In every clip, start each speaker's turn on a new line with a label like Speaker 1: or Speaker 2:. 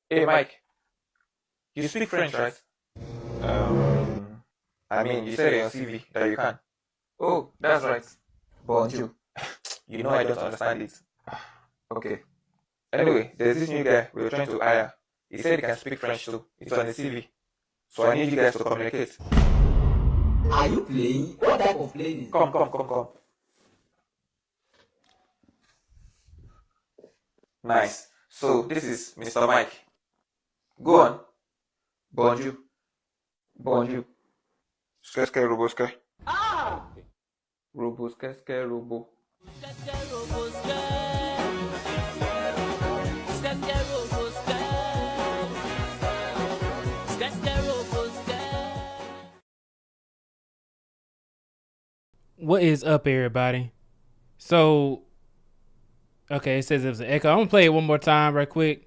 Speaker 1: Hey Mike, you speak French, right? Um, I mean, you said in your CV that you can. Oh, that's right. Bonjour. You know I don't understand it. Okay. Anyway, there's this new guy we were trying to hire. He said he can speak French too. It's on the CV. So I need you guys to communicate.
Speaker 2: Are you playing? What type of playing is
Speaker 1: Come,
Speaker 2: this?
Speaker 1: come, come, come. Nice. So this is Mr. Mike. Go on. Bonjour. Bonjour. Sky robo. Sky robo.
Speaker 3: What is up, everybody? So, okay, it says there's an echo. I'm gonna play it one more time, right quick,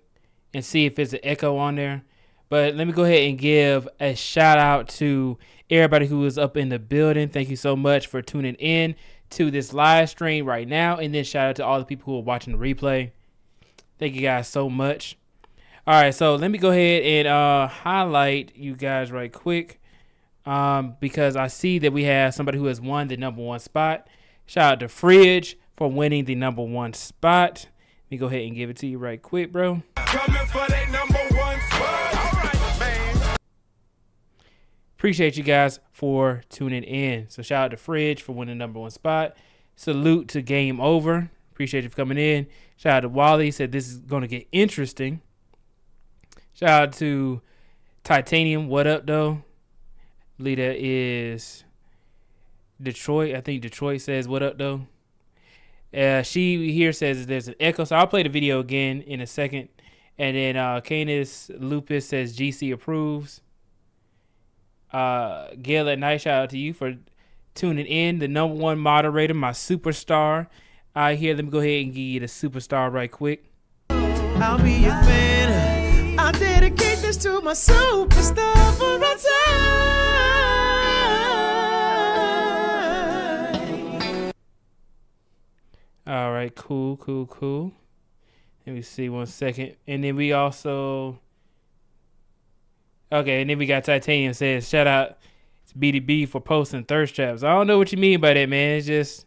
Speaker 3: and see if there's an echo on there. But let me go ahead and give a shout out to everybody who is up in the building. Thank you so much for tuning in to this live stream right now, and then shout out to all the people who are watching the replay. Thank you guys so much. All right, so let me go ahead and highlight you guys right quick. Because I see that we have somebody who has won the #1 spot. Shout out to Fridge for winning the #1 spot. Let me go ahead and give it to you right quick, bro.
Speaker 4: Coming for that #1 spot. All right, man.
Speaker 3: Appreciate you guys for tuning in. So shout out to Fridge for winning the #1 spot. Salute to Game Over. Appreciate you for coming in. Shout out to Wally. Said this is going to get interesting. Shout out to Titanium. What up, though? Leader is Detroit. I think Detroit says, what up, though? She here says there's an echo. So I'll play the video again in a second. And then Canis Lupus says GC approves. Gail at Night, shout out to you for tuning in. The #1 moderator, my superstar. Here, let me go ahead and give you the superstar right quick.
Speaker 4: I'll be your fan. I'll dedicate this to my superstar for a time.
Speaker 3: All right, cool. Let me see 1 second. And then we also... Okay, and then we got Titanium says, shout out to BDB for posting thirst traps. I don't know what you mean by that, man. It's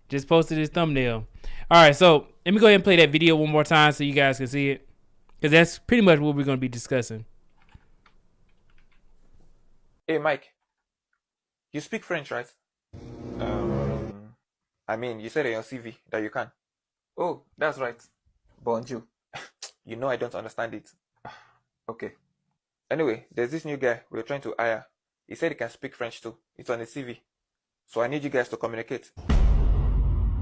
Speaker 3: just posted his thumbnail. All right, so let me go ahead and play that video one more time so you guys can see it. Because that's pretty much what we're going to be discussing.
Speaker 1: Hey Mike, you speak French, right? I mean, you said in your CV that you can. Oh, that's right. Bonjour. You know I don't understand it. Okay. Anyway, there's this new guy we were trying to hire. He said he can speak French too. It's on his CV. So I need you guys to communicate.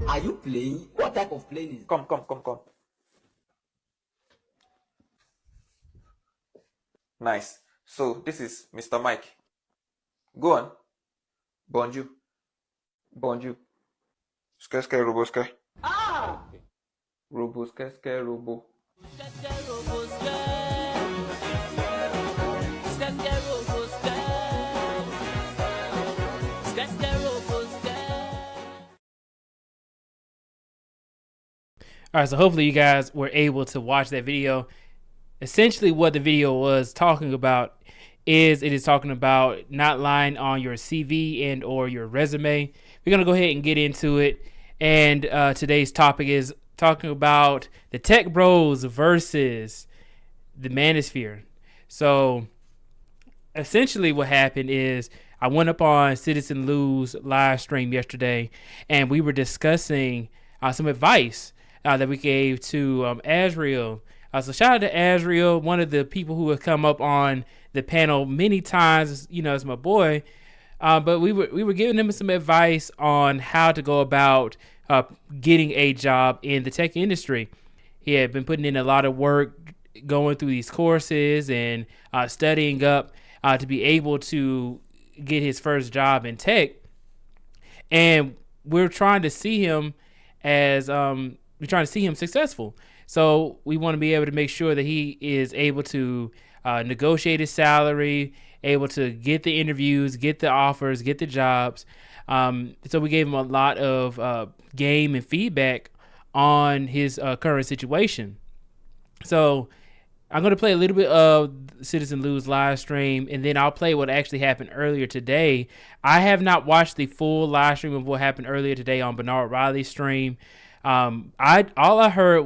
Speaker 2: Are you playing? What type of playing is this?
Speaker 1: Come. Nice. So this is Mr. Mike. Go on. Bonjour. Sky robo. Robo, sky robo.
Speaker 3: All right, so hopefully you guys were able to watch that video. Essentially what the video was talking about is it is talking about not lying on your CV and or your resume. We're going to go ahead and get into it. And today's topic is talking about the tech bros versus the Manosphere. So essentially what happened is I went up on Citizen Lou's live stream yesterday and we were discussing some advice that we gave to Azriel. So shout out to Azriel, one of the people who have come up on the panel many times. You know, it's my boy. But we were giving him some advice on how to go about getting a job in the tech industry. He had been putting in a lot of work, going through these courses and studying up to be able to get his first job in tech. And we're trying to see him as we're trying to see him successful. So we want to be able to make sure that he is able to negotiate his salary, able to get the interviews, get the offers, get the jobs. So we gave him a lot of game and feedback on his current situation. So I'm going to play a little bit of Citizen Lou's live stream, and then I'll play what actually happened earlier today. I have not watched the full live stream of what happened earlier today on Bernard Riley's stream. All I heard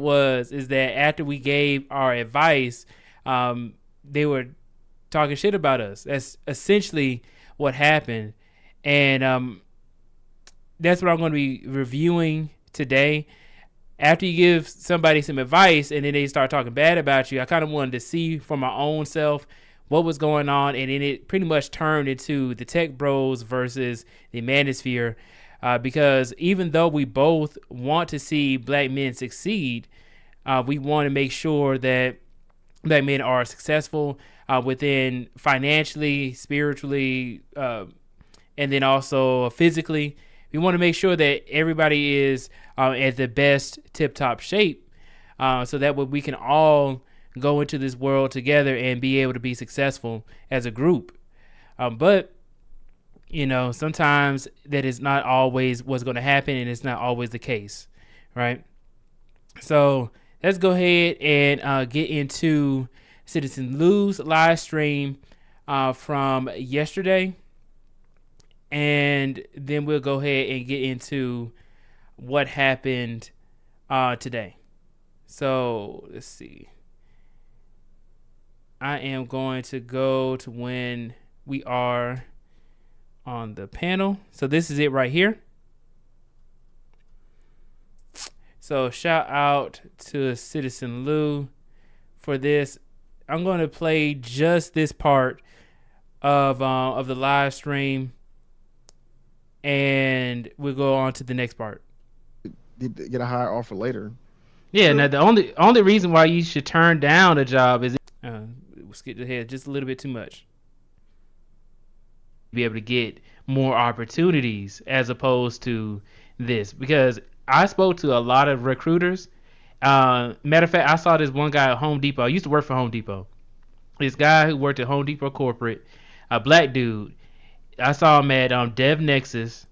Speaker 3: is that after we gave our advice, they were talking shit about us. That's essentially what happened, and that's what I'm going to be reviewing today. After you give somebody some advice and then they start talking bad about you, I kind of wanted to see for my own self what was going on, and then it pretty much turned into the Tech Bros versus the Manosphere, because even though we both want to see black men succeed, we want to make sure that black men are successful within financially, spiritually, and then also physically. We want to make sure that everybody is at the best tip-top shape, so that way we can all go into this world together and be able to be successful as a group. But, sometimes that is not always what's going to happen, and it's not always the case, right? So let's go ahead and get into Citizen Lou's live stream from yesterday. And then we'll go ahead and get into what happened today. So let's see. I am going to go to when we are on the panel. So this is it right here. So shout out to Citizen Lou for this. I'm going to play just this part of the live stream, and we'll go on to the next part.
Speaker 5: Get a higher offer later.
Speaker 3: Yeah. Now the only reason why you should turn down a job is skip ahead just a little bit too much. Be able to get more opportunities as opposed to this, because I spoke to a lot of recruiters. Matter of fact, I saw this one guy at Home Depot. I used to work for Home Depot. This guy who worked at Home Depot corporate, a black dude. I saw him at DevNexus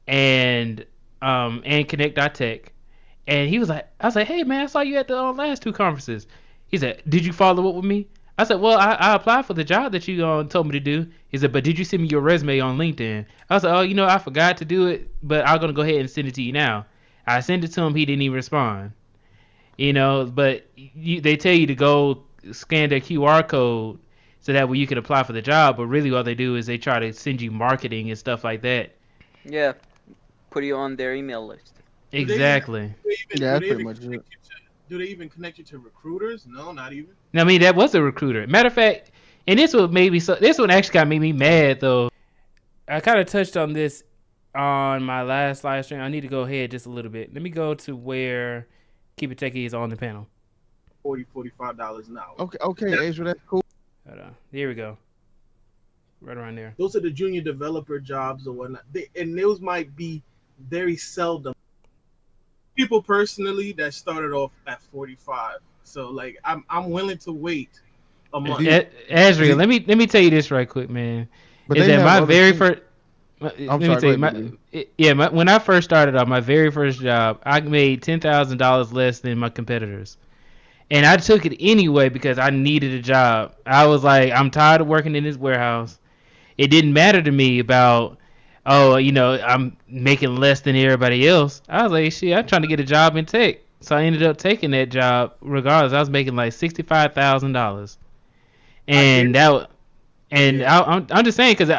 Speaker 3: and Connect.tech, and he was like, I was like, hey man, I saw you at the last two conferences. He said, did you follow up with me? I said, well, I applied for the job that you told me to do. He said, but did you send me your resume on LinkedIn? I was like, oh, I forgot to do it, but I'm gonna go ahead and send it to you now. I sent it to him. He didn't even respond. But they tell you to go scan their QR code so that way you can apply for the job. But really, all they do is they try to send you marketing and stuff like that.
Speaker 6: Yeah, put you on their email list.
Speaker 3: Exactly.
Speaker 5: Yeah, that's pretty much it.
Speaker 7: Do they even connect you to recruiters? No, not even.
Speaker 3: I mean, that was a recruiter. Matter of fact, and this one actually got made me mad though. I kind of touched on this on my last live stream. I need to go ahead just a little bit. Let me go to where Keep It Techie is on the panel.
Speaker 7: $45 an hour.
Speaker 5: Okay, Ezra, that's cool.
Speaker 3: Hold on. Here we go. Right around there.
Speaker 7: Those are the junior developer jobs or whatnot. And those might be very seldom. People personally that started off at 45. So like I'm willing to wait a month.
Speaker 3: Ezra, let me tell you this right quick, man.
Speaker 5: But
Speaker 3: is that my very first?
Speaker 5: I'm
Speaker 3: when I first started off, my very first job, I made $10,000 less than my competitors, and I took it anyway because I needed a job. I was like, I'm tired of working in this warehouse. It didn't matter to me about, I'm making less than everybody else. I was like, shit, I'm trying to get a job in tech. So I ended up taking that job regardless. I was making like $65,000. And I'm just saying, because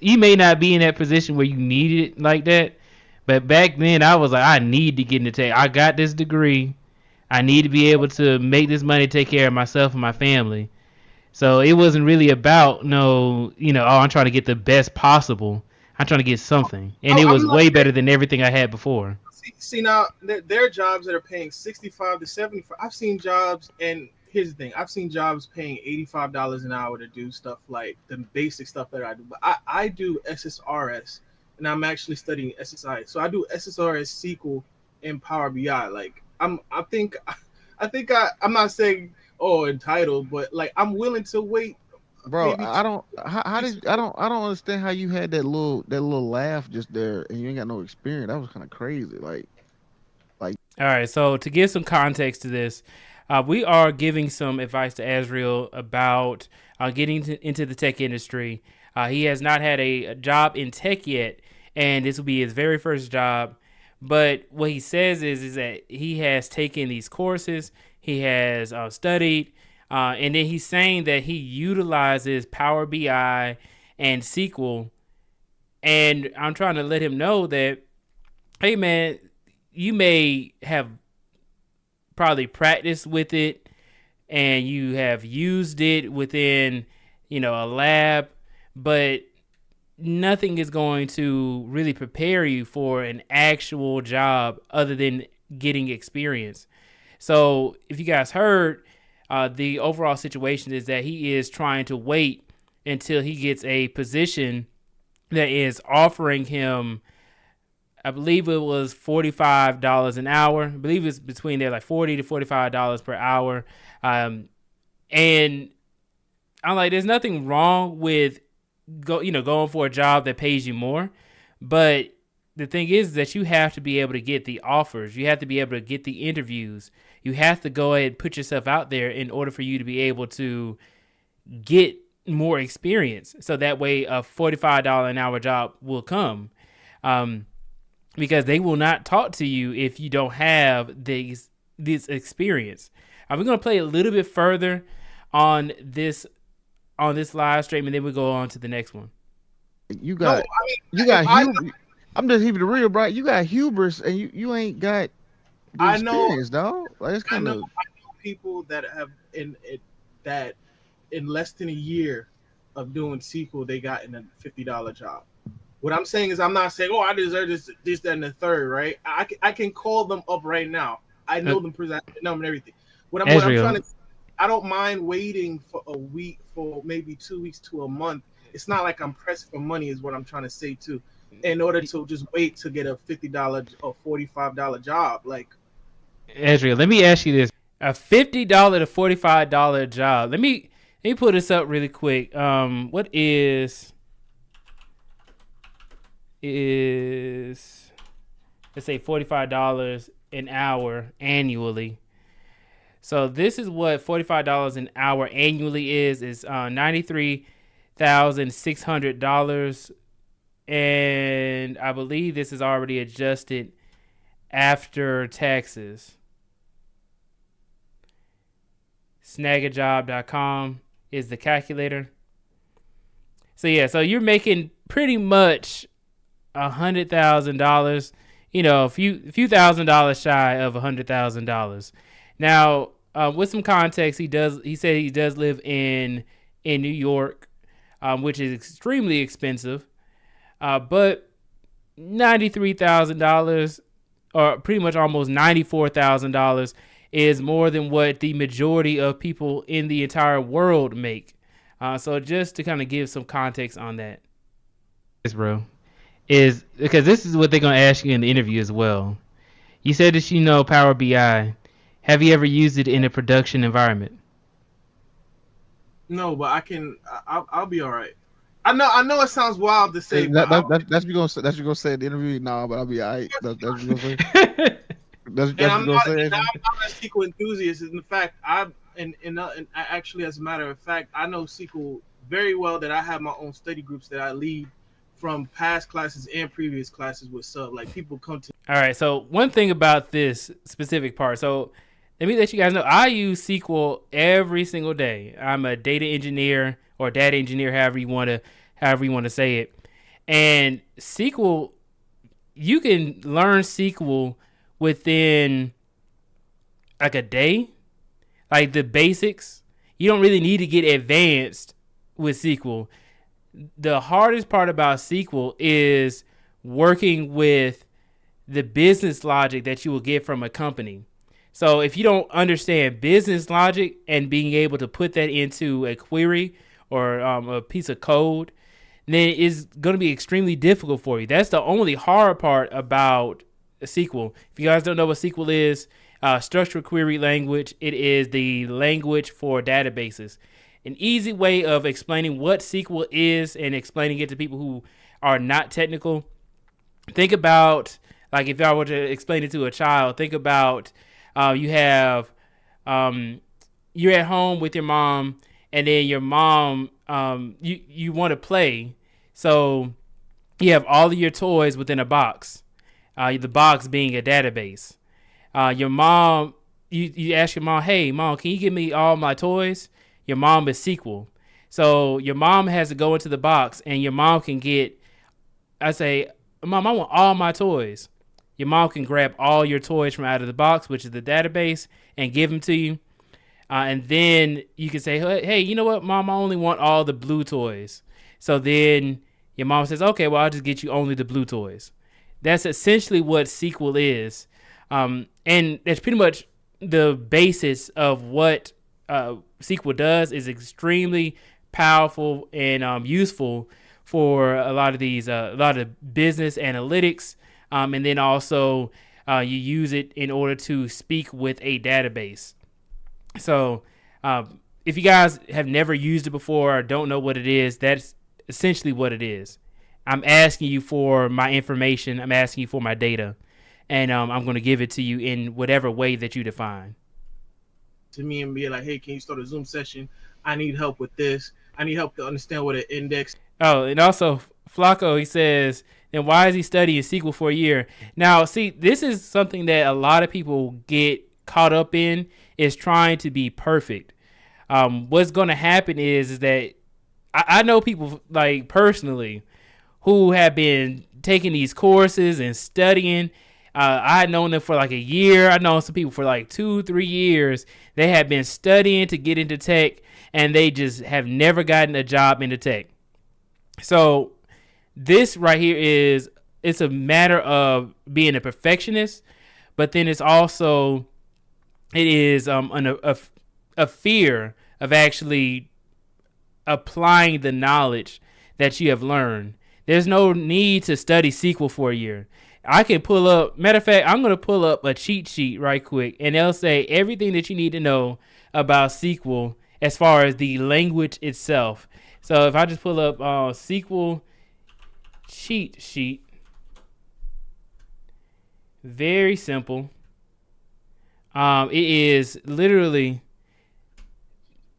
Speaker 3: you may not be in that position where you need it like that. But back then I was like, I need to get into tech. I got this degree. I need to be able to make this money, take care of myself and my family. So it wasn't really about I'm trying to get the best possible. I'm trying to get something, and it was way better than everything I had before.
Speaker 7: See now, there are jobs that are paying 65 to 75. I've seen jobs, and here's the thing: I've seen jobs paying $85 an hour to do stuff like the basic stuff that I do. But I do SSRS, and I'm actually studying SSI. So I do SSRS SQL and Power BI. Like I'm not saying entitled, but like I'm willing to wait.
Speaker 5: Bro, I don't understand how you had that little laugh just there and you ain't got no experience. That was kind of crazy. Like
Speaker 3: all right, so to give some context to this, we are giving some advice to Azriel about getting into the tech industry. He has not had a job in tech yet, and this will be his very first job. But what he says is that he has taken these courses, he has studied, and then he's saying that he utilizes Power BI and SQL. And I'm trying to let him know that, hey man, you may have probably practiced with it and you have used it within, a lab, but nothing is going to really prepare you for an actual job other than getting experience. So if you guys heard, the overall situation is that he is trying to wait until he gets a position that is offering him, I believe it was $45 an hour. I believe it's between there, like $40 to $45 per hour. And I'm like, there's nothing wrong with going for a job that pays you more. But the thing is that you have to be able to get the offers. You have to be able to get the interviews. You have to go ahead and put yourself out there in order for you to be able to get more experience. So that way a $45 an hour job will come. Because they will not talk to you if you don't have this experience. We're going to play a little bit further on this live stream, and then we'll go on to the next one.
Speaker 5: I'm just keeping it real, bro. You got hubris, and you ain't got the experience, dog. Like, it's kind of.
Speaker 7: I know people that have that in less than a year of doing SQL, they got in a $50 job. What I'm saying is, I'm not saying, I deserve this, that, and the third, right? I can call them up right now. I know them, present them, and everything. What I'm trying to, I don't mind waiting for a week, for maybe 2 weeks to a month. It's not like I'm pressed for money, is what I'm trying to say too. In order to just wait to get a $50 or $45 job, like.
Speaker 3: Azriel, let me ask you this: a $50 to $45 job. Let me pull this up really quick. What is let's say $45 an hour annually. So this is what $45 an hour annually is $93,600, and I believe this is already adjusted after taxes. Snagajob.com is the calculator. So yeah, so you're making pretty much $100,000, a few $1,000s shy of $100,000. Now, with some context, he said he does live in New York, which is extremely expensive. But $93,000, or pretty much almost $94,000, is more than what the majority of people in the entire world make. So just to kind of give some context on that. Yes, bro. Is because this is what they're going to ask you in the interview as well. You said that you know Power BI. Have you ever used it in a production environment?
Speaker 7: No, but I'll be all right. I know it sounds wild to say.
Speaker 5: That's what you're gonna say in the interview. No, but I'll be all right. That's what you're gonna say. That's what you're gonna say.
Speaker 7: I'm not a SQL enthusiast. In fact, actually, as a matter of fact, I know SQL very well. That I have my own study groups that I lead from past classes and previous classes with sub. Like, people come to.
Speaker 3: All right. So one thing about this specific part. So let me let you guys know, I use SQL every single day. I'm a data engineer or data engineer, however you want to say it. And SQL, you can learn SQL within like a day, like the basics. You don't really need to get advanced with SQL. The hardest part about SQL is working with the business logic that you will get from a company. So if you don't understand business logic and being able to put that into a query or a piece of code, then it's going to be extremely difficult for you. That's the only hard part about SQL. If you guys don't know what SQL is, structured query language, it is the language for databases. An easy way of explaining what SQL is and explaining it to people who are not technical. Think about, like, if I were to explain it to a child, think about you have you're at home with your mom, and then your mom, you want to play, so you have all of your toys within a box. The box being a database. Your mom, you ask your mom, hey, mom, can you give me all my toys? Your mom is SQL. So your mom has to go into the box, and your mom can get, I say, Mom, I want all my toys. Your mom can grab all your toys from out of the box, which is the database, and give them to you. And then you can say, hey, you know what, Mom, I only want all the blue toys. So then your mom says, okay, well, I'll just get you only the blue toys. That's essentially what SQL is. And that's pretty much the basis of what SQL does. Is extremely powerful and useful for a lot of these, a lot of business analytics. And then also you use it in order to speak with a database. So if you guys have never used it before or don't know what it is, that's essentially what it is. I'm asking you for my information. I'm asking you for my data. And I'm going to give it to you in whatever way that you define.
Speaker 7: To me and be like, hey, can you start a Zoom session? I need help with this. I need help to understand what an index.
Speaker 3: Oh, and also Flacco, he says, then why is he studying SQL for a year? Now, see, this is something that a lot of people get caught up in, is trying to be perfect. What's going to happen is that I know people, like, personally, who have been taking these courses and studying. I had known them for like a year. I know some people for like 2-3 years. They have been studying to get into tech, and they just have never gotten a job into tech. So this right here it's a matter of being a perfectionist, but then it's also, it is a fear of actually applying the knowledge that you have learned. There's no need to study SQL for a year. I can pull up, matter of fact, I'm going to pull up a cheat sheet right quick, and it'll say everything that you need to know about SQL as far as the language itself. So if I just pull up SQL cheat sheet, very simple. It is literally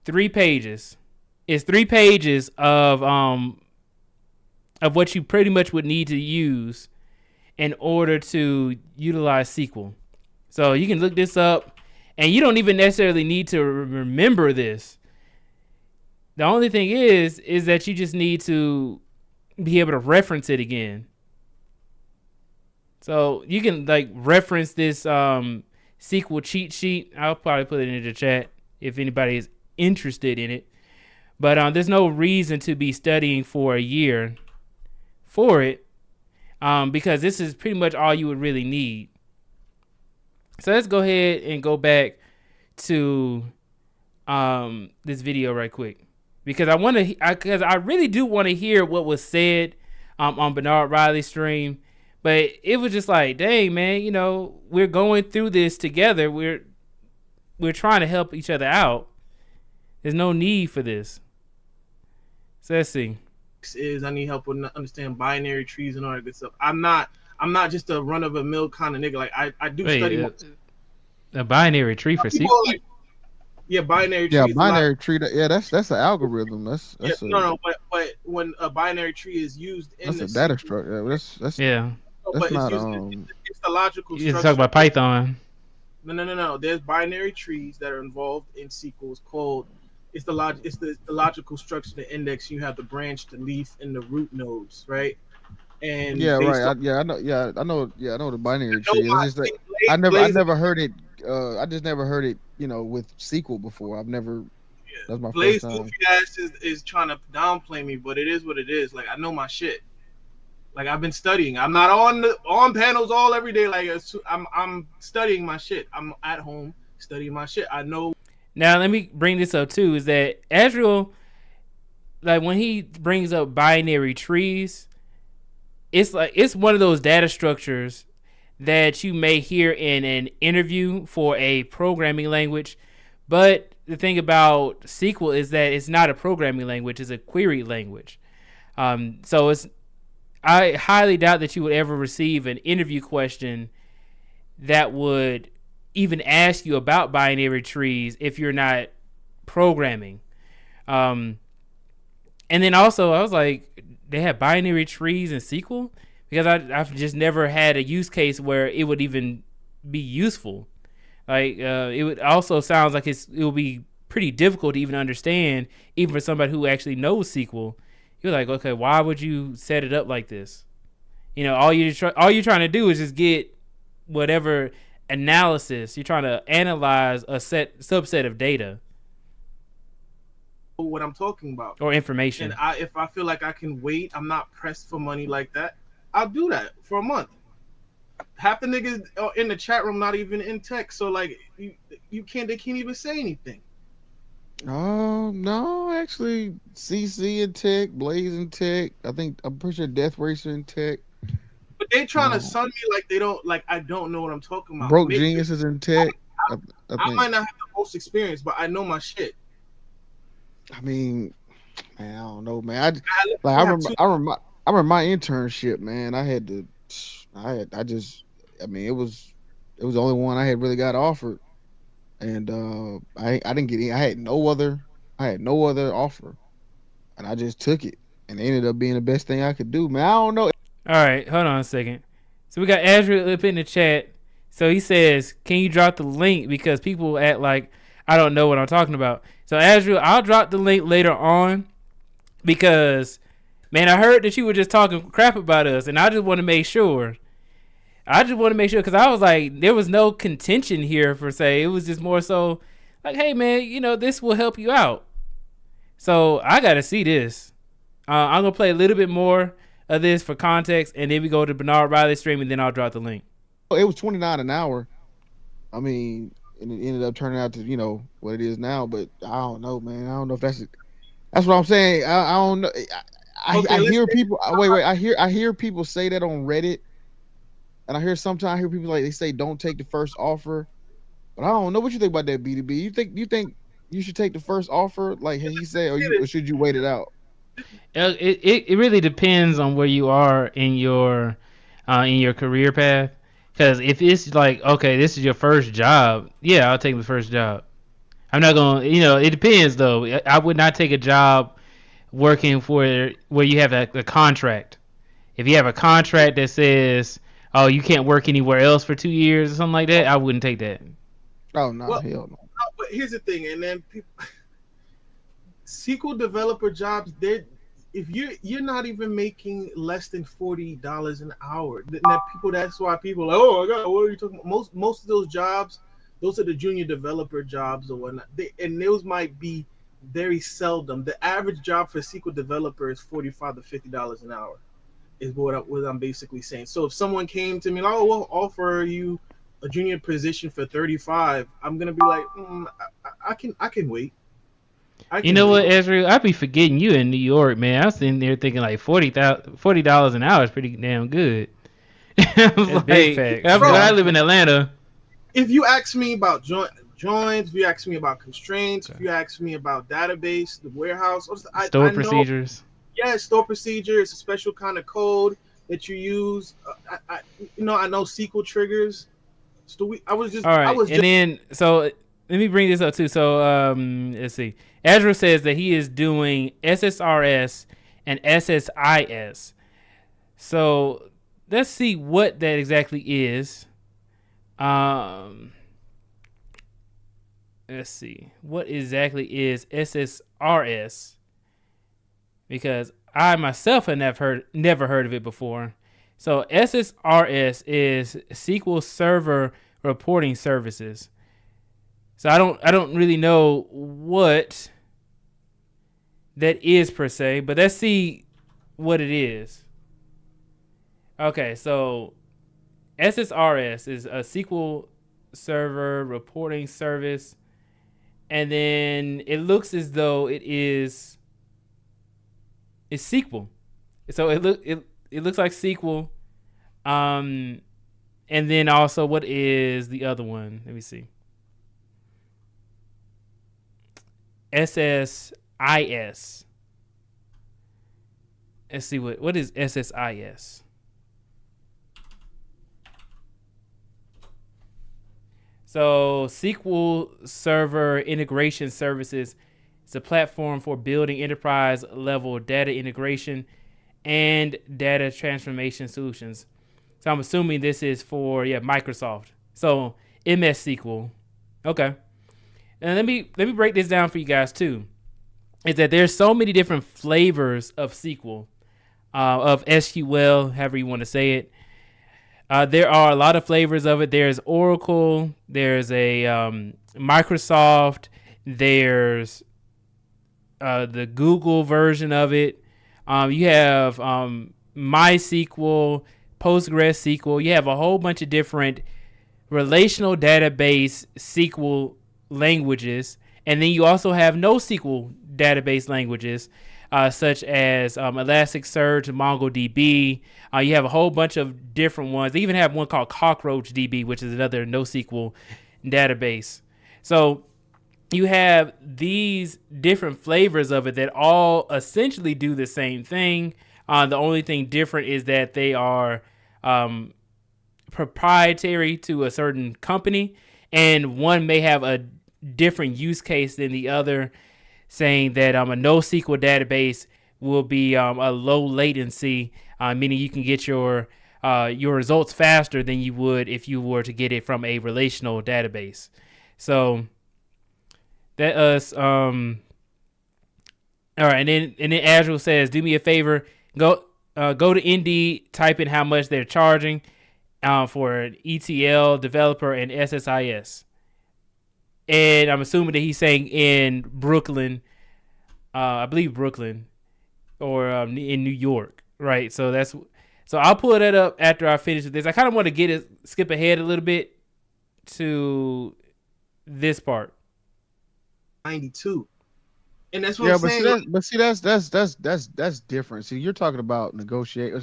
Speaker 3: 3 pages. It's 3 pages of what you pretty much would need to use in order to utilize SQL. So you can look this up, and you don't even necessarily need to remember this. The only thing is that you just need to be able to reference it again. So you can like reference this SQL cheat sheet. I'll probably put it in the chat if anybody is interested in it. But there's no reason to be studying for a year for it, because this is pretty much all you would really need. So let's go ahead and go back to this video right quick, because I really do want to hear what was said on Bernard Riley's stream. But it was just like, dang, man, you know, we're going through this together. We're trying to help each other out. There's no need for this. So let's see.
Speaker 7: Is I need help with understand binary trees and all that good stuff. I'm not just a run of the mill kind of nigga. Like I do study
Speaker 3: a binary tree for SQL.
Speaker 7: Like, yeah, binary tree.
Speaker 5: Yeah, binary tree. Yeah, that's an algorithm. That's
Speaker 7: no. But when a binary tree is used in
Speaker 5: that's a data structure. That's
Speaker 3: yeah.
Speaker 5: That's not
Speaker 7: it's the logical structure.
Speaker 3: You talk about Python.
Speaker 7: No. There's binary trees that are involved in SQL. It's called. It's the logical structure, the index. You have the branch, the leaf, and the root nodes, right? And
Speaker 5: yeah, right. I know the binary tree. It's just like, I never heard it. I just never heard it. You know, with SQL before. I've never. Yeah. That's my
Speaker 7: Blaze
Speaker 5: first time.
Speaker 7: goofy ass is trying to downplay me, but it is what it is. Like I know my shit. Like I've been studying. I'm not on panels all every day. Like I'm studying my shit. I'm at home studying my shit. I know.
Speaker 3: Now let me bring this up too. Is that Azrael, like when he brings up binary trees, it's like it's one of those data structures that you may hear in an interview for a programming language. But the thing about SQL is that it's not a programming language; it's a query language. So I highly doubt that you would ever receive an interview question that would even ask you about binary trees if you're not programming. And then also I was like, they have binary trees in SQL, because I've just never had a use case where it would even be useful. Like it would also sounds like it will be pretty difficult to even understand, even for somebody who actually knows SQL. You're like, okay, why would you set it up like this? You know, all you're trying to do is just get whatever analysis you're trying to analyze a subset of data
Speaker 7: What I'm talking about,
Speaker 3: or information.
Speaker 7: and if I feel like I can wait, I'm not pressed for money like that, I'll do that for a month. Half the niggas in the chat room not even in tech, so like they can't even say anything.
Speaker 5: Oh no, actually, CC in tech, Blaze in tech. I'm pretty sure Death Racer in tech.
Speaker 7: But they trying to sun me like they don't, like I don't know what I'm talking about.
Speaker 5: Broke Geniuses in tech.
Speaker 7: I might not have the most experience, but I know my shit.
Speaker 5: I mean, man, I don't know, man. I remember my internship, man. It was the only one I had really got offered, and I didn't get any. I had no other offer, and I just took it, and it ended up being the best thing I could do, man. I don't know.
Speaker 3: All right, hold on a second. So we got Azrael up in the chat. So he says, "Can you drop the link, because people act like I don't know what I'm talking about." So Azrael, I'll drop the link later on, because, man, I heard that you were just talking crap about us, and I just want to make sure. Because I was like, there was no contention here per se. It was just more so like, hey, man, you know, this will help you out. So I got to see this. I'm going to play a little bit more of this for context, and then we go to Bernard Riley's stream, and then I'll drop the link.
Speaker 5: It was $29 an hour. I mean, and it ended up turning out to, you know, what it is now, but I don't know, man. I don't know if that's what I'm saying. I don't know. I hear people I hear people say that on Reddit, and I hear people like they say don't take the first offer, but I don't know what you think about that, B2B. You think you should take the first offer like he said, or should you wait it out?
Speaker 3: It really depends on where you are in your career path. Because if it's like, okay, this is your first job, yeah, I'll take the first job. I'm not going to, it depends though. I would not take a job working for where you have a contract. If you have a contract that says, oh, you can't work anywhere else for 2 years or something like that, I wouldn't take that.
Speaker 5: Oh, no, hell no.
Speaker 7: But here's the thing, and then people, SQL developer jobs, if you're not even making less than $40 an hour, that's why people are like, oh my god, what are you talking about? Most of those jobs, those are the junior developer jobs or whatnot. And those might be very seldom. The average job for SQL developer is $45 to $50 an hour, is what I'm basically saying. So if someone came to me like, oh, we'll offer you a junior position for 35, I'm gonna be like, I can wait.
Speaker 3: You know what, Ezra? I be forgetting you in New York, man. I was sitting there thinking like $40 an hour is pretty damn good. Like, big fact. I live in Atlanta.
Speaker 7: If you ask me about joins, if you ask me about constraints, if you ask me about database, the warehouse,
Speaker 3: store procedures.
Speaker 7: Yeah, store procedure. It's a special kind of code that you use. I know SQL triggers. So then let me bring this up too. So let's see. Ezra says that he is doing SSRS and SSIS. So let's see what that exactly is. Let's see. What exactly is SSRS? Because I myself have never heard of it before. So SSRS is SQL Server Reporting Services. So I don't really know what that is per se, but let's see what it is. Okay, so SSRS is a SQL Server Reporting Service, and then it looks as though it's SQL. So it looks like SQL. And then also, what is the other one? Let me see. SSIS. Let's see what is SSIS.
Speaker 3: So SQL Server Integration Services is a platform for building enterprise level data integration and data transformation solutions. So I'm assuming this is for Microsoft. So MS SQL. Okay. And let me break this down for you guys too. Is that there's so many different flavors of SQL, of SQL, however you want to say it. There are a lot of flavors of it. There's Oracle. There's a Microsoft. There's the Google version of it. You have MySQL, PostgreSQL. You have a whole bunch of different relational database SQL languages. And then you also have NoSQL database languages, such as Elasticsearch, MongoDB. You have a whole bunch of different ones. They even have one called CockroachDB, which is another NoSQL database. So you have these different flavors of it that all essentially do the same thing. The only thing different is that they are proprietary to a certain company, and one may have a different use case than the other, saying that a NoSQL database will be a low latency, meaning you can get your results faster than you would if you were to get it from a relational database. So that all right, and then Azure says, do me a favor, go to Indeed, type in how much they're charging for an ETL developer and SSIS. And I'm assuming that he's saying in Brooklyn, I believe Brooklyn, or in New York, right? So I'll pull that up after I finish with this. I kind of want to skip ahead a little bit to this part.
Speaker 7: 92, and that's what I'm saying.
Speaker 5: That's different. See, you're talking about negotiate.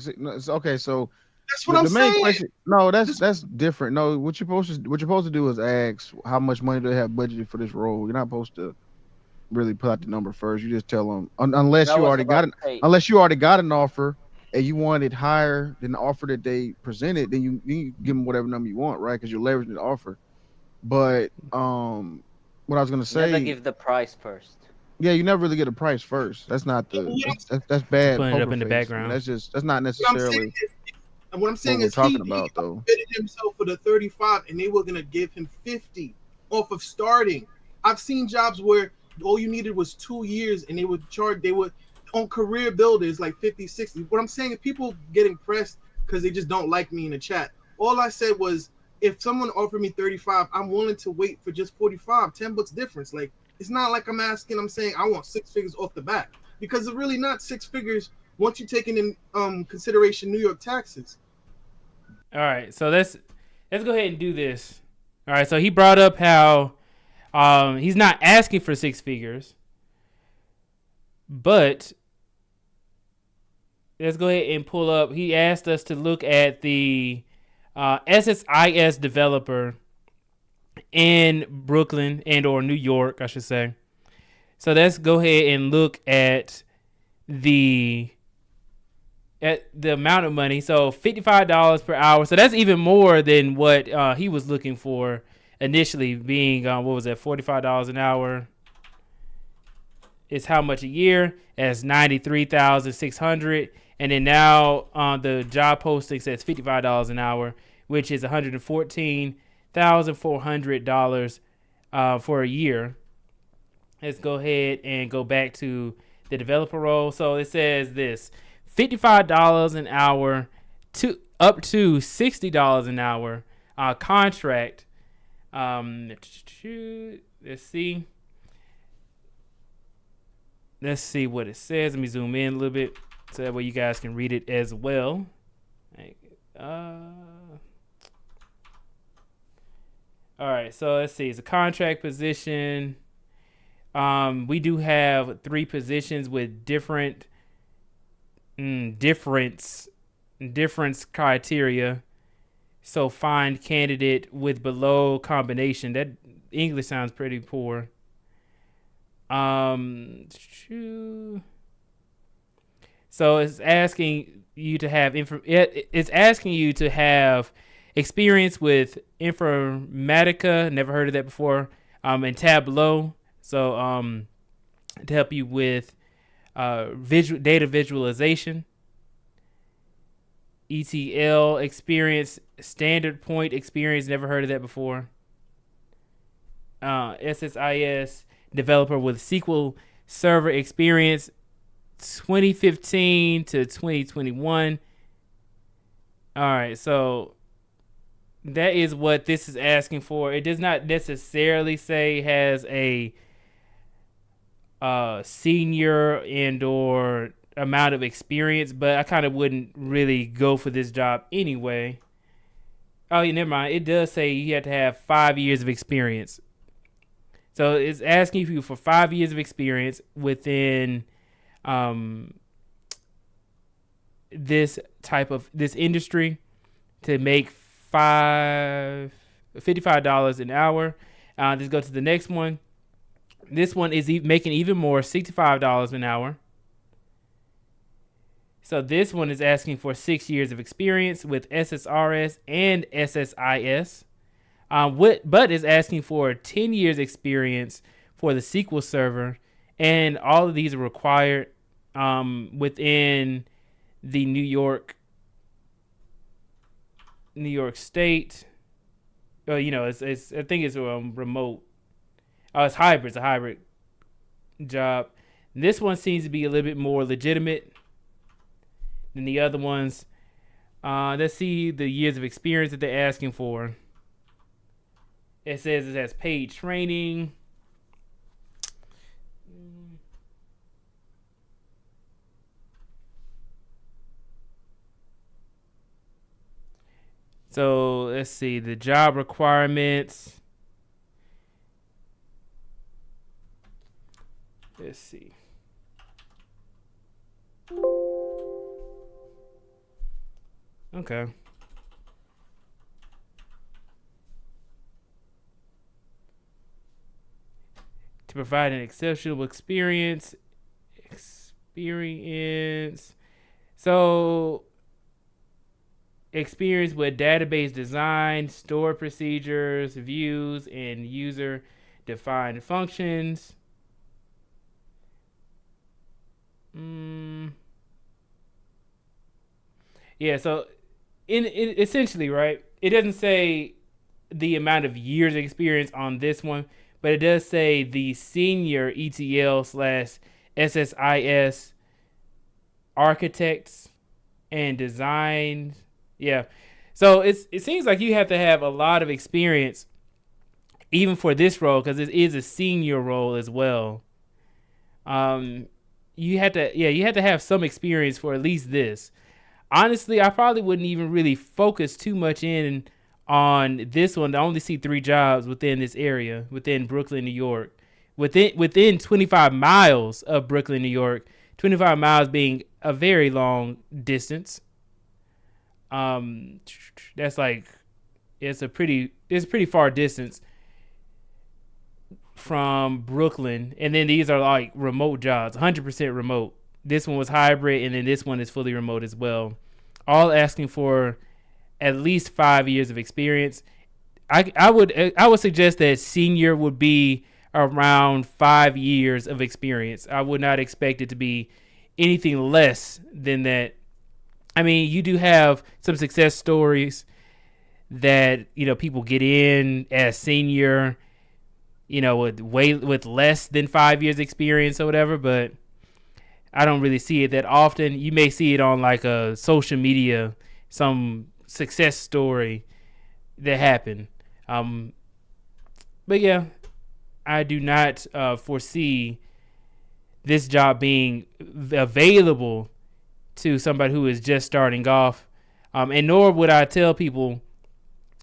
Speaker 5: Okay, so
Speaker 7: that's what I'm saying.
Speaker 5: Question, no, that's different. No, what you're supposed to do is ask how much money do they have budgeted for this role. You're not supposed to really put out the number first. You just tell them unless you already got an offer and you want it higher than the offer that they presented, then you give them whatever number you want, right? Because you're leveraging the offer. But what I was gonna say,
Speaker 6: never give the price first.
Speaker 5: Yeah, you never really get a price first. That's not that's bad.
Speaker 3: Putting it up in the background.
Speaker 5: That's not necessarily.
Speaker 7: What I'm saying is
Speaker 5: talking about though.
Speaker 7: He fitted himself for the 35, and they were gonna give him 50 off of starting. I've seen jobs where all you needed was 2 years, and they would on career builders like 50, 60. What I'm saying is people get impressed because they just don't like me in the chat. All I said was, if someone offered me 35, I'm willing to wait for just 45, $10 difference. Like, it's not like I'm saying I want 6 figures off the bat, because it's really not 6 figures once you're taking in consideration New York taxes.
Speaker 3: All right, so let's go ahead and do this. All right, so he brought up how he's not asking for 6 figures, but let's go ahead and pull up. He asked us to look at the SSIS developer in Brooklyn and or New York, I should say. So let's go ahead and look at the amount of money. So $55 per hour. So that's even more than what he was looking for initially, being what was that, $45 an hour is how much a year? As $93,600. And then now the job posting says $55 an hour, which is $114,400 for a year. Let's go ahead and go back to the developer role. So it says this: $55 an hour to up to $60 an hour contract. Let's see what it says. Let me zoom in a little bit so that way you guys can read it as well. All right, so let's see. It's a contract position. We do have 3 positions with different difference criteria. So find candidate with below combination. That English sounds pretty poor. So it's asking you to have experience with Informatica, never heard of that before, and Tableau. So to help you with data visualization. ETL experience, standard point experience, never heard of that before. SSIS developer with SQL Server experience, 2015 to 2021. All right, so that is what this is asking for. It does not necessarily say has a senior and or amount of experience, but I kind of wouldn't really go for this job anyway. Oh, yeah, never mind. It does say you have to have 5 years of experience. So it's asking you for 5 years of experience within this industry to make $55 an hour. Let's go to the next one. This one is making even more, $65 an hour. So this one is asking for 6 years of experience with SSRS and SSIS. But is asking for 10 years experience for the SQL Server, and all of these are required within the New York State. It's I think it's remote. Oh, it's hybrid. It's a hybrid job. And this one seems to be a little bit more legitimate than the other ones. Let's see the years of experience that they're asking for. It says it has paid training. So let's see the job requirements. Let's see. Okay. To provide an exceptional experience. So, experience with database design, store procedures, views, and user-defined functions. Yeah, so in essentially, right, it doesn't say the amount of years of experience on this one, but it does say the senior ETL/SSIS architects and design. Yeah. So it seems like you have to have a lot of experience even for this role, because it is a senior role as well. You have to have some experience for at least this. Honestly, I probably wouldn't even really focus too much in on this one. I only see 3 jobs within this area, within Brooklyn, New York, within 25 miles of Brooklyn, New York. 25 miles being a very long distance. That's like it's a pretty far distance from Brooklyn, and then these are like remote jobs, 100% remote. This one was hybrid, and then this one is fully remote as well. All asking for at least 5 years of experience. I would suggest that senior would be around 5 years of experience. I would not expect it to be anything less than that. I mean, you do have some success stories that, people get in as senior, with less than 5 years experience or whatever, but I don't really see it that often. You may see it on like a social media, some success story that happened. But yeah, I do not foresee this job being available to somebody who is just starting off. And nor would I tell people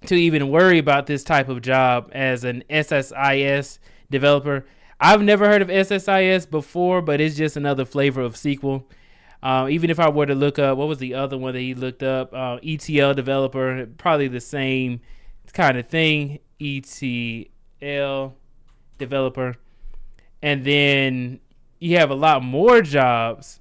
Speaker 3: to even worry about this type of job as an SSIS developer. I've never heard of SSIS before, but it's just another flavor of SQL. Even if I were to look up, what was the other one that he looked up? ETL developer, probably the same kind of thing. ETL developer. And then you have a lot more jobs.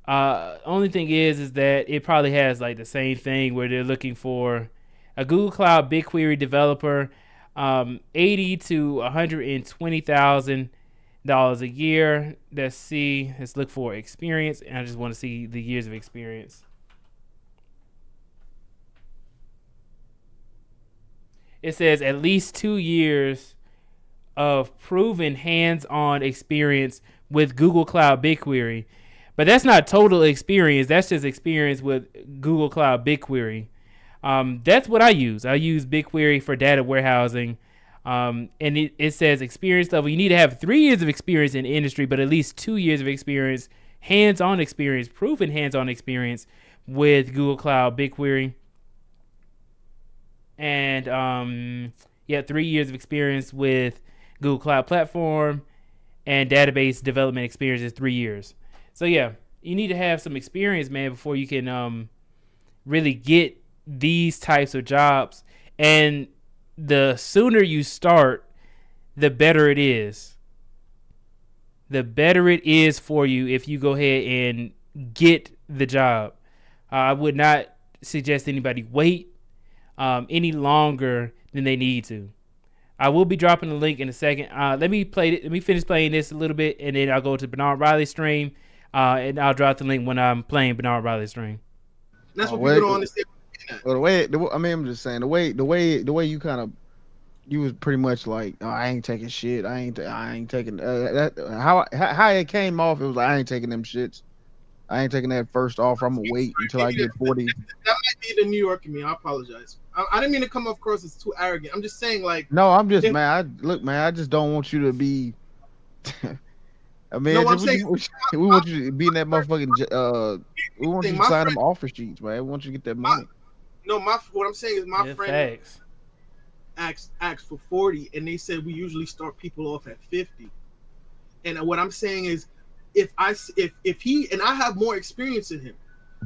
Speaker 3: Only thing is that it probably has like the same thing where they're looking for A Google Cloud BigQuery developer, $80,000 to $120,000 a year. Let's see. Let's look for experience, and I just want to see the years of experience. It says at least 2 years of proven hands-on experience with Google Cloud BigQuery. But that's not total experience. That's just experience with Google Cloud BigQuery. That's what I use. I use BigQuery for data warehousing. And it says experience level. You need to have 3 years of experience in the industry, but at least 2 years of experience, hands-on experience, proven hands-on experience with Google Cloud BigQuery. And 3 years of experience with Google Cloud Platform, and database development experience is 3 years. So yeah, you need to have some experience, man, before you can really get these types of jobs. And the sooner you start, the better it is. The better it is for you if you go ahead and get the job. I would not suggest anybody wait any longer than they need to. I will be dropping the link in a second. Let me finish playing this a little bit, and then I'll go to Bernard Riley's stream, and I'll drop the link when I'm playing Bernard Riley's stream.
Speaker 7: That's what people don't understand.
Speaker 5: Well, I'm just saying the way you kind of, you was pretty much like, oh, I ain't taking shit. I ain't taking that. How it came off, it was like, I ain't taking them shits. I ain't taking that first offer. I'm gonna wait until I get 40.
Speaker 7: That might be the New York in me. I apologize. I didn't mean to come across as too arrogant. I'm just saying, like.
Speaker 5: No, I'm just man. I just don't want you to be. I mean,
Speaker 7: No,
Speaker 5: we want you to be in that motherfucking. We want you to sign them offer sheets, man. We want you to get that money.
Speaker 7: What I'm saying is my friend
Speaker 3: Thanks.
Speaker 7: asked for 40, and they said we usually start people off at 50. And what I'm saying is, if he, and I have more experience than him,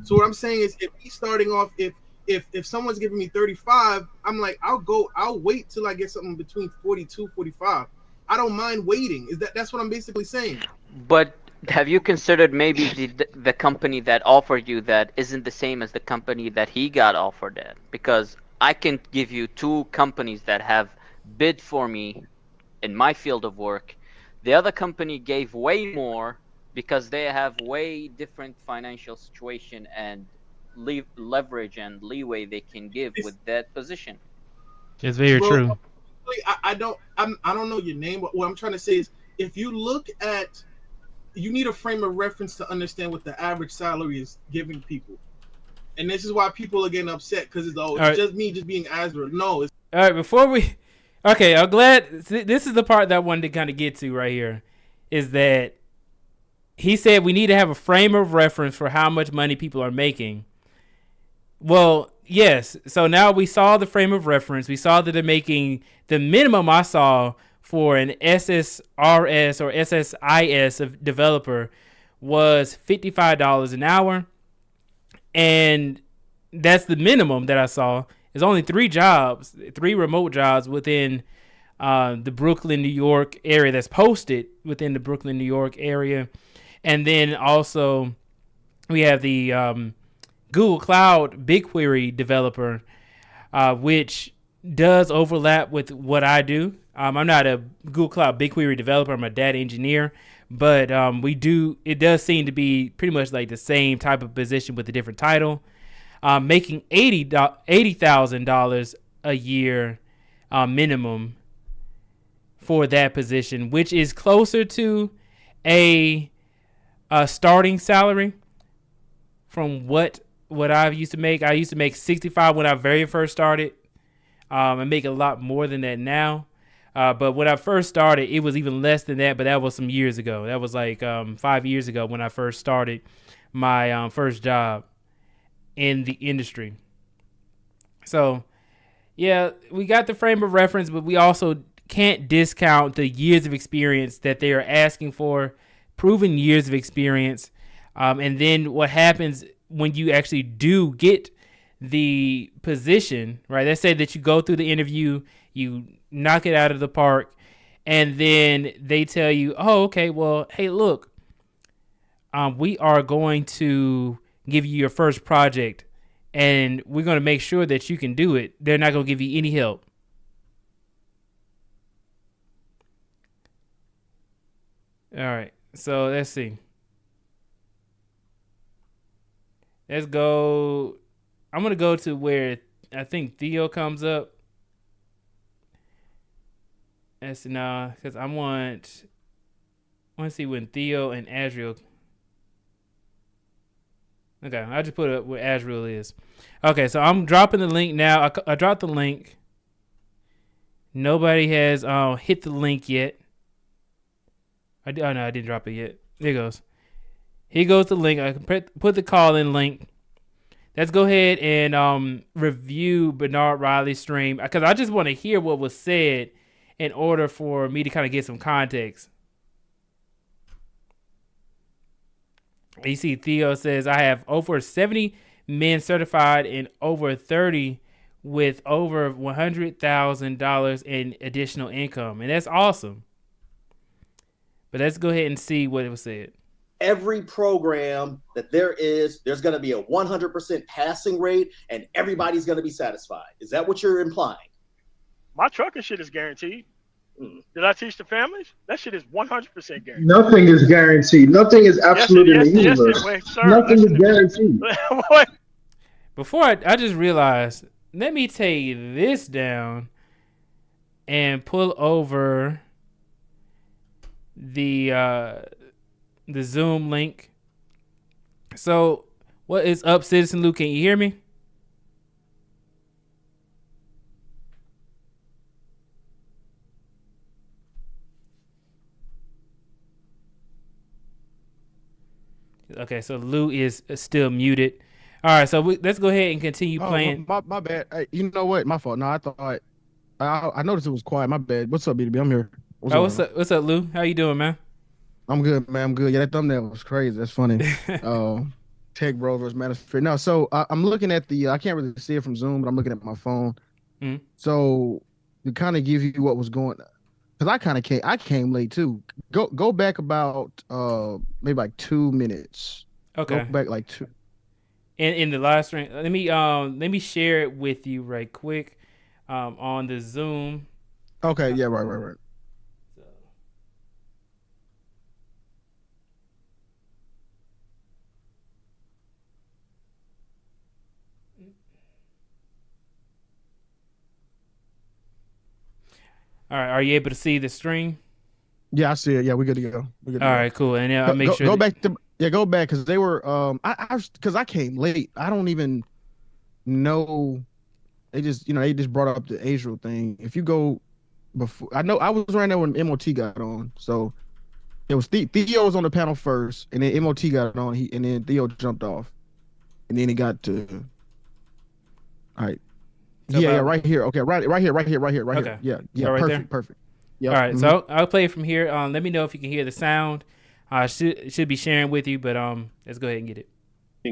Speaker 7: so what I'm saying is, if he's starting off, if someone's giving me 35, I'm like, I'll wait till I get something between 42, 45. I don't mind waiting. That's what I'm basically saying.
Speaker 6: But have you considered maybe the company that offered you that isn't the same as the company that he got offered at? Because I can give you 2 companies that have bid for me in my field of work. The other company gave way more because they have way different financial situation and leverage and leeway they can give with that position.
Speaker 3: It's very true.
Speaker 7: I don't know your name, but what I'm trying to say is, if you look at, you need a frame of reference to understand what the average salary is giving people. And this is why people are getting upset, because it's just me just being Azra. No, it's
Speaker 3: all right. Before we, okay, I'm glad this is the part that I wanted to kind of get to right here, is that he said we need to have a frame of reference for how much money people are making. Well, yes. So now we saw the frame of reference. We saw that they're making the minimum I saw for an SSRS or SSIS developer was $55 an hour. And that's the minimum that I saw. There's only 3 remote jobs within the Brooklyn, New York area that's posted within the Brooklyn, New York area. And then also we have the Google Cloud BigQuery developer, which does overlap with what I do. I'm not a Google Cloud BigQuery developer. I'm a data engineer, but it does seem to be pretty much like the same type of position with a different title. Making $80,000 a year minimum for that position, which is closer to a starting salary from what I used to make. I used to make 65 when I very first started. I make a lot more than that now. But when I first started, it was even less than that, but that was some years ago. That was like 5 years ago when I first started my first job in the industry. So, yeah, we got the frame of reference, but we also can't discount the years of experience that they are asking for, proven years of experience. And then what happens when you actually do get the position, right? Let's say that you go through the interview, you knock it out of the park, and then they tell you, oh, okay, well, hey, look, we are going to give you your first project, and we're going to make sure that you can do it. They're not going to give you any help. All right, so let's see. Let's go. I'm going to go to where I think Theo comes up. That's no, because I want to see when Theo and Azriel. Okay, I just put up where Azriel is. Okay, so I'm dropping the link now. I dropped the link. Nobody has hit the link yet. Oh no, I didn't drop it yet. There it goes. Here goes the link. I can put the call-in link. Let's go ahead and review Bernard Riley's stream, because I just want to hear what was said in order for me to kind of get some context. You see, Theo says, I have over 70 men certified and over 30 with over $100,000 in additional income. And that's awesome. But let's go ahead and see what it was said.
Speaker 8: Every program that there's going to be a 100% passing rate and everybody's going to be satisfied. Is that what you're implying?
Speaker 9: My trucking shit is guaranteed. Did I teach the families? That shit is 100% guaranteed.
Speaker 10: Nothing is guaranteed. Nothing is absolute in the universe. Nothing is guaranteed.
Speaker 3: Before I just realized, let me take this down and pull over the Zoom link. So, what is up, Citizen Luke? Can you hear me? Okay, so Lou is still muted. All right, so let's go ahead and continue playing.
Speaker 5: My bad. Hey, you know what? My fault. No, I thought I noticed it was quiet. My bad. What's up, BDB? I'm here.
Speaker 3: What's up, Lou? How you doing, man?
Speaker 5: I'm good, man. I'm good. Yeah, that thumbnail was crazy. That's funny. Tech Bro versus Manosphere. No, so I'm looking at I can't really see it from Zoom, but I'm looking at my phone.
Speaker 3: Mm-hmm.
Speaker 5: So to kind of give you what was going on, because I came late too. Go back about maybe like 2 minutes.
Speaker 3: Okay.
Speaker 5: Go back like 2.
Speaker 3: In the live stream, let me share it with you right quick, on the Zoom.
Speaker 5: Okay. Yeah. Right.
Speaker 3: All right, are you able to see the stream?
Speaker 5: Yeah, I see it. Yeah, we're good to go.
Speaker 3: All right, cool. And I'll make sure.
Speaker 5: Go back because they were because I came late. I don't even know. They just brought up the Israel thing. If you go before, I know I was right there when MOT got on. So it was Theo was on the panel first, and then MOT got on. And then Theo jumped off, and then he got to. All right. Yeah, right here. Okay, right here.
Speaker 3: Okay.
Speaker 5: Yeah,
Speaker 3: right
Speaker 5: perfect. Yep.
Speaker 3: All right, so I'll play it from here. Let me know if you can hear the sound. I should be sharing with you, but let's go ahead and get it.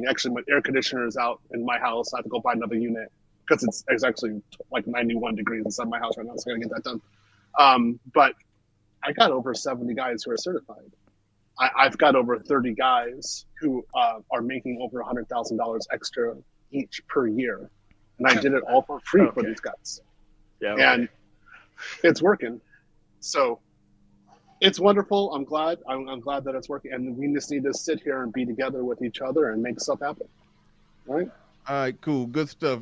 Speaker 10: Actually, my air conditioner is out in my house. I have to go buy another unit because it's actually like 91 degrees inside my house right now, so I gotta get that done. But I got over 70 guys who are certified. I've got over 30 guys who are making over $100,000 extra each per year. And I did it all for free for these guys.
Speaker 9: Yeah,
Speaker 10: and it's working. So it's wonderful. I'm glad. I'm glad that it's working. And we just need to sit here and be together with each other and make stuff happen. Right?
Speaker 11: All right, cool. Good stuff,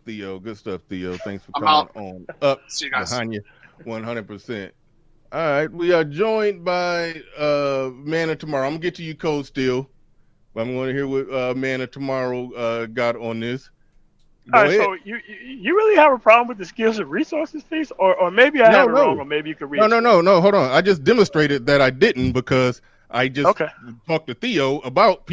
Speaker 11: Theo. Thanks for coming on up.
Speaker 10: See you guys.
Speaker 11: Behind you, 100%. All right, we are joined by Man of Tomorrow. I'm going to get to you, Code Steel. But I'm going to hear what Man of Tomorrow got on this.
Speaker 9: All right, so you really have a problem with the skills and resources piece, or maybe I have it wrong, or maybe you could read.
Speaker 11: No. Hold on. I just demonstrated that I didn't because I just talked to Theo about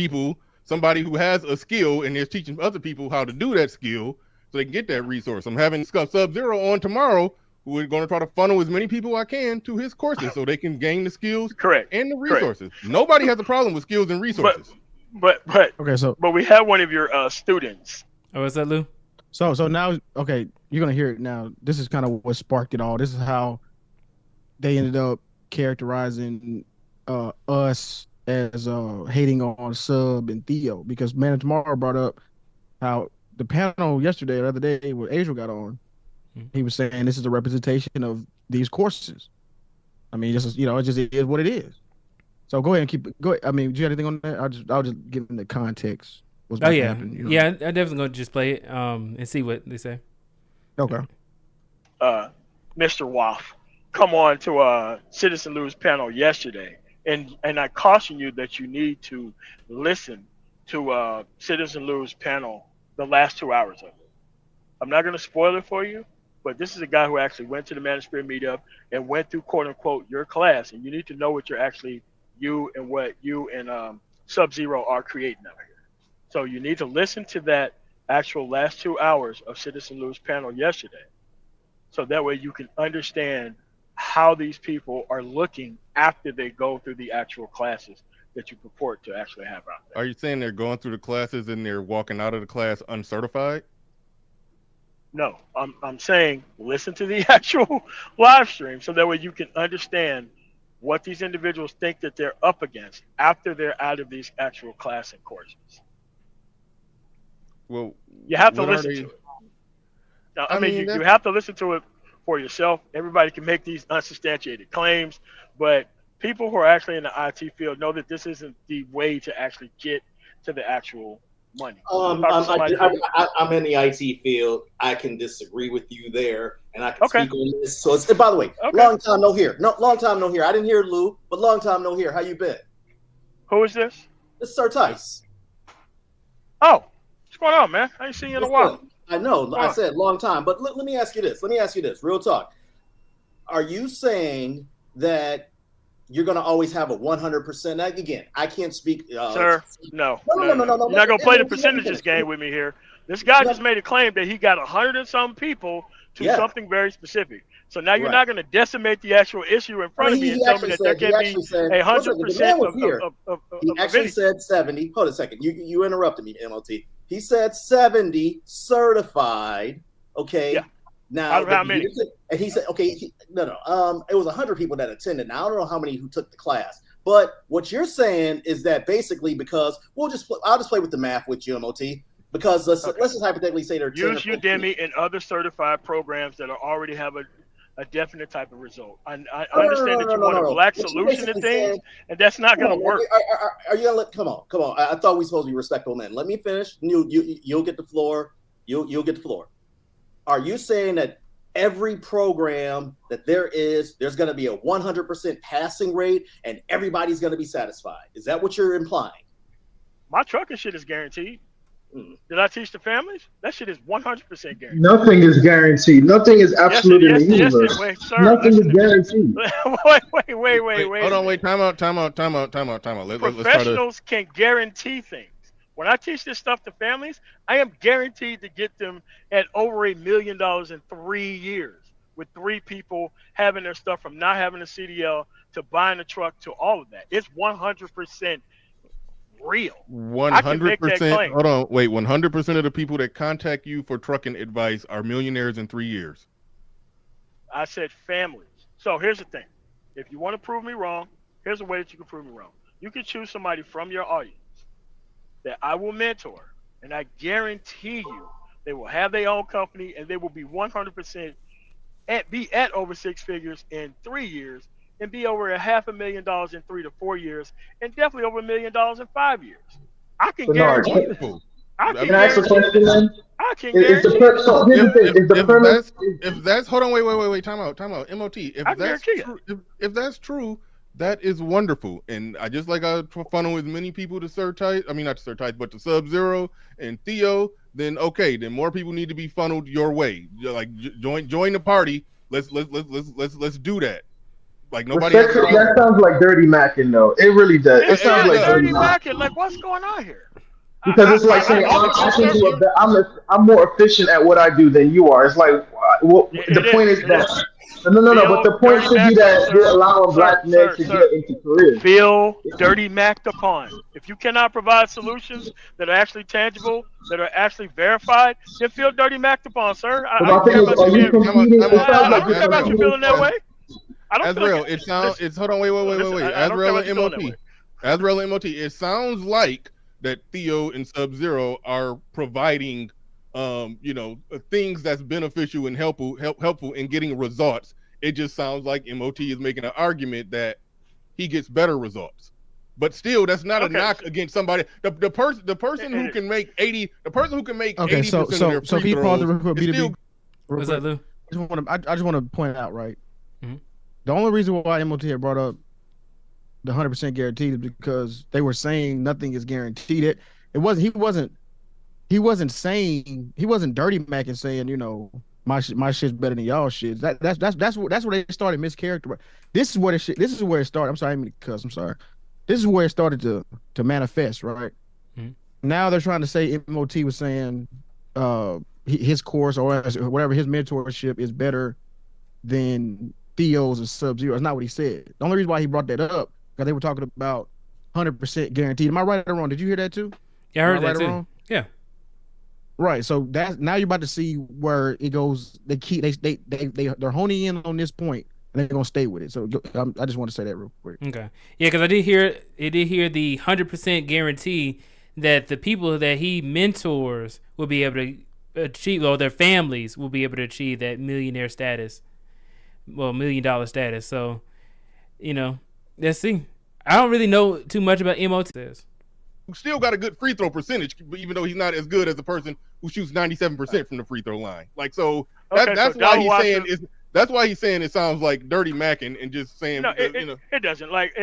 Speaker 11: somebody who has a skill and is teaching other people how to do that skill so they can get that resource. I'm having Sub-Zero on tomorrow who is going to try to funnel as many people I can to his courses so they can gain the skills and the resources. Nobody has a problem with skills and resources.
Speaker 9: But we have one of your students.
Speaker 3: Oh, is that Lou?
Speaker 5: So now, okay, you're gonna hear it now. This is kind of what sparked it all. This is how they ended up characterizing us as hating on Sub and Theo, because Man of Tomorrow brought up how the panel yesterday, the other day, where Adriel got on, he was saying this is a representation of these courses. I mean, this is, it just is what it is. So go ahead and keep it. Go ahead. I mean, do you have anything on that? I'll just give them the context. What's about to happen,
Speaker 3: Yeah, I'm definitely gonna just play it and see what they say.
Speaker 5: Okay.
Speaker 9: Mr. Waff, come on to Citizen Lou's panel yesterday, and I caution you that you need to listen to Citizen Lou's panel the last 2 hours of it. I'm not going to spoil it for you, but this is a guy who actually went to the Manosphere meetup and went through quote unquote your class, and you need to know what you and Sub-Zero are creating out here. So you need to listen to that actual last 2 hours of Citizen Lou's panel yesterday. So that way you can understand how these people are looking after they go through the actual classes that you purport to actually have out there.
Speaker 11: Are you saying they're going through the classes and they're walking out of the class uncertified?
Speaker 9: No, I'm saying listen to the actual live stream so that way you can understand what these individuals think that they're up against after they're out of these actual class and courses.
Speaker 11: Well,
Speaker 9: you have to listen to it. Now, I mean you have to listen to it for yourself. Everybody can make these unsubstantiated claims, but people who are actually in the IT field know that this isn't the way to actually get to the actual money.
Speaker 8: I'm in the IT field. I can disagree with you there, and I can speak on this. So, and by the way, long time no here. No, long time no here. I didn't hear Lou, but long time no here. How you been?
Speaker 9: Who is this?
Speaker 8: It's Sir Tice.
Speaker 9: Oh, what's going on, man? I ain't seen you in a while.
Speaker 8: I know. I said long time, but let me ask you this. Real talk. Are you saying that you're going to always have a 100%? Again, I can't speak.
Speaker 9: Sir, no.
Speaker 8: No.
Speaker 9: You're not going to play the percentages game with me here. This guy just made a claim that he got 100 and some people to something very specific. So now you're not going to decimate the actual issue in front of me and tell me that there can be 100% of
Speaker 8: He actually said 70. Hold a second. You interrupted me, MLT. He said 70 certified. Okay.
Speaker 9: Yeah.
Speaker 8: Now,
Speaker 9: out of how many?
Speaker 8: And he said, okay, it was 100 people that attended. Now, I don't know how many who took the class. But what you're saying is that basically because I'll just play with the math with you, MLT. Because let's just hypothetically say they're
Speaker 9: use Udemy and other certified programs that already have a definite type of result. I understand that you want a black solution to things, and that's not going to work.
Speaker 8: Are you gonna come on? I thought we were supposed to be respectful men. Let me finish. You'll get the floor. You'll get the floor. Are you saying that every program that there's going to be a 100% passing rate and everybody's going to be satisfied? Is that what you're implying?
Speaker 9: My trucking shit is guaranteed. Did I teach the families? That shit is 100% guaranteed.
Speaker 12: Nothing is guaranteed. Nothing is absolute in the universe. Nothing is guaranteed.
Speaker 9: Wait.
Speaker 11: Hold on, wait. Time out.
Speaker 9: Professionals can guarantee things. When I teach this stuff to families, I am guaranteed to get them at over $1 million in 3 years, with 3 people having their stuff from not having a CDL to buying a truck to all of that. It's 100% real.
Speaker 11: 100%. Hold on, wait. 100% of the people that contact you for trucking advice are millionaires in 3 years.
Speaker 9: I said families. So here's the thing. If you want to prove me wrong, here's a way that you can prove me wrong. You can choose somebody from your audience that I will mentor, and I guarantee you they will have their own company and they will be 100% at over 6 figures in 3 years and be over $500,000 in 3 to 4 years and definitely over $1 million in 5 years. I can guarantee that.
Speaker 12: Can I ask a question, man?
Speaker 9: I can guarantee that.
Speaker 11: If that's hold on, wait, time out. MOT. If that's true, that is wonderful. And I just like I funnel as many people to Sir Tice, not to Sir Tice, but to Sub-Zero and Theo, then okay, then more people need to be funneled your way. Like join the party. Let's do that. Like nobody.
Speaker 12: That sounds like dirty macking, though. It really does. It sounds like dirty macking.
Speaker 9: Like what's going on here?
Speaker 12: Because it's like saying I'm more efficient at what I do than you are. It's like the point is that. No. But the point should be that you're allowing black men to get into careers.
Speaker 9: Feel dirty macked upon. If you cannot provide solutions that are actually tangible, that are actually verified, then feel dirty macked upon, sir. I don't care about you feeling that way.
Speaker 11: Azrael, hold on, wait. Azrael and MOT. It sounds like that Theo and Sub-Zero are providing things that's beneficial and helpful in getting results. It just sounds like MOT is making an argument that he gets better results. But still, that's not a knock against somebody. The person who can make 80% of their free throws is still.
Speaker 3: What's that, Lou?
Speaker 5: I just want to point out, right?
Speaker 3: Mm-hmm.
Speaker 5: The only reason why MOT had brought up the 100% guaranteed is because they were saying nothing is guaranteed. He wasn't dirty macking saying, my shit's better than y'all shit. That's where they started mischaracterizing. This is where it started. I'm sorry, I didn't mean to cuss. I'm sorry. This is where it started to manifest, right?
Speaker 3: Mm-hmm.
Speaker 5: Now they're trying to say MOT was saying his course or whatever, his mentorship is better than Theo's or Sub-Zero. That's not what he said. The only reason why he brought that up because they were talking about 100% guaranteed. Am I right or wrong? Did you hear that too?
Speaker 3: Yeah, I heard that too. Yeah.
Speaker 5: Right. So that's now you're about to see where it goes. They're honing in on this point and they're gonna stay with it. So I just want to say that real quick.
Speaker 3: Okay. Yeah, because I did hear the 100% guarantee that the people that he mentors will be able to achieve, or their families will be able to achieve that millionaire status, $1 million status. So, let's see. I don't really know too much about MOT.
Speaker 11: Who still got a good free throw percentage, even though he's not as good as the person who shoots 97% from the free throw line. That's why he's saying is. That's why he's saying it sounds like dirty macking and just saying.
Speaker 9: No, it doesn't. Like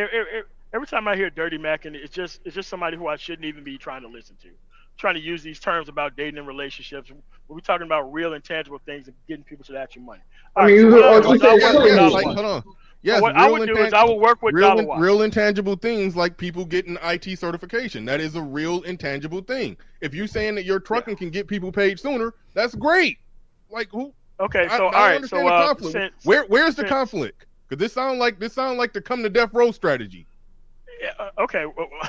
Speaker 9: every time I hear dirty macking, it's just somebody who I shouldn't even be trying to listen to. Trying to use these terms about dating and relationships. We're talking about real and tangible things and getting people to actual money.
Speaker 11: Hold on. Yes,
Speaker 9: what I would do is I would work with
Speaker 11: real intangible things like people getting IT certification. That is a real intangible thing. If you're saying that your trucking can get people paid sooner, that's great. Like who?
Speaker 9: Okay, so
Speaker 11: I understand the conflict. Where's the conflict? Because this sound like the come to death row strategy.
Speaker 9: Yeah, okay,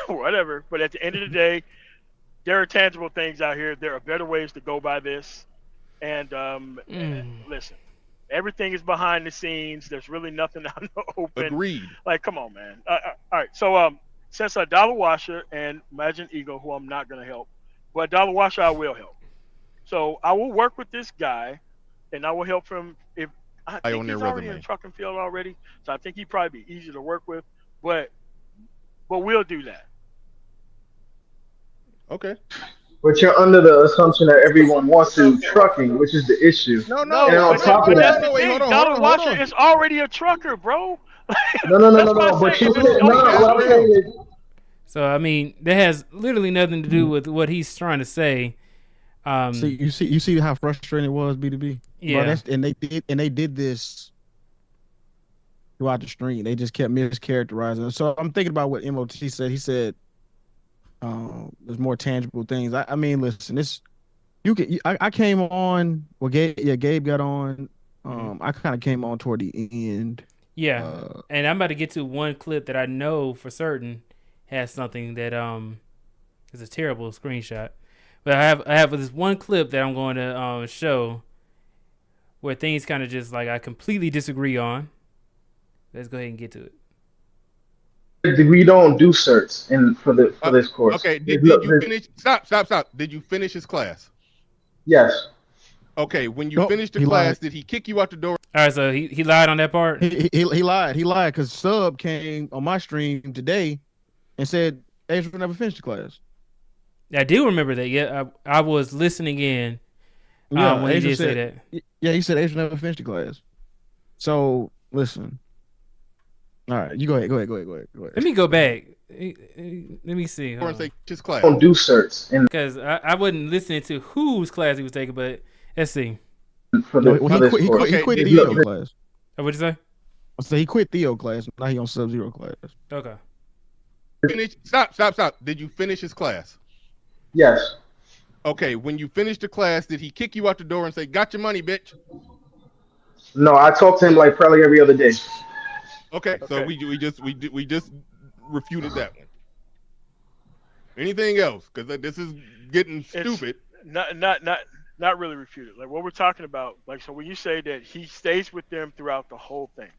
Speaker 9: whatever. But at the end of the day, there are tangible things out here. There are better ways to go by this. And listen, everything is behind the scenes. There's really nothing out in the open.
Speaker 11: Agreed.
Speaker 9: Like, come on, man. All right. So since Dollar Washer and Imagine Eagle, who I'm not gonna help, but Dollar Washer I will help. So I will work with this guy. And I will help him if I think he's already in the trucking field already. So I think he'd probably be easy to work with. But we'll do that.
Speaker 11: Okay.
Speaker 12: But you're under the assumption that everyone wants to trucking, which is the issue.
Speaker 9: No.
Speaker 12: And on top of that,
Speaker 9: Dollar Washer is already a trucker, bro.
Speaker 12: No. But you said what I'm saying is.
Speaker 3: So I mean, that has literally nothing to do with what he's trying to say.
Speaker 5: You see how frustrating it was, B2B.
Speaker 3: Yeah,
Speaker 5: and they did this throughout the stream. They just kept mischaracterizing. So I'm thinking about what MOT said. He said, "There's more tangible things." I mean, listen, I came on. Well, Gabe got on. I kind of came on toward the end.
Speaker 3: Yeah, and I'm about to get to one clip that I know for certain has something that is a terrible screenshot. But I have this one clip that I'm going to show where things kind of just like I completely disagree on. Let's go ahead and get to it.
Speaker 12: We don't do certs for this course.
Speaker 11: Okay, did you finish? Stop. Did you finish his class?
Speaker 12: Yes.
Speaker 11: Okay, when you finished the class, did he kick you out the door?
Speaker 3: All right, so he lied on that part?
Speaker 5: He lied. He lied because Sub came on my stream today and said Ace never finished the class.
Speaker 3: I do remember that. Yeah, I was listening in when he did say that.
Speaker 5: Yeah, he said Ace never finished the class. So listen. All right, you go ahead.
Speaker 3: Let me go back. Let me see.
Speaker 11: His class.
Speaker 12: Don't do certs
Speaker 3: because I wasn't listening to whose class he was taking, but let's see.
Speaker 5: He quit Theo class.
Speaker 3: What'd you say?
Speaker 5: So he quit Theo class. Now he on Sub-Zero class.
Speaker 3: Okay.
Speaker 11: Stop. Did you finish his class?
Speaker 12: Yes.
Speaker 11: Okay, when you finished the class, did he kick you out the door and say, "Got your money, bitch"?
Speaker 12: No, I talk to him like probably every other day.
Speaker 11: Okay, so we just refuted that one. Anything else? Because this is getting stupid.
Speaker 9: Not really refuted. Like what we're talking about. Like so, when you say that he stays with them throughout the whole thing,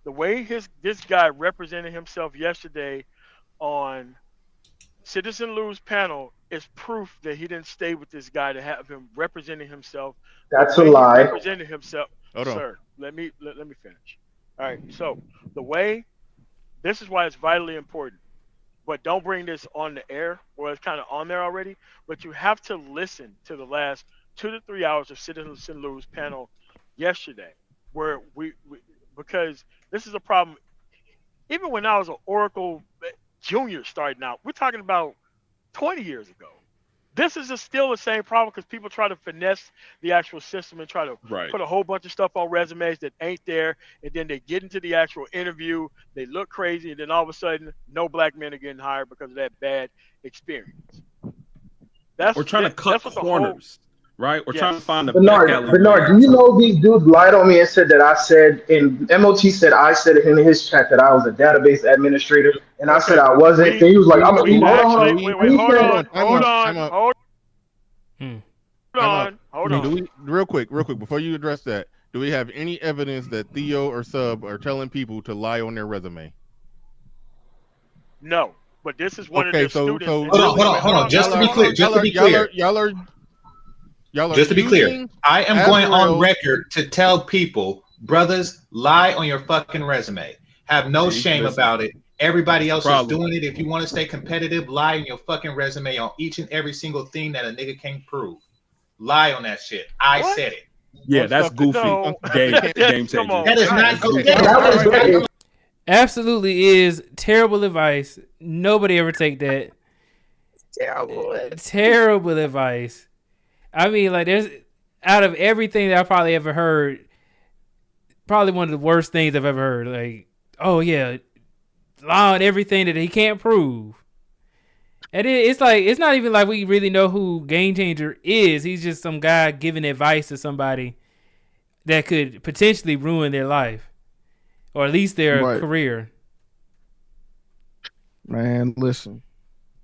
Speaker 9: the way this guy represented himself yesterday on Citizen Lou's panel is proof that he didn't stay with this guy to have him representing himself the
Speaker 12: That's a
Speaker 9: way he
Speaker 12: lie.
Speaker 9: represented himself.
Speaker 11: Hold on.
Speaker 9: Sir, let me finish. All right. So this is why it's vitally important. But don't bring this on the air, or it's kind of on there already. But you have to listen to the last 2 to 3 hours of Citizen Lou's panel yesterday, where because this is a problem. Even when I was an Oracle junior starting out, we're talking about 20 years ago. This is still the same problem because people try to finesse the actual system and try to put a whole bunch of stuff on resumes that ain't there, and then they get into the actual interview, they look crazy, and then all of a sudden, no black men are getting hired because of that bad experience.
Speaker 13: We're trying to cut corners, right? We're trying to find the
Speaker 12: Bernard, do you know these dudes lied on me and said that I said, and MOT said I said it in his chat that I was a database administrator, and I said I wasn't. And he was like, "I'm hold
Speaker 11: on. Real quick, before you address that, do we have any evidence that Theo or Sub are telling people to lie on their resume?
Speaker 9: No, but this is one of the students.
Speaker 14: Hold on. Just to be clear, I am going on record to tell people, brothers, lie on your fucking resume. Have no shame about it. Everybody else is doing it. If you want to stay competitive, lie on your fucking resume on each and every single thing that a nigga can't prove. Lie on that shit. I said it.
Speaker 13: Yeah, that's goofy.
Speaker 14: No.
Speaker 13: Game changer.
Speaker 14: That is not goofy.
Speaker 3: Absolutely is terrible advice. Nobody ever take that. Terrible advice. I mean, like, there's out of everything that I probably ever heard, probably one of the worst things I've ever heard. Like, oh yeah, lie on everything that he can't prove. And it's like, it's not even like we really know who Game Changer is. He's just some guy giving advice to somebody that could potentially ruin their life, or at least their career.
Speaker 5: Man, listen.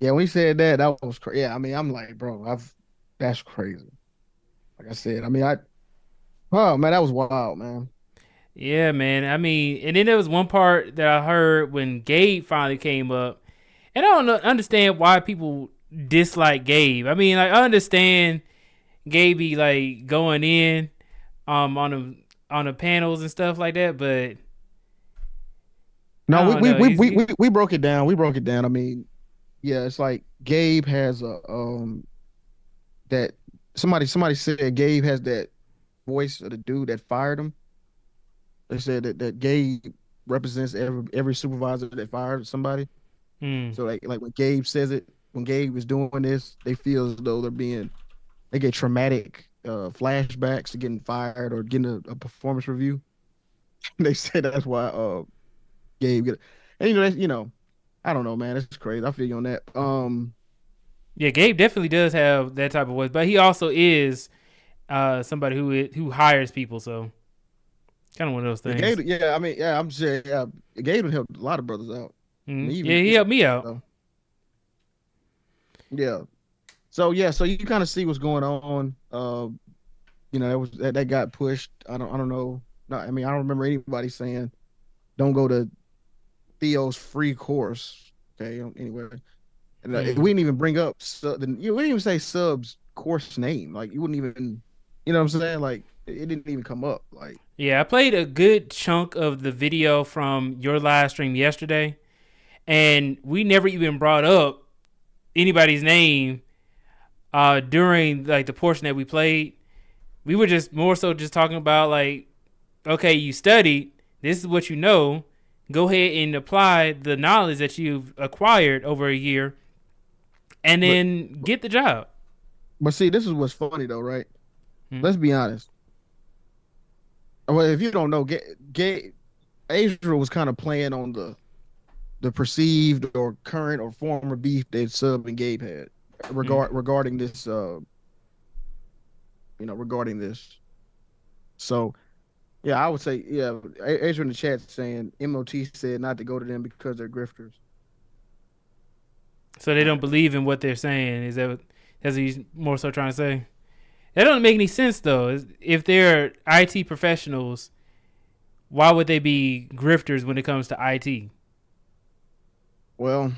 Speaker 5: Yeah, when he said that was crazy. Yeah, I mean, I'm like, bro, that's crazy. Like I said, I mean, oh man, that was wild, man.
Speaker 3: Yeah, man. I mean, and then there was one part that I heard when Gabe finally came up. And I don't understand why people dislike Gabe. I mean, like, I understand Gabe be like going in on the panels and stuff like that, but
Speaker 5: no, we broke it down. We broke it down. I mean, yeah, it's like Gabe has a that somebody said Gabe has that voice of the dude that fired him. They said that Gabe represents every supervisor that fired somebody. So like when Gabe says it, when Gabe was doing this, they feel as though they get traumatic flashbacks to getting fired or getting a performance review. They said that's why Gabe get it. And I don't know, man. It's crazy. I feel you on that.
Speaker 3: Yeah, Gabe definitely does have that type of voice, but he also is somebody who hires people, so kind of one of those things.
Speaker 5: I'm sure. Yeah, Gabe would help a lot of brothers out.
Speaker 3: He helped me out.
Speaker 5: So. Yeah. So you kind of see what's going on. That got pushed. I don't know. No, I mean, I don't remember anybody saying don't go to Theo's free course. Okay. Anyway, and we didn't even bring up you wouldn't even say Sub's course name. Like, you wouldn't even, you know what I'm saying? Like, it didn't even come up. Like,
Speaker 3: yeah, I played a good chunk of the video from your live stream yesterday, and we never even brought up anybody's name during like the portion that we played. We were just more so just talking about, like, okay, you studied, this is what you know, go ahead and apply the knowledge that you've acquired over a year, and then get the job.
Speaker 5: But see, this is what's funny though, right? Let's be honest. Well, if you don't know, Azrael was kind of playing on the perceived or current or former beef that Sub and Gabe had regarding this. Regarding this. So, yeah, I would say, yeah, Azrael in the chat saying MOT said not to go to them because they're grifters.
Speaker 3: So they don't believe in what they're saying. Is that what he's more so trying to say? That doesn't make any sense, though. If they're IT professionals, why would they be grifters when it comes to IT?
Speaker 5: Well,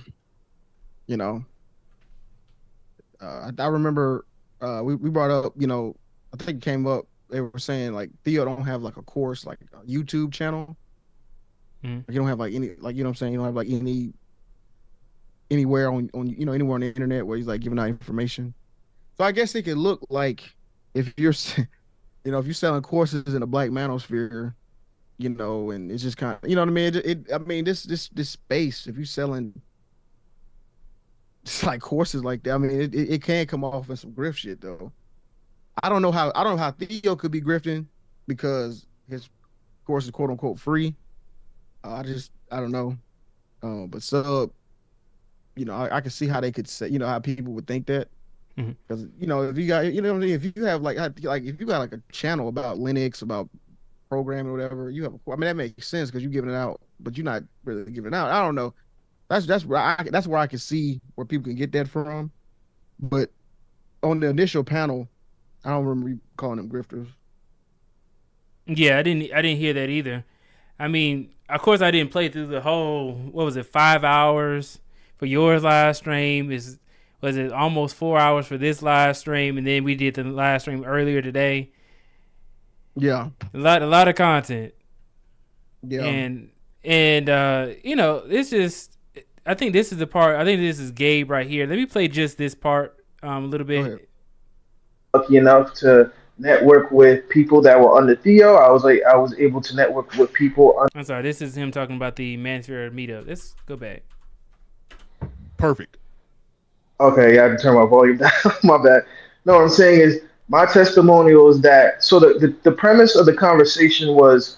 Speaker 5: I remember we brought up, I think it came up. They were saying like Theo don't have like a course, like a YouTube channel.
Speaker 3: Mm.
Speaker 5: You don't have like any, like, you know what I'm saying? You don't have like anywhere on anywhere on the internet where he's like giving out information. So I guess it could look like if you're if you're selling courses in a black manosphere, and it's just kind of, you know what I mean? I mean, this space, if you're selling it's like courses like that, I mean, it can come off in some grift shit though. I don't know how Theo could be grifting because his course is quote unquote free. I don't know. But Sub, I can see how they could say, how people would think that. Because if you got, if you have like if you got like a channel about Linux, about programming or whatever, you have. I mean, that makes sense because you're giving it out, but you're not really giving it out. I don't know. That's where I can see where people can get that from. But on the initial panel, I don't remember you calling them grifters.
Speaker 3: Yeah, I didn't hear that either. I mean, of course, I didn't play through the whole. What was it? 5 hours for your live stream? Was it almost 4 hours for this live stream? And then we did the live stream earlier today.
Speaker 5: Yeah,
Speaker 3: a lot of content.
Speaker 5: Yeah,
Speaker 3: and it's just. I think this is the part. I think this is Gabe right here. Let me play just this part a little bit.
Speaker 12: Lucky enough to network with people that were under Theo. I was able to network with people.
Speaker 3: I'm sorry, this is him talking about the Manosphere meetup. Let's go back.
Speaker 11: Perfect.
Speaker 12: Okay, I had to turn my volume down. My bad. No, what I'm saying is my testimonial is that. So the premise of the conversation was,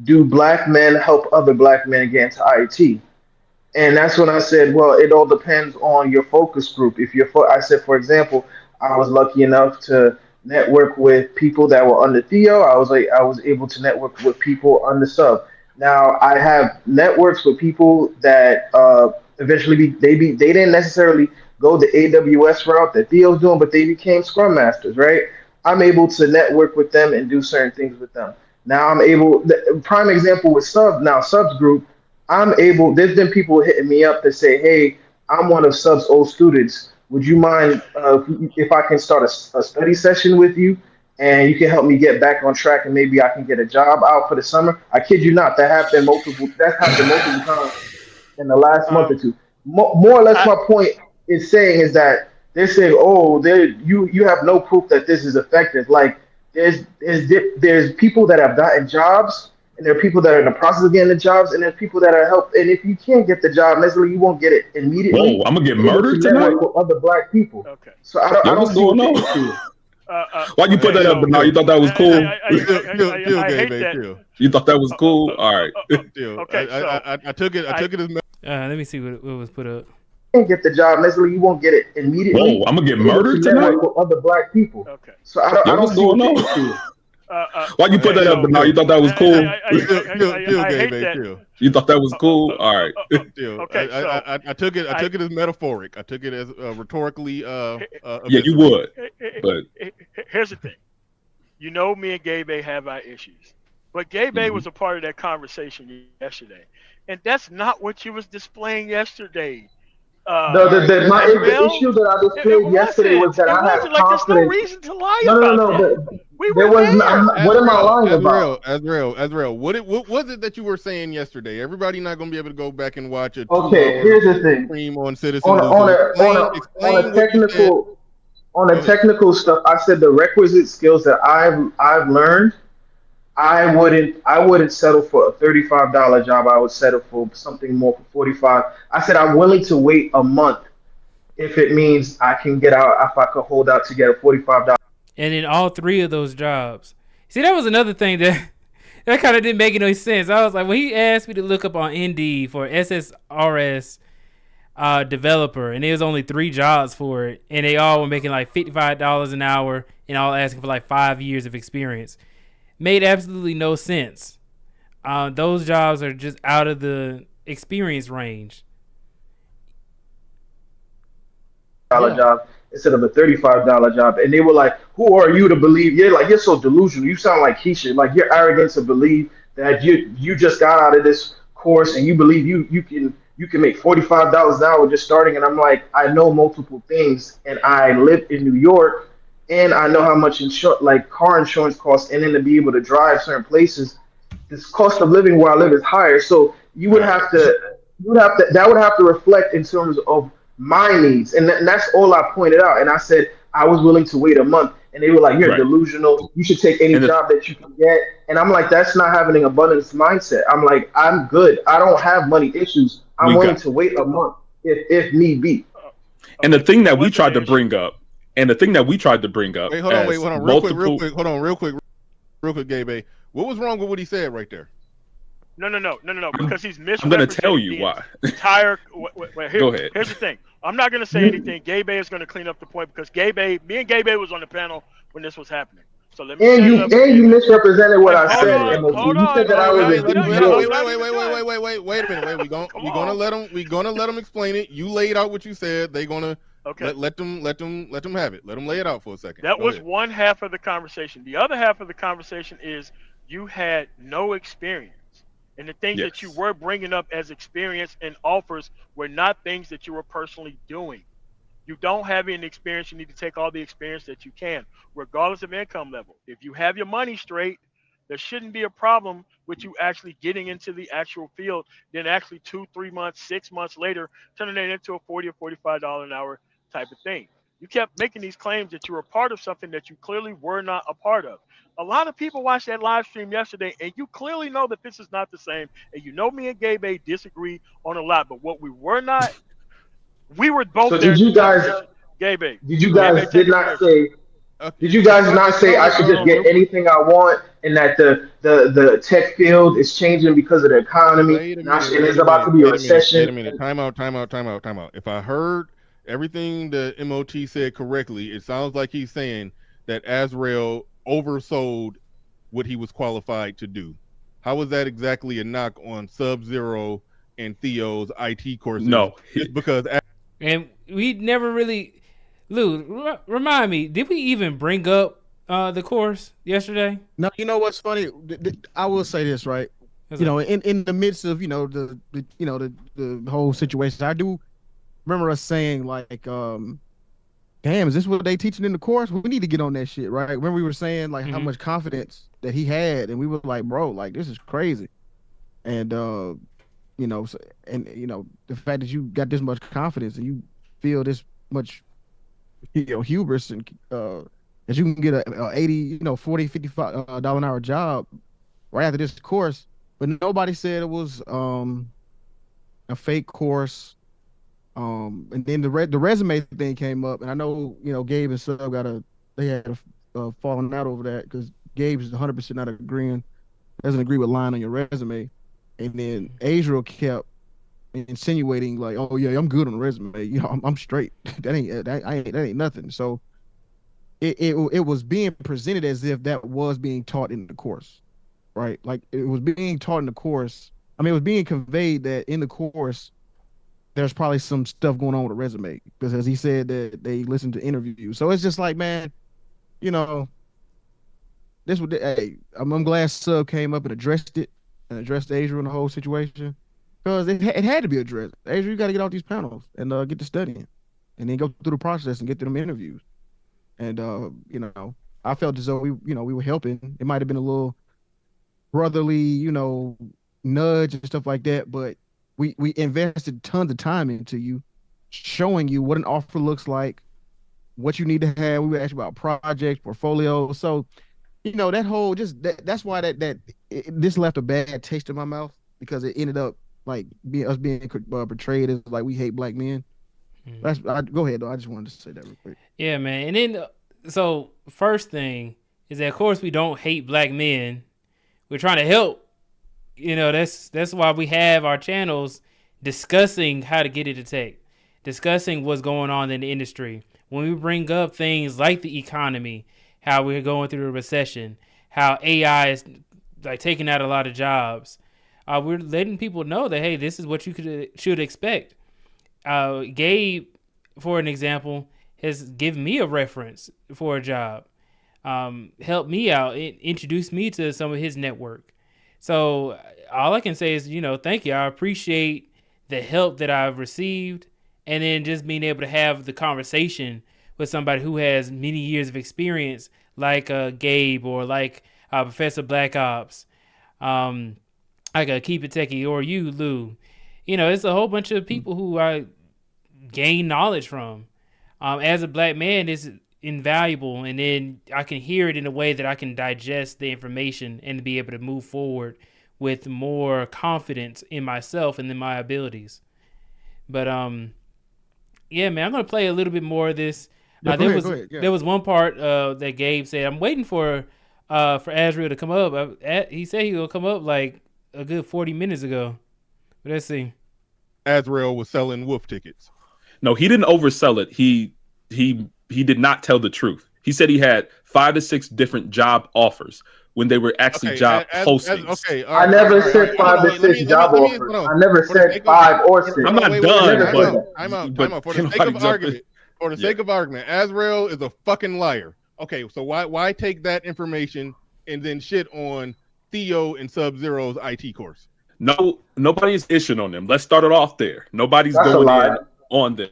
Speaker 12: do black men help other black men get into IT? And that's when I said, well, it all depends on your focus group. I said, for example, I was lucky enough to network with people that were under Theo. I was able to network with people under Sub. Now I have networks with people that eventually they didn't necessarily go the AWS route that Theo's doing, but they became Scrum Masters, right? I'm able to network with them and do certain things with them. Now I'm able. The prime example with Sub's group. There's been people hitting me up that say, hey, I'm one of Sub's old students. Would you mind if I can start a study session with you and you can help me get back on track and maybe I can get a job out for the summer? I kid you not, that's happened multiple times in the last month or two. More or less my point is that they're saying, oh, you have no proof that this is effective. Like there's people that have gotten jobs, and there are people that are in the process of getting the jobs, and there's people that are helped. And if you can't get the job, necessarily you won't get it immediately.
Speaker 15: Whoa, I'm gonna get murdered tonight.
Speaker 12: With other black people.
Speaker 9: Okay.
Speaker 12: So I don't see
Speaker 15: going on. Why you put that up? Now you thought that was cool. You thought that was cool. All right.
Speaker 11: Okay. I took it as.
Speaker 3: Let me see what was put up.
Speaker 12: Can't get the job necessarily, you won't get it immediately.
Speaker 15: Whoa, I'm gonna get murdered tonight.
Speaker 12: With other black people.
Speaker 9: Okay.
Speaker 12: So I don't
Speaker 15: what's
Speaker 12: see
Speaker 15: going on. Why you put that up? Now you thought that was cool. You thought that was cool. All right.
Speaker 11: Okay. I took it as metaphoric. I took it as rhetorically.
Speaker 15: Yeah, you would. But
Speaker 9: here's the thing. Me and Gabe have our issues, but Gabe was a part of that conversation yesterday, and that's not what you was displaying yesterday.
Speaker 12: The issue that I displayed yesterday was that I had confidence.
Speaker 9: There's no reason to lie about that.
Speaker 12: What am I lying about?
Speaker 11: Azrael, what was it that you were saying yesterday? Everybody not gonna be able to go back and watch it.
Speaker 12: Okay, here's the thing.
Speaker 11: Stream on Citizen.
Speaker 12: On a technical stuff, I said the requisite skills that I've learned. I wouldn't settle for a $35 job. I would settle for something more for $45. I said I'm willing to wait a month if it means I can get out, if I could hold out to get a $45.
Speaker 3: And in all three of those jobs, see, that was another thing that kind of didn't make any sense. I was like, when he asked me to look up on Indeed for SSRS developer, and there was only 3 jobs for it, and they all were making like $55 an hour, and all asking for like 5 years of experience. Made absolutely no sense. Those jobs are just out of the experience range.
Speaker 12: Job instead of a $35 job, and they were like, "Who are you to believe?" You're so delusional. You sound like Keisha. Like you're arrogant to believe that you just got out of this course and you believe you you can make $45 an hour just starting. And I'm like, I know multiple things, and I live in New York, and I know how much like car insurance costs, and then to be able to drive certain places, this cost of living where I live is higher. So that would have to reflect in terms of my needs, and that's all I pointed out. And I said I was willing to wait a month, and they were like, "You're delusional. You should take any job that you can get." And I'm like, "That's not having an abundance mindset." I'm like, "I'm good. I don't have money issues. I'm willing to wait a month if need be."
Speaker 15: And the thing that we tried to bring up,
Speaker 11: Wait, hold on, real quick, Gabe. What was wrong with what he said right there?
Speaker 9: No, because he's misrepresenting.
Speaker 15: I'm going to tell you why.
Speaker 9: Go ahead. Here's the thing. I'm not going to say anything. Gabe is going to clean up the point because me and Gabe was on the panel when this was happening. So let me.
Speaker 12: And you misrepresented what I said.
Speaker 9: Hold
Speaker 12: you said that I was
Speaker 11: Wait a minute. We're gonna let them explain it. You laid out what you said. They gonna let them have it. Let them lay it out for a second.
Speaker 9: That was one half of the conversation. The other half of the conversation is you had no experience. And the things that you were bringing up as experience and offers were not things that you were personally doing. You don't have any experience. You need to take all the experience that you can, regardless of income level. If you have your money straight, there shouldn't be a problem with you actually getting into the actual field, then actually 2, 3 months, 6 months later, turning it into a $40 or $45 an hour type of thing. You kept making these claims that you were a part of something that you clearly were not a part of. A lot of people watched that live stream yesterday, and you clearly know that this is not the same. And you know me and Gabe disagree on a lot, but what we were not, we were both
Speaker 12: so
Speaker 9: there.
Speaker 12: Did you guys not say I should just get anything I want, and that the tech field is changing because of the economy, and it's about to be a recession?
Speaker 11: Wait a minute. Time out. If I heard everything the MOT said correctly, it sounds like he's saying that Azrael oversold what he was qualified to do. How was that exactly a knock on Sub-Zero and Theo's IT courses?
Speaker 15: No.
Speaker 11: Just because...
Speaker 3: And we never really... Lou, remind me, did we even bring up the course yesterday?
Speaker 5: No, you know what's funny? I will say this, right? In the midst of the whole situation, I do remember us saying like, damn, is this what they teaching in the course? We need to get on that shit, right? Remember we were saying like how much confidence that he had, and we were like, bro, like this is crazy, and the fact that you got this much confidence and you feel this much hubris and that you can get a 80 $40 $55 an hour job right after this course, but nobody said it was a fake course. And then the resume thing came up, and I know Gabe and Sub they had a falling out over that because Gabe's 100% not doesn't agree with lying on your resume, and then Azrael kept insinuating like, oh yeah, I'm good on the resume, I'm straight. that ain't nothing. So it was being presented as if that was being taught in the course, right? Like it was being taught in the course. I mean, it was being conveyed that in the course there's probably some stuff going on with the resume, because as he said that they listened to interviews. So it's just like, man, this would. Hey, I'm glad Sub came up and addressed Azrael in the whole situation, because it had to be addressed. Azrael, you got to get off these panels and get to studying, and then go through the process and get to them interviews. And I felt as though we were helping. It might have been a little brotherly, nudge and stuff like that, but we invested tons of time into you, showing you what an offer looks like, what you need to have. We were asking about projects, portfolio. So, that whole that's why this left a bad taste in my mouth, because it ended up like being portrayed as like we hate black men. Go ahead though. I just wanted to say that real quick.
Speaker 3: Yeah, man. And then so first thing is that of course we don't hate black men. We're trying to help. That's why we have our channels discussing how to get into tech, discussing what's going on in the industry. When we bring up things like the economy, how we're going through a recession, how AI is like taking out a lot of jobs, we're letting people know that, hey, this is what you should expect. Gabe, for an example, has given me a reference for a job, helped me out, introduced me to some of his network. So all I can say is, thank you. I appreciate the help that I've received, and then just being able to have the conversation with somebody who has many years of experience, like Gabe or like Professor Black Ops, like a Keep It Techie, or you, Lou. You know, it's a whole bunch of people who I gain knowledge from. As a black man, it's invaluable, and then I can hear it in a way that I can digest the information and be able to move forward with more confidence in myself and in my abilities. But yeah, man, I'm gonna play a little bit more of this.
Speaker 5: Yeah, go ahead, yeah.
Speaker 3: There was one part that Gabe said, I'm waiting for Azrael to come up. He said he will come up like a good 40 minutes ago. But let's see.
Speaker 11: Azrael was selling wolf tickets.
Speaker 13: No, he didn't oversell it. He did not tell the truth. He said he had 5 to 6 different job offers when they were actually job postings.
Speaker 12: I never said 5 to 6 job offers. I never said 5 or 6.
Speaker 13: I'm not done.
Speaker 11: Time out. For the sake of argument, Azrael is a fucking liar. Okay, so why take that information and then shit on Theo and Sub-Zero's IT course?
Speaker 13: No, nobody's issuing on them. Let's start it off there. Nobody's going in on them.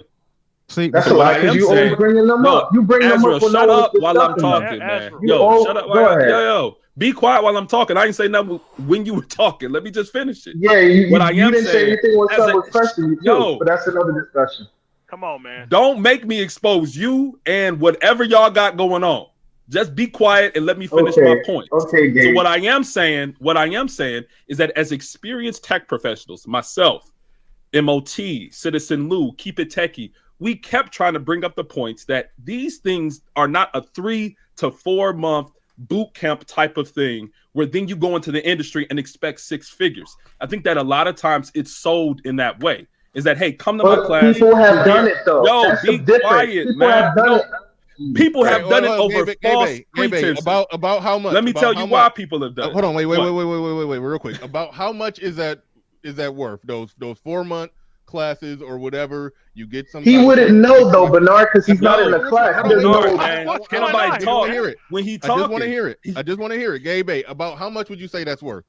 Speaker 5: See,
Speaker 12: that's a lie because you always bringing them up. You bring them up.
Speaker 13: Shut up while I'm talking, man. Yo, shut up. Yo, be quiet while I'm talking. I didn't say nothing when you were talking. Let me just finish it.
Speaker 12: Yeah, you didn't say anything when someone was questioning you too, but that's another discussion.
Speaker 9: Come on, man.
Speaker 13: Don't make me expose you and whatever y'all got going on. Just be quiet and let me finish my point.
Speaker 12: Okay, Gabe.
Speaker 13: So what I am saying is that as experienced tech professionals, myself, MOT, Citizen Lou, Keep It Techie, we kept trying to bring up the points that these things are not a 3 to 4 month boot camp type of thing where then you go into the industry and expect 6 figures. I think that a lot of times it's sold in that way. Is that, hey, come to my class.
Speaker 12: People have done it though.
Speaker 13: Yo, be quiet, man. People have done it over false pretenses.
Speaker 11: About how much?
Speaker 13: Let me tell you why people have done it.
Speaker 11: Hold on, wait, real quick. About how much is that worth? Those 4 month classes or whatever, you get some.
Speaker 12: He wouldn't know though, Bernard, because he's not in the class. He doesn't know.
Speaker 13: Can nobody talk? When he talking,
Speaker 11: I just want to hear it. Gabe, about how much would you say that's worth?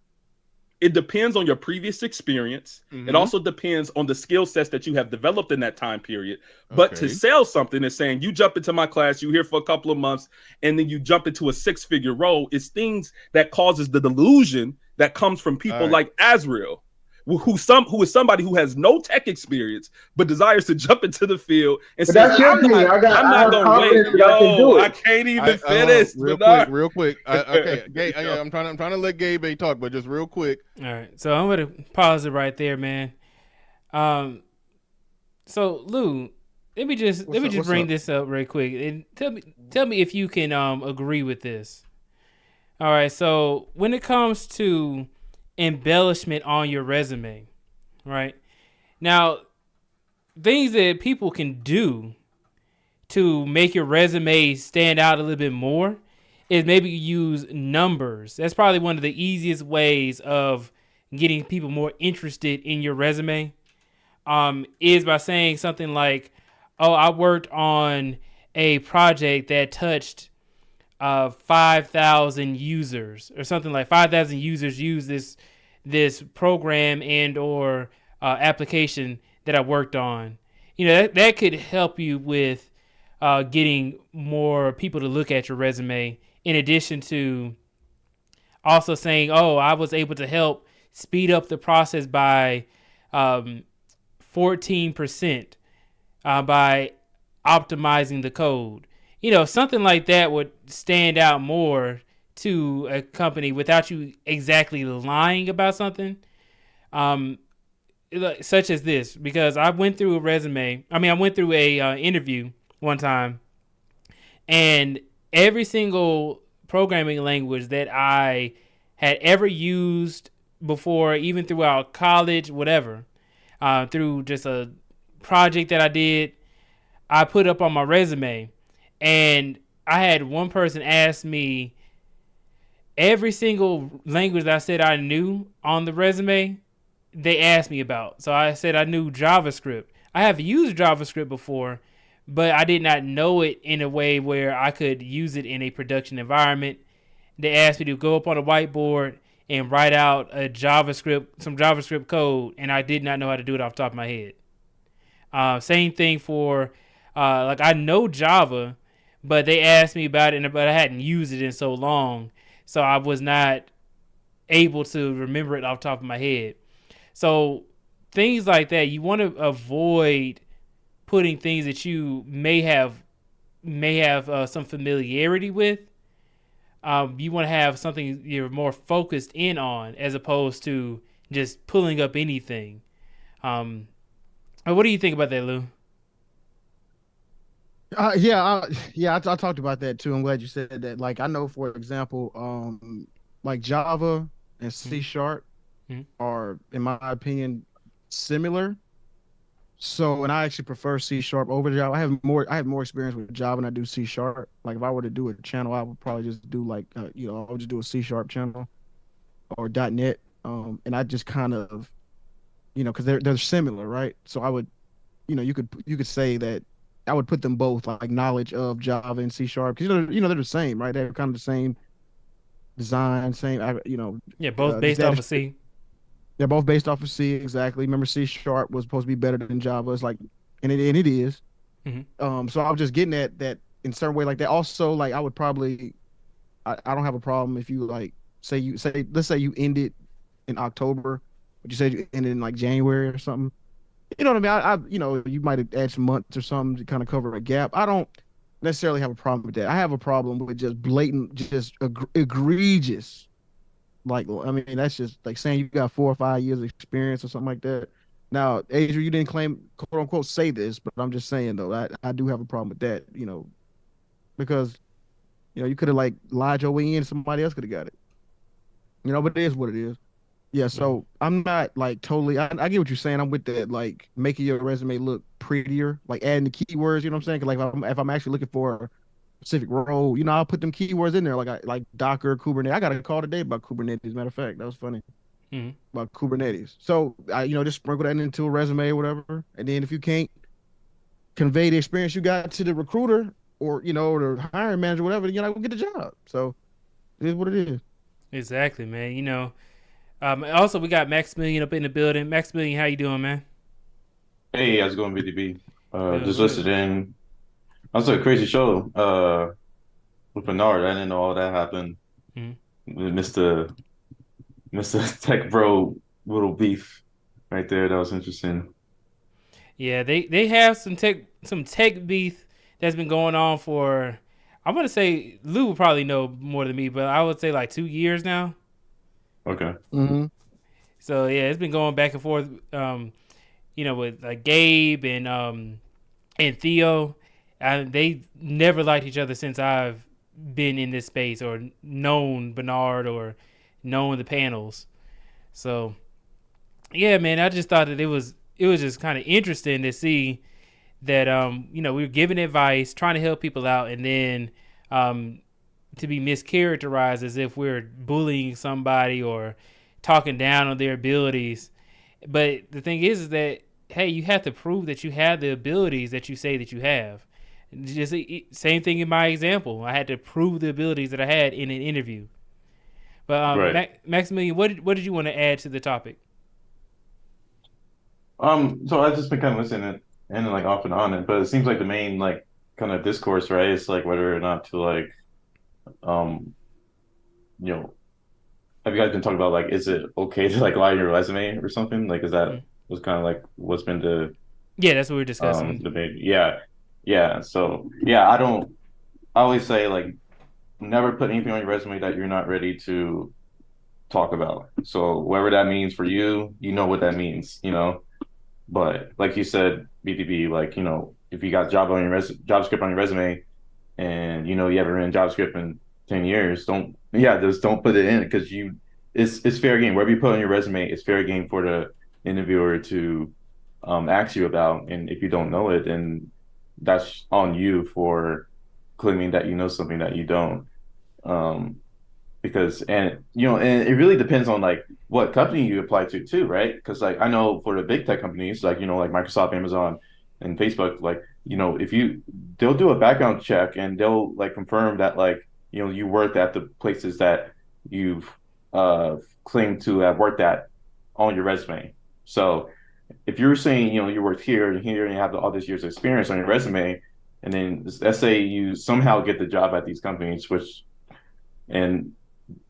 Speaker 13: It depends on your previous experience. It also depends on the skill sets that you have developed in that time period. But to sell something is saying you jump into my class, you here for a couple of months, and then you jump into a 6-figure role. It's things that causes the delusion that comes from people like Azrael, who is somebody who has no tech experience but desires to jump into the field and say, I'm not gonna wait. Yo, I can't even finish.
Speaker 11: Real quick. Okay, Gabe, I'm trying to let Gabe talk, but just real quick.
Speaker 3: All right, so I'm gonna pause it right there, man. So Lou, let me just bring this up real quick and tell me if you can agree with this. All right, so when it comes to embellishment on your resume, right? Now, things that people can do to make your resume stand out a little bit more is maybe use numbers. That's probably one of the easiest ways of getting people more interested in your resume, is by saying something like, oh, I worked on a project that touched 5,000 users, or something like 5,000 users use this program and or application that I worked on. You know, that could help you with getting more people to look at your resume, in addition to also saying, oh, I was able to help speed up the process by 14% by optimizing the code. You know, something like that would stand out more to a company without you exactly lying about something, such as this. Because I went through a interview one time, and every single programming language that I had ever used before, even throughout college, whatever, through just a project that I did, I put up on my resume. And I had one person ask me every single language that I said I knew on the resume, they asked me about. So I said I knew JavaScript. I have used JavaScript before, but I did not know it in a way where I could use it in a production environment. They asked me to go up on a whiteboard and write out some JavaScript code, and I did not know how to do it off the top of my head. Same thing for like I know Java, but they asked me about it, but I hadn't used it in so long, so I was not able to remember it off the top of my head. So things like that, you want to avoid putting things that you may have some familiarity with. You want to have something you're more focused in on, as opposed to just pulling up anything. What do you think about that, Lou?
Speaker 5: I talked about that too. I'm glad you said that. Like, I know, for example, like Java and C# are, in my opinion, similar. So, and I actually prefer C# over Java. I have more experience with Java than I do C#. Like, if I were to do a channel, I would probably just do like, I would just do a C# channel or .NET. And I just kind of, because they're similar, right? So I would, you could say that I would put them both, like, knowledge of Java and C# because they're the same, right? They're kind of the same design, same,
Speaker 3: Yeah, both based off of C.
Speaker 5: They're both based off of C, exactly. Remember, C# was supposed to be better than Java. It's like, and it is.
Speaker 3: Mm-hmm.
Speaker 5: So I was just getting at that in certain way like that. Also, like, I would probably, I don't have a problem if you, like, let's say you ended in October, but you said you ended in like January or something. You know what I mean? You might add some months or something to kind of cover a gap. I don't necessarily have a problem with that. I have a problem with just blatant, just egregious. Like, I mean, that's just like saying you got 4 or 5 years of experience or something like that. Now, Adrian, you didn't claim, quote unquote, say this, but I'm just saying, though, I do have a problem with that, because, you could have, like, lied your way in, somebody else could have got it. But it is what it is. Yeah, so I'm not, like, totally, I get what you're saying. I'm with that, like, making your resume look prettier, like adding the keywords, you know what I'm saying? Because, like, if I'm actually looking for a specific role, I'll put them keywords in there, like Docker, Kubernetes. I got a call today about Kubernetes, as a matter of fact. That was funny.
Speaker 3: Mm-hmm.
Speaker 5: About Kubernetes. So I, just sprinkle that into a resume or whatever. And then if you can't convey the experience you got to the recruiter or, or the hiring manager, whatever, we'll get the job. So it is what it is.
Speaker 3: Exactly, man. Also, we got Maximilian up in the building. Maximilian, how you doing, man?
Speaker 16: Hey, how's it going, BDB? Just listened in. Also, a crazy show with Bernard. I didn't know all that happened.
Speaker 3: Mm-hmm.
Speaker 16: Mr. Tech Bro little beef right there. That was interesting.
Speaker 3: Yeah, they have some tech beef that's been going on for, I'm gonna say, Lou will probably know more than me, but I would say like 2 years now.
Speaker 16: Okay.
Speaker 5: Mm-hmm.
Speaker 3: So yeah, it's been going back and forth. With like Gabe and Theo. They never liked each other since I've been in this space or known Bernard or known the panels. So, yeah, man, I just thought that it was just kind of interesting to see that we were giving advice, trying to help people out, and then to be mischaracterized as if we're bullying somebody or talking down on their abilities. But the thing is that, hey, you have to prove that you have the abilities that you say that you have. Just same thing in my example. I had to prove the abilities that I had in an interview. But
Speaker 16: right.
Speaker 3: Maximilian, what did you want to add to the topic?
Speaker 16: So I've just been kind of listening and like off and on it, but it seems like the main like kind of discourse, right? It's like whether or not to like, have you guys been talking about like, is it okay to like lie on your resume or something? Like, is that was kind of like what's been the
Speaker 3: that's what we were discussing.
Speaker 16: Debate. Yeah. So I always say like never put anything on your resume that you're not ready to talk about. So whatever that means for you, what that means, But like you said, BTB, like, if you got JavaScript on your resume and you haven't written JavaScript in 10 years, just don't put it in because it's fair game. Whatever you put on your resume, it's fair game for the interviewer to ask you about. And if you don't know it, then that's on you for claiming that you know something that you don't. Because and it really depends on like what company you apply to too, right? Because like I know for the big tech companies like like Microsoft, Amazon, and Facebook, like they'll do a background check and they'll like confirm that like you worked at the places that you've claim to have worked at on your resume. So if you're saying, you worked here and here and you have all this years of experience on your resume, and then let's say you somehow get the job at these companies, and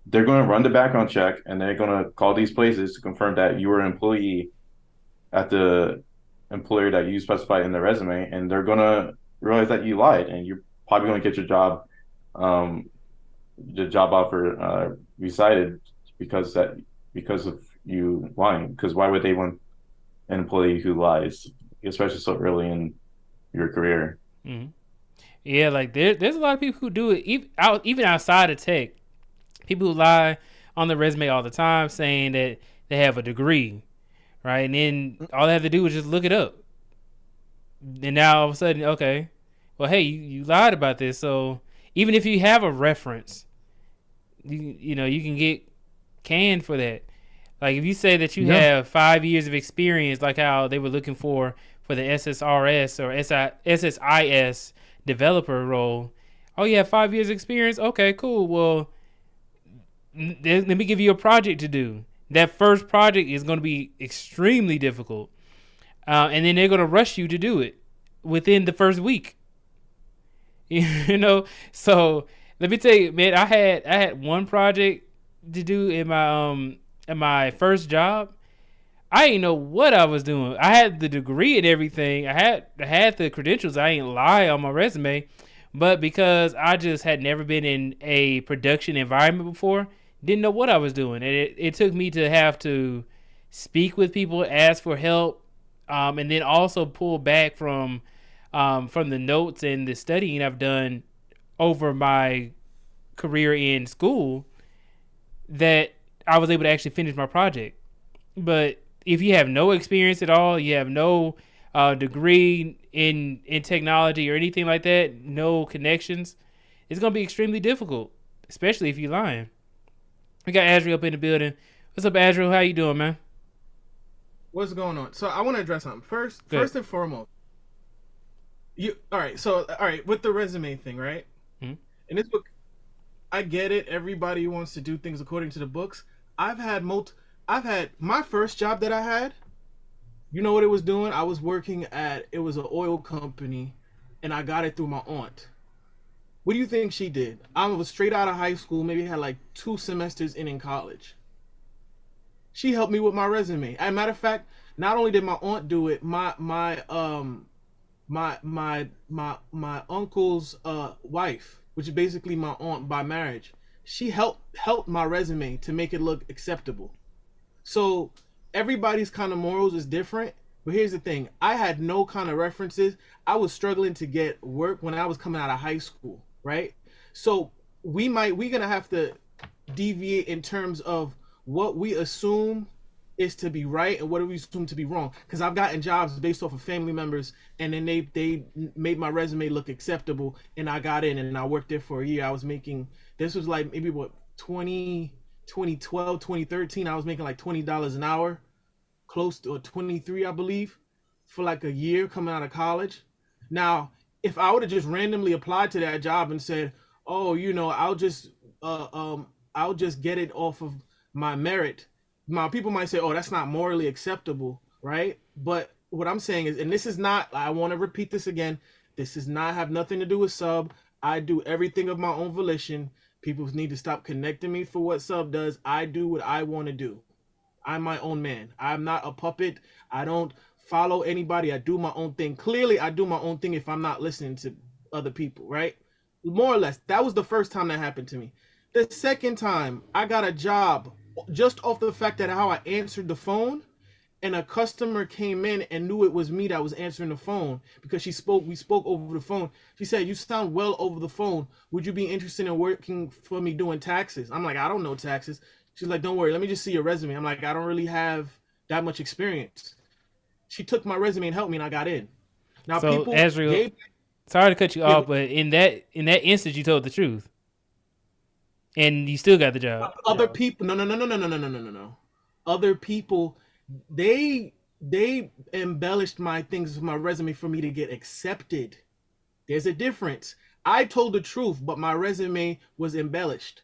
Speaker 16: they're going to run the background check and they're going to call these places to confirm that you were an employee at the employer that you specified in the resume, and they're going to realize that you lied, and you're probably going to get the job offer recited because of you lying. Because why would they want an employee who lies, especially so early in your career?
Speaker 3: Mm-hmm. Yeah, like there's a lot of people who do it even outside of tech. People who lie on the resume all the time, saying that they have a degree, right? And then all they have to do is just look it up. And now all of a sudden, okay, well, hey, you lied about this. So even if you have a reference, you can get canned for that. Like if you say that you have 5 years of experience, like how they were looking for the SSRS or SSIS developer role. Oh, you have 5 years experience? Okay, cool. Well, let me give you a project to do. That first project is going to be extremely difficult. And then they're going to rush you to do it within the first week. So let me tell you, man, I had one project to do in my first job. I didn't know what I was doing. I had the degree and everything. I had the credentials. I ain't lie on my resume, but because I just had never been in a production environment before, didn't know what I was doing. And it took me to have to speak with people, ask for help, and then also pull back from the notes and the studying I've done over my career in school, that I was able to actually finish my project. But if you have no experience at all, you have no degree in technology or anything like that, no connections, it's going to be extremely difficult, especially if you're lying. We got Azriel up in the building. What's up, Azriel? How you doing, man?
Speaker 7: What's going on? So I want to address something. First and foremost, all right, with the resume thing, right?
Speaker 3: Mm-hmm.
Speaker 7: In this book, I get it. Everybody wants to do things according to the books. I've had my first job that I had. You know what it was doing? I was working it was an oil company, and I got it through my aunt. What do you think she did? I was straight out of high school, maybe had like 2 semesters in college. She helped me with my resume. As a matter of fact, not only did my aunt do it, my uncle's wife, which is basically my aunt by marriage, she helped my resume to make it look acceptable. So everybody's kind of morals is different, but here's the thing: I had no kind of references. I was struggling to get work when I was coming out of high school, right? So we're gonna have to deviate in terms of what we assume is to be right and what do we assume to be wrong. Because I've gotten jobs based off of family members, and then they made my resume look acceptable, and I got in and I worked there for a year. I was making, this was like maybe 2012, 2013, I was making like $20 an hour, close to 23, I believe, for like a year coming out of college. Now, if I would have just randomly applied to that job and said, oh, I'll just get it off of my merit, my people might say, oh, that's not morally acceptable, right? But what I'm saying is, and this is not, I want to repeat this again, this does not have nothing to do with sub. I do everything of my own volition. People need to stop connecting me for what sub does. I do what I want to do. I'm my own man. I'm not a puppet. I don't follow anybody. I do my own thing. Clearly, I do my own thing if I'm not listening to other people, right? More or less. That was the first time that happened to me. The second time, I got a job just off the fact that how I answered the phone, and a customer came in and knew it was me that was answering the phone because we spoke over the phone. She said, you sound well over the phone. Would you be interested in working for me doing taxes? I'm like, I don't know taxes. She's like, don't worry, let me just see your resume. I'm like, I don't really have that much experience. She took my resume and helped me, and I got in. Now,
Speaker 3: so
Speaker 7: people,
Speaker 3: Azriel, sorry to cut you off, but in that instance, you told the truth, and you still got the job.
Speaker 7: Other people, no. Other people, they embellished my things with my resume for me to get accepted. There's a difference. I told the truth, but my resume was embellished.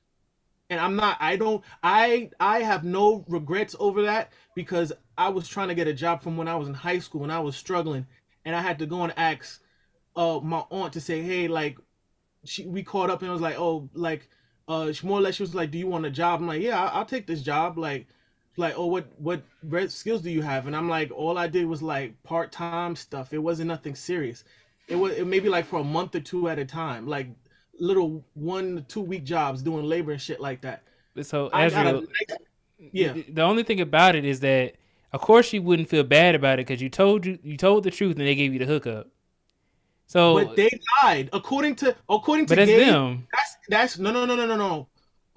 Speaker 7: And I have no regrets over that because I was trying to get a job from when I was in high school and I was struggling, and I had to go and ask my aunt to say, hey, like we caught up and I was like, oh, like she more or less she was like, do you want a job? I'm like, yeah, I'll take this job. Like, oh, what skills do you have? And I'm like, all I did was like part-time stuff. It wasn't nothing serious. It maybe like for a month or two at a time, like little 1 to 2 week jobs doing labor and shit like that.
Speaker 3: So
Speaker 7: Azriel,
Speaker 3: the only thing about it is that of course you wouldn't feel bad about it because you told the truth and they gave you the hookup. So
Speaker 7: but they lied according to
Speaker 3: but that's
Speaker 7: Gabe,
Speaker 3: them.
Speaker 7: That's no.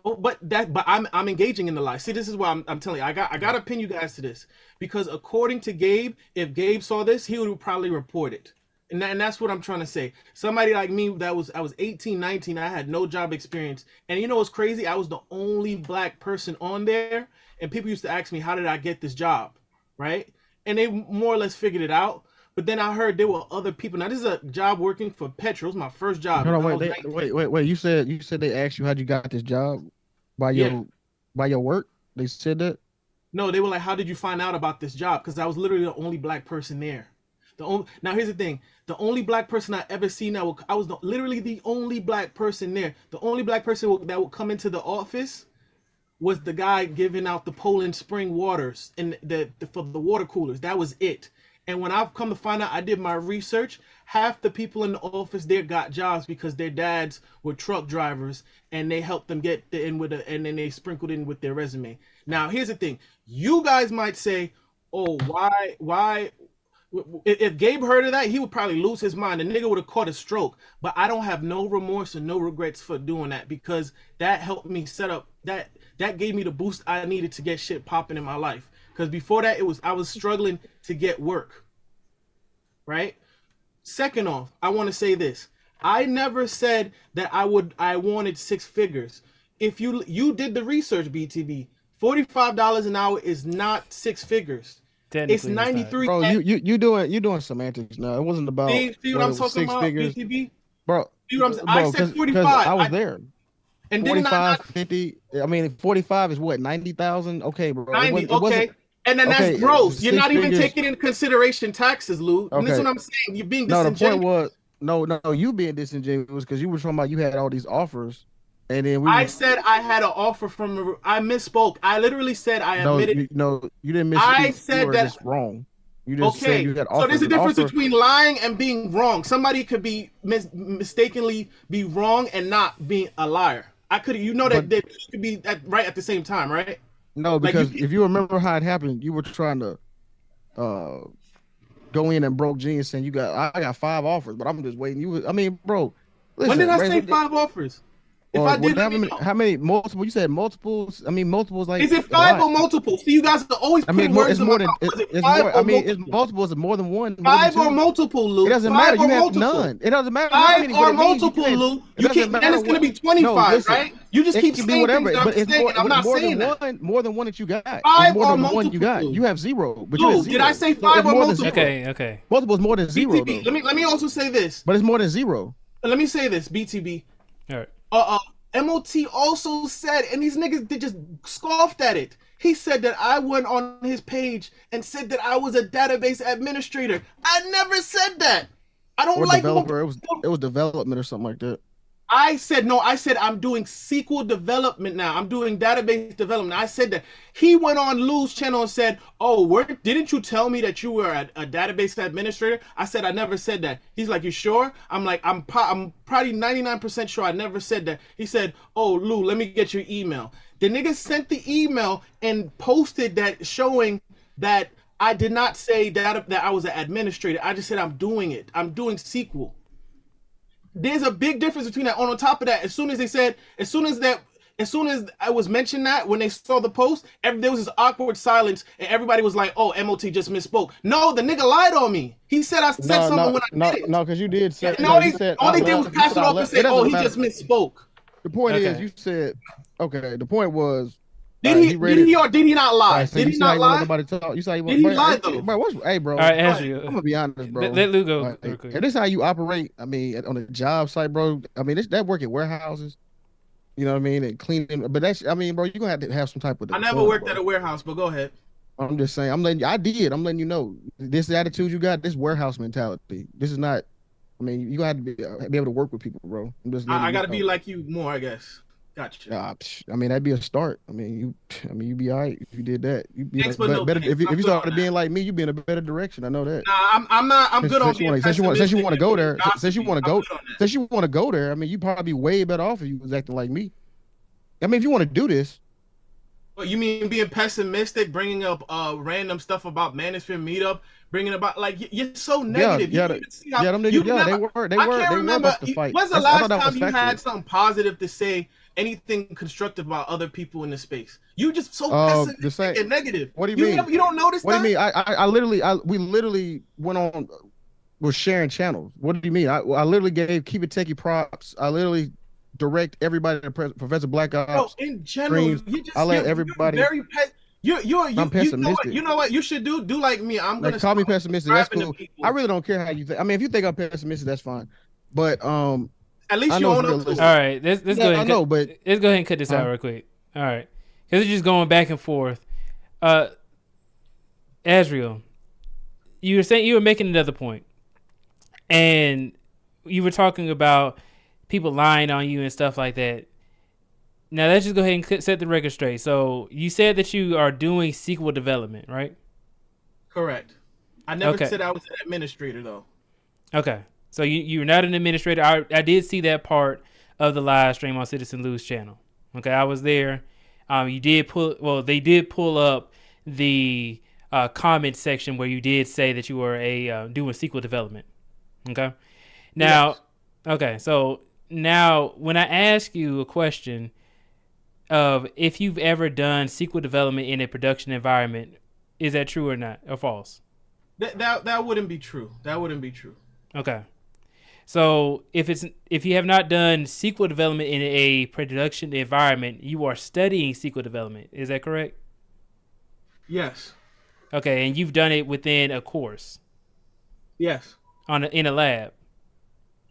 Speaker 7: Oh, but I'm engaging in the lie. See, this is why I'm telling you. I got to pin you guys to this because according to Gabe, if Gabe saw this, he would probably report it. And that's what I'm trying to say. Somebody like me I was 18, 19, I had no job experience. And you know what's crazy? I was the only black person on there. And people used to ask me, how did I get this job? Right? And they more or less figured it out. But then I heard there were other people. Now this is a job working for Petra. It was my first job.
Speaker 5: No, wait. You said they asked you how'd you got this job by your work? They said that?
Speaker 7: No, they were like, how did you find out about this job? Because I was literally the only black person there. Now here's the thing: the only black person I ever seen I was literally the only black person there. The only black person that would come into the office was the guy giving out the Poland Spring waters and for the water coolers. That was it. And when I've come to find out, I did my research. Half the people in the office there got jobs because their dads were truck drivers, and they helped them get and then they sprinkled in with their resume. Now here's the thing: you guys might say, "Oh, why?" If Gabe heard of that, he would probably lose his mind. The nigga would have caught a stroke. But I don't have no remorse and no regrets for doing that because that helped me set up that gave me the boost I needed to get shit popping in my life. Because before that, I was struggling to get work. Right? Second off, I want to say this. I never said that I wanted 6 figures. If you did the research, BTB, $45 an hour is not 6 figures. It's 93.
Speaker 5: Bro, you doing semantics now. It wasn't about
Speaker 7: see what I'm talking about,
Speaker 5: figures.
Speaker 7: BTB?
Speaker 5: Bro,
Speaker 7: I said 45.
Speaker 5: I was there.
Speaker 7: And
Speaker 5: 45, 50. I mean, 45 is what, 90,000? Okay, bro.
Speaker 7: 90, okay. And then that's gross. You're not even taking into consideration taxes, Lou.
Speaker 5: Okay.
Speaker 7: And this is what I'm saying. You're being disingenuous.
Speaker 5: No, the point was, no, you being disingenuous because you were talking about you had all these offers. And then
Speaker 7: I said I had an offer from. I misspoke. I literally said I admitted.
Speaker 5: No, you didn't misspeak.
Speaker 7: I said that
Speaker 5: just wrong. You just said you had offers.
Speaker 7: So there's a difference between lying and being wrong. Somebody could be mistakenly be wrong and not being a liar. That they could be right at the same time, right?
Speaker 5: No, because if you remember how it happened, you were trying to go in and broke G and saying I got 5 offers, but I'm just waiting. Bro. Listen,
Speaker 7: when did I say 5 offers? If I did,
Speaker 5: how many multiple? You said multiples. I mean, multiples like.
Speaker 7: Is it 5 or multiple? See, you guys are always putting words in my mouth.
Speaker 5: It's more. I mean, it's multiples. It's more than one.
Speaker 7: 5 or multiple, Lou.
Speaker 5: It doesn't matter. You have none. It doesn't matter.
Speaker 7: 5 or multiple, Lou. You keep. Then it's gonna be 25, right? You just keep saying whatever. But it's more. I'm not saying that.
Speaker 5: More than one that you got.
Speaker 7: 5
Speaker 5: more
Speaker 7: or
Speaker 5: than
Speaker 7: multiple.
Speaker 5: One you got. You have 0. But
Speaker 7: Lou, did I say 5 or multiple?
Speaker 3: Okay.
Speaker 5: Multiple is more than 0.
Speaker 7: Let me also say this.
Speaker 5: But it's more than 0.
Speaker 7: Let me say this, BTB.
Speaker 3: All right.
Speaker 7: MOT also said, and these niggas they just scoffed at it. He said that I went on his page and said that I was a database administrator. I never said that. I don't like
Speaker 5: developer. It was development or something like that.
Speaker 7: I said I'm doing SQL development now. I'm doing database development. I said that. He went on Lou's channel and said, "Oh, didn't you tell me that you were a database administrator?" I said, "I never said that." He's like, "You sure?" I'm like, I'm probably 99% sure I never said that. He said, "Oh, Lou, let me get your email." The nigga sent the email and posted that showing that I did not say that I was an administrator. I just said I'm doing it. I'm doing SQL. There's a big difference between that. On top of that, as soon as I was mentioned that when they saw the post, there was this awkward silence, and everybody was like, "Oh, MOT just misspoke." No, the nigga lied on me. He said I said something when I did it.
Speaker 5: No, because you did say.
Speaker 7: All they did was pass it off and say, "Oh, he just misspoke."
Speaker 5: The point is, you said, okay. The point was.
Speaker 7: Did he or did he not lie?
Speaker 5: Right, so
Speaker 7: did he not lie?
Speaker 5: You say
Speaker 7: did he lie though?
Speaker 5: Bro, hey, bro.
Speaker 3: All right, Andrew.
Speaker 5: I'm gonna be honest, bro.
Speaker 3: Let Lou go.
Speaker 5: And this is how you operate. I mean, on a job site, bro. I mean, that work at warehouses. You know what I mean? And cleaning, but that's, I mean, bro, you're gonna have to have some type of.
Speaker 7: I never worked at a warehouse, but go ahead.
Speaker 5: I'm just saying, I'm letting you know, this attitude you got, this warehouse mentality. This is not. I mean, you gotta be able to work with people, bro.
Speaker 7: I gotta be like you more, I guess. Gotcha.
Speaker 5: I mean, that'd be a start. I mean, you'd be all right if you did that. You'd be better. If you started being like me, you'd be in a better direction. I know that.
Speaker 7: Nah, I'm not. I'm good on being
Speaker 5: since you want to go there. Since you want to go there. I mean, you'd probably be way better off if you was acting like me. I mean, if you want to do this.
Speaker 7: What you mean being pessimistic, bringing up random stuff about Manosphere meetup, bringing about like you're so negative.
Speaker 5: They were. They were about to fight.
Speaker 7: When's the last time you had something positive to say? Anything constructive about other people in the space? You just so pessimistic and negative.
Speaker 5: What do you mean?
Speaker 7: You don't notice
Speaker 5: what
Speaker 7: that?
Speaker 5: What do you mean? We literally went on, was sharing channels. What do you mean? I literally gave Keep It Techie props. I literally direct everybody to Professor Black Ops.
Speaker 7: Bro, in general,
Speaker 5: I let everybody.
Speaker 7: I'm
Speaker 5: pessimistic.
Speaker 7: You know what you should do? Do like me. I'm gonna
Speaker 5: call me pessimistic. That's cool. I really don't care how you think. I mean, if you think I'm pessimistic, that's fine. But
Speaker 7: at least you own up to it.
Speaker 3: All right, let's go ahead.
Speaker 5: I know, but
Speaker 3: let's go ahead and cut this out real quick. All right, because it's just going back and forth. Azriel, you were making another point, and you were talking about people lying on you and stuff like that. Now let's just go ahead and set the record straight. So you said that you are doing sequel development, right?
Speaker 7: Correct. I never said I was an administrator though. Okay.
Speaker 3: So you're not an administrator. I did see that part of the live stream on Citizen Lou's channel. Okay, I was there. They did pull up the comment section where you did say that you were doing sequel development. Okay. Now, yes. Okay, so now when I ask you a question of if you've ever done sequel development in a production environment, is that true or not, or false?
Speaker 7: That wouldn't be true. That wouldn't be true.
Speaker 3: Okay. So if you have not done sequel development in a production environment, you are studying sequel development. Is that correct?
Speaker 7: Yes.
Speaker 3: Okay, and you've done it within a course.
Speaker 7: Yes.
Speaker 3: In a lab.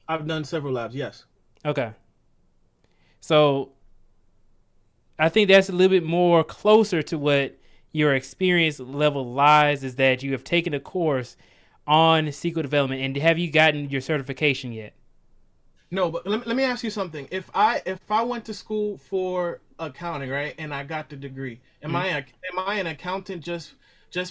Speaker 7: I've done several labs. Yes.
Speaker 3: Okay. So I think that's a little bit more closer to what your experience level lies, is that you have taken a course on sequel development. And have you gotten your certification yet?
Speaker 7: No, but let me ask you something. If I went to school for accounting, right, and I got the degree, am I an accountant just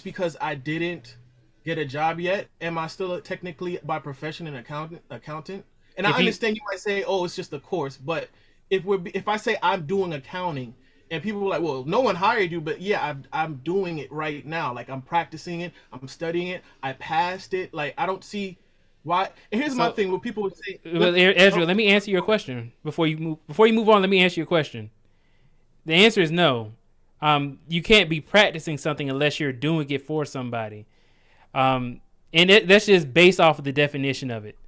Speaker 7: because I didn't get a job yet? Am I still technically by profession an accountant? And I understand you might say, oh, it's just a course, but if I say I'm doing accounting, and people are like, well, no one hired you, but yeah, I'm doing it right now. Like, I'm practicing it, I'm studying it, I passed it. Like, I don't see why. And here's my thing: what people would say.
Speaker 3: Well, Ezra, let me answer your question before you move on. Let me answer your question. The answer is no. You can't be practicing something unless you're doing it for somebody. And that's just based off of the definition of it.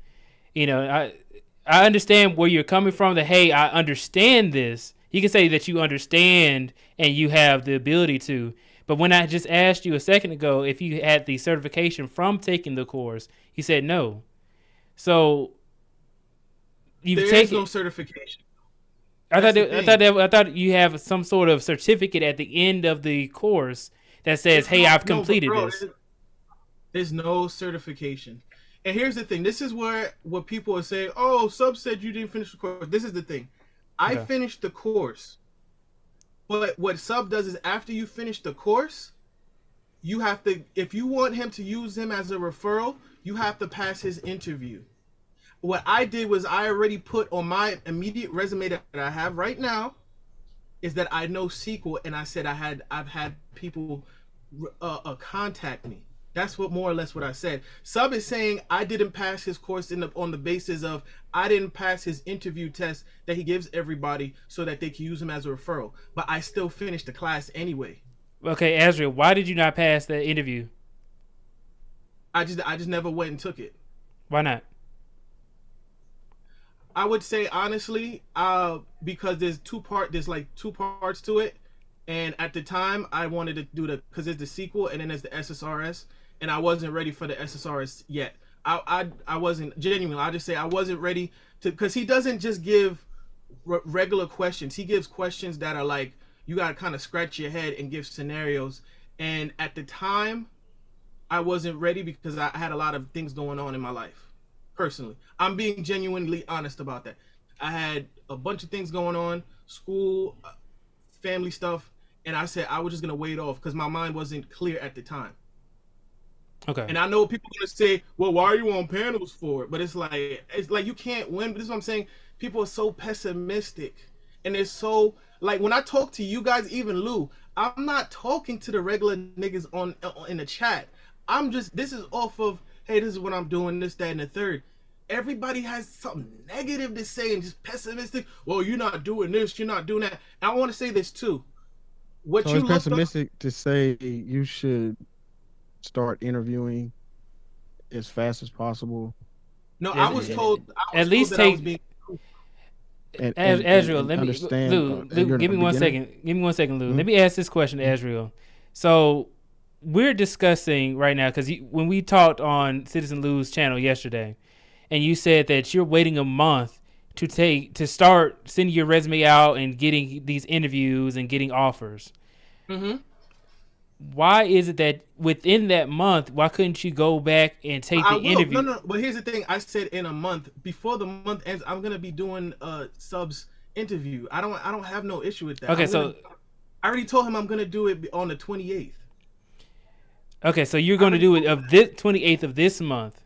Speaker 3: You know, I understand where you're coming from. That, hey, I understand this. You can say that you understand and you have the ability to. But when I just asked you a second ago if you had the certification from taking the course, you said no. So
Speaker 7: there is no certification.
Speaker 3: I thought you have some sort of certificate at the end of the course that says, "Hey, I've completed this."
Speaker 7: There's no certification. And here's the thing: this is what people are saying. Oh, Sub said you didn't finish the course. This is the thing. I finished the course, but what Sub does is after you finish the course, you have to, if you want him to use him as a referral, you have to pass his interview. What I did was I already put on my immediate resume that I have right now is that I know SQL, and I said I've had people contact me. That's what more or less what I said. Sub is saying I didn't pass his course on the basis of I didn't pass his interview test that he gives everybody so that they can use him as a referral. But I still finished the class anyway.
Speaker 3: Okay, Ezra, why did you not pass the interview?
Speaker 7: I just never went and took it.
Speaker 3: Why not?
Speaker 7: I would say honestly, because there's two parts to it. And at the time, I wanted to do because there's the sequel and then there's the SSRS, and I wasn't ready for the SSRS yet. I wasn't genuinely. I'll just say I wasn't ready to, because he doesn't just give regular questions. He gives questions that are like you gotta kind of scratch your head and give scenarios. And at the time, I wasn't ready because I had a lot of things going on in my life. Personally, I'm being genuinely honest about that. I had a bunch of things going on, school, family stuff, and I said I was just gonna wait off because my mind wasn't clear at the time.
Speaker 3: Okay.
Speaker 7: And I know people are gonna say, "Well, why are you on panels for it?" But it's like you can't win. But this is what I'm saying. People are so pessimistic, and they're so like when I talk to you guys, even Lou, I'm not talking to the regular niggas on in the chat. I'm just this is off of hey, this is what I'm doing, this, that, and the third. Everybody has something negative to say and just pessimistic. Well, you're not doing this, you're not doing that. And I want to say this too. What
Speaker 5: so
Speaker 7: you
Speaker 5: it's pessimistic to say you should start interviewing as fast as possible.
Speaker 7: No, I was told.
Speaker 3: At least take. Azriel, let me.
Speaker 5: Understand,
Speaker 3: Lou, give me 1 second. Give me 1 second, Lou. Let me ask this question to Azriel. So we're discussing right now because when we talked on Citizen Lou's channel yesterday, and you said that you're waiting a month to start sending your resume out and getting these interviews and getting offers.
Speaker 7: Mm-hmm.
Speaker 3: Why is it that within that month, why couldn't you go back and take the interview?
Speaker 7: No. But here's the thing. I said in a month. Before the month ends, I'm gonna be doing subs interview. I don't have no issue with that.
Speaker 3: Okay,
Speaker 7: I already told him I'm gonna do it on the 28th.
Speaker 3: Okay, so you're going to do it of this 28th of this month.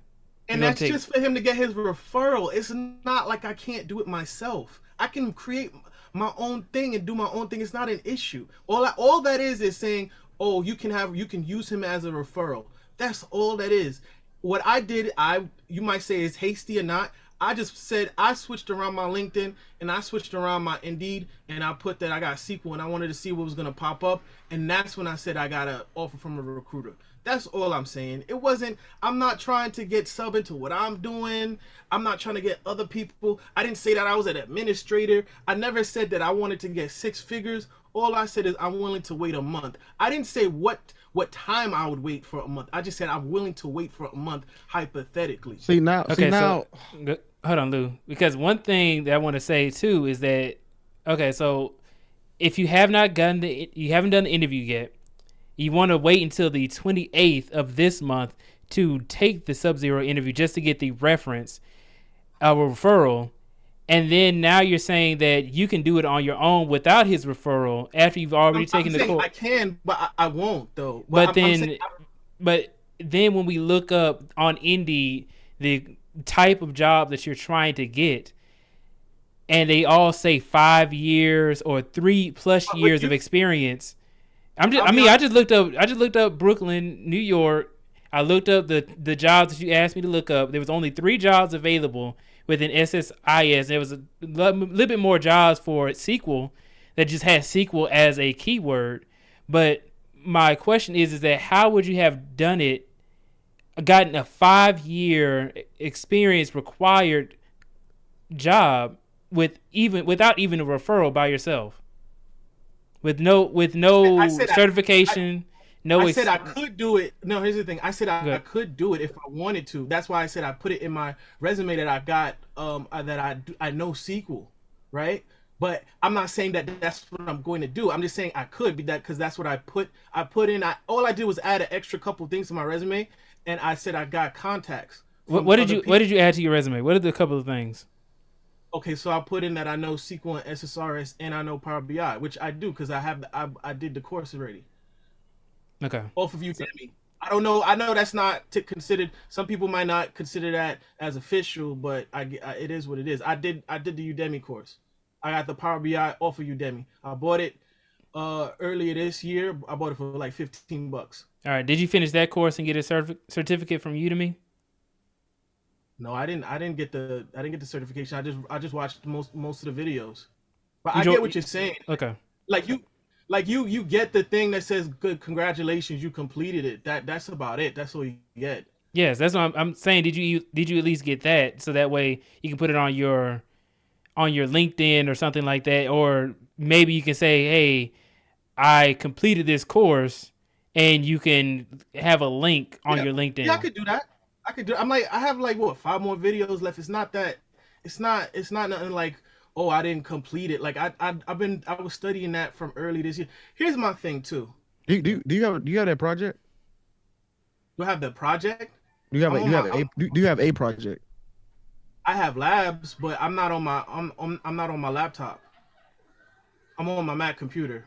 Speaker 7: And that's just for him to get his referral. It's not like I can't do it myself. I can create my own thing and do my own thing. It's not an issue. All that is saying, oh, you can use him as a referral. That's all that is. What I did, you might say is hasty or not. I just said I switched around my LinkedIn and I switched around my Indeed and I put that I got a sequel and I wanted to see what was gonna pop up, and that's when I said I got an offer from a recruiter. That's all I'm saying. It wasn't. I'm not trying to get sub into what I'm doing. I'm not trying to get other people. I didn't say that I was an administrator. I never said that I wanted to get 6 figures. All I said is I'm willing to wait a month. I didn't say what time I would wait for a month. I just said I'm willing to wait for a month hypothetically.
Speaker 3: So hold on, Lou, because one thing that I want to say too is that so if you have not done the interview yet, you want to wait until the 28th of this month to take the Sub-Zero interview just to get the reference, referral. And then now you're saying that you can do it on your own without his referral after you've already taken the course.
Speaker 7: I can, but I won't though.
Speaker 3: But then when we look up on Indeed the type of job that you're trying to get, and they all say 5 years or 3+ years of experience. I just looked up Brooklyn, New York. I looked up the jobs that you asked me to look up. There was only 3 jobs available within SSIS. There was a little bit more jobs for SQL that just had SQL as a keyword. But my question is that how would you have done it, gotten a 5-year experience required job without even a referral by yourself? With no certification,
Speaker 7: I said I could do it. No, here's the thing. I said I could do it if I wanted to. That's why I said I put it in my resume that I got. That I know SQL, right? But I'm not saying that that's what I'm going to do. I'm just saying I could be that because that's what I put in. All I did was add an extra couple things to my resume, and I said I got contacts.
Speaker 3: What did you add to your resume? What are the couple of things?
Speaker 7: Okay, so I put in that I know SQL and SSRS and I know Power BI, which I do because I did the course already.
Speaker 3: Okay.
Speaker 7: Off of Udemy. I don't know. I know that's not considered. Some people might not consider that as official, but it is what it is. I did the Udemy course. I got the Power BI off of Udemy. I bought it earlier this year. I bought it for like $15.
Speaker 3: All right. Did you finish that course and get a certificate from Udemy?
Speaker 7: No, I didn't get the certification. I just watched most of the videos. But I get what you're saying.
Speaker 3: Okay.
Speaker 7: Like you get the thing that says good, congratulations, you completed it. That's about it. That's all you get.
Speaker 3: Yes, that's what I'm saying. Did you at least get that so that way you can put it on your LinkedIn or something like that, or maybe you can say, "Hey, I completed this course," and you can have a link on your LinkedIn.
Speaker 7: Yeah, I could do that. I have like 5 more videos left. It's not nothing like oh, I didn't complete it. Like I was studying that from early this year. Here's my thing too.
Speaker 5: Do you have that project?
Speaker 7: Do I have the project?
Speaker 5: Do you have a project?
Speaker 7: I have labs, but I'm not on my laptop. I'm on my Mac computer.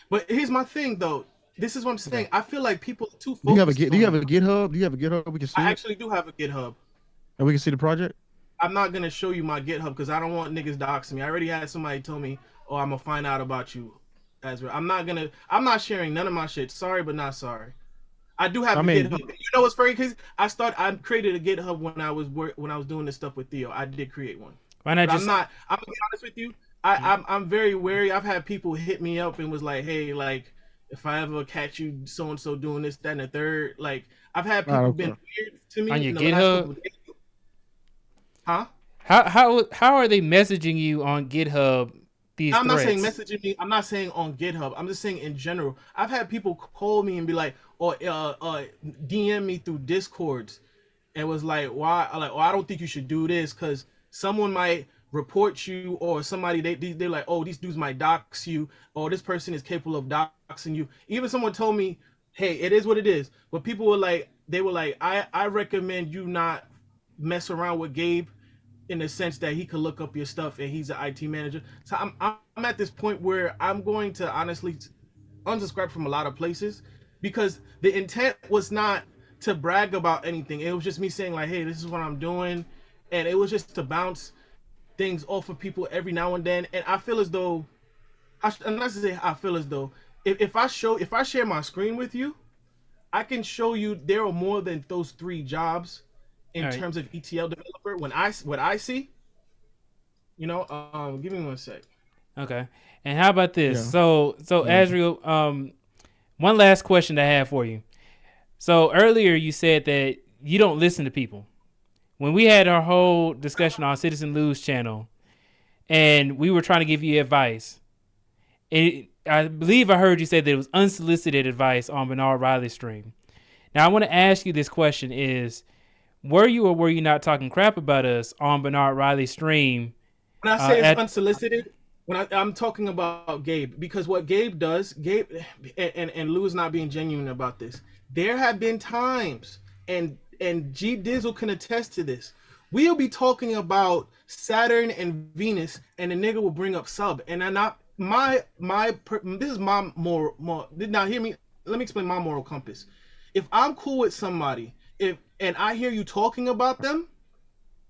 Speaker 7: But here's my thing though. This is what I'm saying. I feel like people are too focused.
Speaker 5: Do you have a GitHub? Do you have a GitHub we can see?
Speaker 7: I actually do have a GitHub.
Speaker 5: And we can see the project?
Speaker 7: I'm not gonna show you my GitHub because I don't want niggas doxing me. I already had somebody tell me, "Oh, I'm gonna find out about you." I'm not sharing none of my shit. Sorry, but not sorry. I do have a GitHub. You know what's funny? Because I created a GitHub when I was doing this stuff with Theo. I did create one.
Speaker 3: Why not?
Speaker 7: I'm gonna be honest with you. I'm very wary. I've had people hit me up and was like, "Hey, like, if I ever catch you so and so doing this, that, and the third, like, I've had people been weird to me
Speaker 3: on your GitHub.
Speaker 7: Huh?
Speaker 3: How are they messaging you on GitHub?
Speaker 7: I'm not saying messaging me. I'm not saying on GitHub. I'm just saying in general. I've had people call me and be like, or DM me through Discords, and was like, why? Like, oh, I don't think you should do this because someone might report you, or somebody they're like, oh, these dudes might dox you, or this person is capable of doxing you. Even someone told me, hey, it is what it is. But people were like, I recommend you not mess around with Gabe, in the sense that he could look up your stuff and he's an IT manager. So I'm at this point where I'm going to honestly unsubscribe from a lot of places because the intent was not to brag about anything. It was just me saying like, hey, this is what I'm doing. And it was just to bounce things off of people every now and then. And I feel as though, if I share my screen with you, I can show you there are more than those 3 jobs in terms of ETL developer. What I see, give me 1 sec.
Speaker 3: Okay. And how about this? Yeah. So Azriel, one last question I have for you. So earlier you said that you don't listen to people. When we had our whole discussion on Citizen Lou's channel, and we were trying to give you advice, I believe I heard you say that it was unsolicited advice on Bernard Riley's stream. Now I want to ask you this question: were you or were you not talking crap about us on Bernard Riley's stream?
Speaker 7: When I say it's unsolicited, I'm talking about Gabe, because what Gabe does, and Lou is not being genuine about this. There have been times, and G Dizzle can attest to this. We'll be talking about Saturn and Venus, and the nigga will bring up sub, and I'm not this is my moral. Now hear me. Let me explain my moral compass. If I'm cool with somebody, and I hear you talking about them,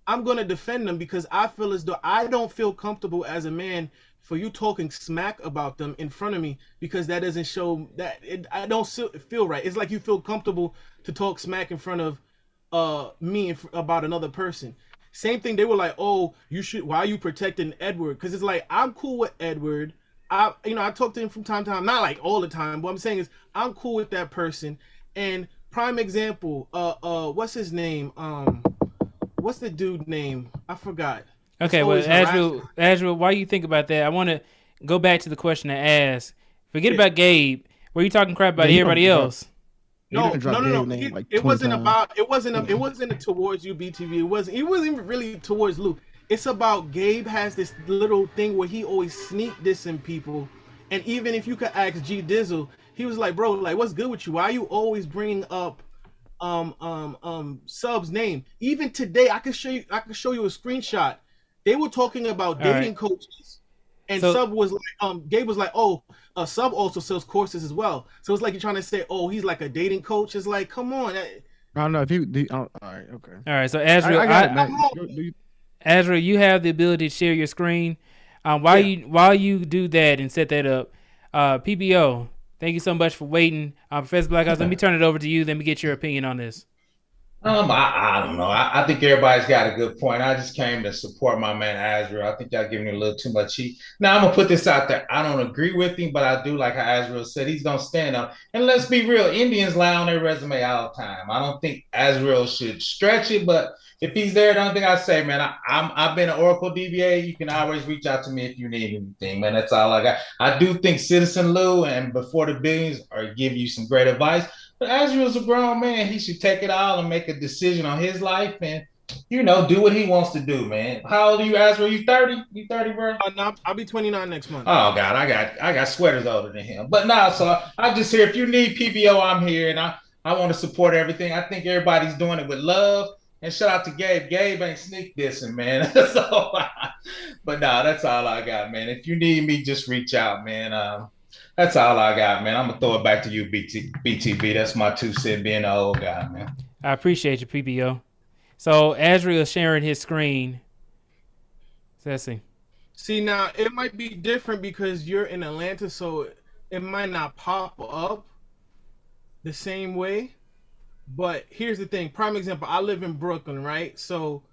Speaker 7: I'm going to defend them because I feel as though I don't feel comfortable as a man for you talking smack about them in front of me, because that doesn't show that I don't feel right. It's like you feel comfortable to talk smack in front of me about another person. Same thing. They were like, oh, why are you protecting Edward? Because it's like, I'm cool with Edward. I talk to him from time to time, not like all the time. What I'm saying is I'm cool with that person. And prime example, what's his name? What's the dude name? I forgot.
Speaker 3: Okay, well, Azriel, while you think about that, I want to go back to the question I asked. Forget about Gabe. Were you talking crap about everybody else?
Speaker 7: No. It wasn't towards you, BTV. It wasn't even really towards Luke. It's about Gabe has this little thing where he always sneak dissing people, and even if you could ask G Dizzle, he was like, bro, like, what's good with you? Why are you always bringing up Sub's name? Even today, I could show you a screenshot. They were talking about dating coaches, and Sub was like, Gabe was like, oh, Sub also sells courses as well. So it's like you're trying to say, oh, he's like a dating coach. It's like, come on.
Speaker 5: I don't know if he. All right, okay.
Speaker 3: All right, so Azriel, Azriel, you have the ability to share your screen. While you do that and set that up, PBO. Thank you so much for waiting. Professor Blackhouse, let me turn it over to you. Let me get your opinion on this.
Speaker 14: I don't know. I think everybody's got a good point. I just came to support my man Azriel. I think y'all giving me a little too much heat. Now I'm gonna put this out there. I don't agree with him, but I do like how Azriel said he's gonna stand up. And let's be real, Indians lie on their resume all the time. I don't think Azriel should stretch it, but if he's there, the only thing I say, man, I've been an Oracle DBA. You can always reach out to me if you need anything, man. That's all I got. I do think Citizen Lou and Before the Billions are giving you some great advice. But Azriel's a grown man. He should take it all and make a decision on his life and you know, do what he wants to do, man. How old are you, Azra? You 30? You 30, bro?
Speaker 7: No, I'll be 29 next month.
Speaker 14: Oh God, I got sweaters older than him. But nah, so I'm just here. If you need PBO, I'm here, and I want to support everything. I think everybody's doing it with love. And shout out to Gabe. Gabe ain't sneak dissing, man. So, but nah, that's all I got, man. If you need me, just reach out, man. That's all I got, man. I'm gonna throw it back to you, BTB. That's my 2 cents being an old guy, man.
Speaker 3: I appreciate you, PBO. So Azriel sharing his screen. So let's see.
Speaker 7: See, now it might be different because you're in Atlanta, so it might not pop up the same way. But here's the thing. Prime example, I live in Brooklyn, right? So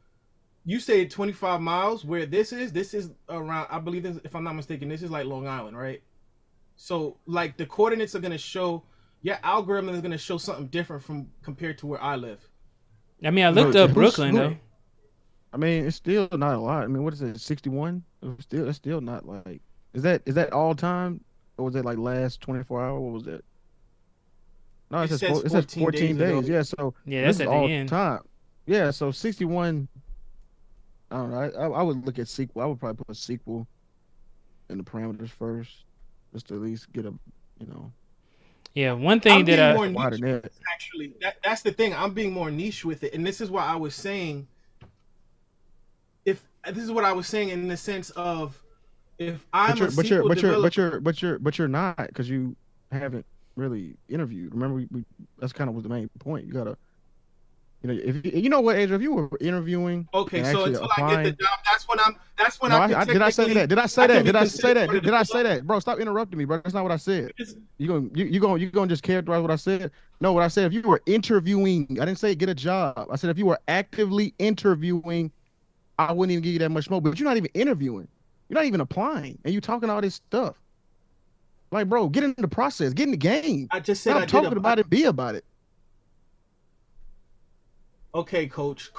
Speaker 7: you say 25 miles where this is around, I believe this, if I'm not mistaken, this is like Long Island, right? So like the coordinates are going to show, your algorithm is going to show something different from compared to where I live.
Speaker 3: I mean, I looked up Brooklyn though.
Speaker 5: I mean, it's still not a lot. I mean, what is it? 61? It's still not like. Is that all time, or was it like last 24 hours? What was that? No, it says 14 days. Yeah, so
Speaker 3: that's at the
Speaker 5: all
Speaker 3: end.
Speaker 5: time. Yeah, so 61. I don't know. I would look at sequel. I would probably put a sequel in the parameters first, just to at least get a, you know.
Speaker 3: Yeah, one thing that
Speaker 7: actually, that's the thing. I'm being more niche with it, and this is why I was saying. This is what I was saying in the sense of, if I'm
Speaker 5: but you're not, because you haven't really interviewed. Remember, we that's kind of was the main point. You gotta, you know, if you know what, Adrian, if you were interviewing,
Speaker 7: okay, so until
Speaker 5: applying,
Speaker 7: I get the job, that's when I
Speaker 5: did I say that? Did I say that? Bro, stop interrupting me, bro. That's not what I said. You gonna just characterize what I said? No, what I said, if you were interviewing, I didn't say get a job. I said if you were actively interviewing, I wouldn't even give you that much more. But you're not even interviewing. You're not even applying, and you talking all this stuff. Like, bro, get into the process, get in the game.
Speaker 7: I just said
Speaker 5: stop talking about it. Be about it.
Speaker 7: Okay, Coach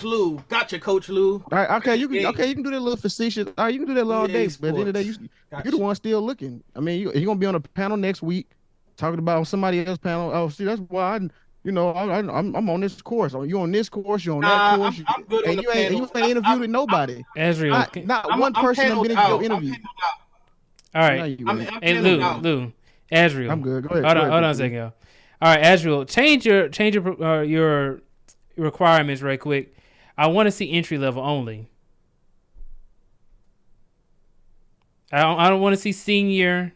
Speaker 7: Lou, gotcha, Coach Lou.
Speaker 5: All right, okay, you can do that little facetious. All right, you can do that all day, but at the end of the day, you're the one still looking. I mean, you're gonna be on a panel next week talking about somebody else's panel. Oh, see, that's why I'm on this course. You on this course? You on that course?
Speaker 7: I'm good
Speaker 5: and you ain't interviewed with nobody.
Speaker 3: Azriel,
Speaker 5: not one person has been in your interview.
Speaker 3: All right, hey Lou, Azriel.
Speaker 5: I'm good. Go ahead.
Speaker 3: Hold on a second, yo. All right, Azriel, change your requirements right quick. I want to see entry level only. I don't want to see senior.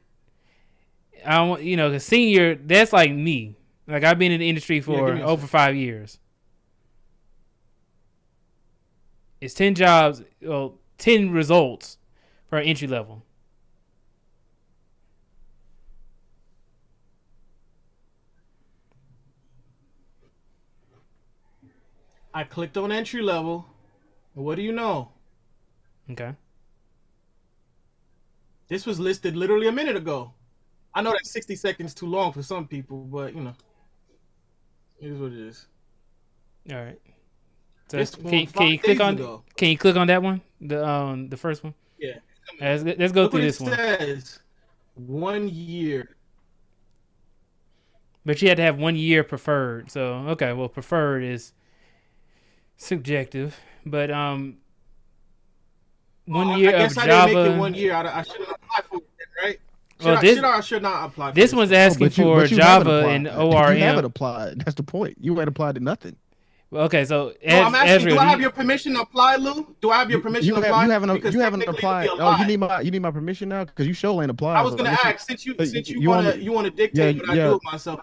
Speaker 3: I want, you know, the senior, that's like me. Like, I've been in the industry for over 5 years. It's 10 jobs, 10 results for an entry level.
Speaker 7: I clicked on entry level. What do you know?
Speaker 3: Okay.
Speaker 7: This was listed literally a minute ago. I know that 60 seconds too long for some people, but you know, it is what it is.
Speaker 3: All right. So can you click on? Can you click on that one? The first one.
Speaker 7: Yeah.
Speaker 3: Let's go through this one.
Speaker 7: It says 1 year.
Speaker 3: But you had to have 1 year preferred. So okay, well, preferred is subjective, but 1 year of Java.
Speaker 7: I didn't make it 1 year. I shouldn't apply for it, right? I should not apply for
Speaker 3: this one's asking for Java and ORM.
Speaker 5: You haven't applied. That's the point. You ain't applied to nothing.
Speaker 3: Well, okay, so
Speaker 7: I'm asking, do I have your permission to apply, Lou? Do I have your permission to apply?
Speaker 5: You haven't applied. Oh, you need my permission now because you sure ain't applied.
Speaker 7: I was gonna ask, since you want to dictate what I do with myself.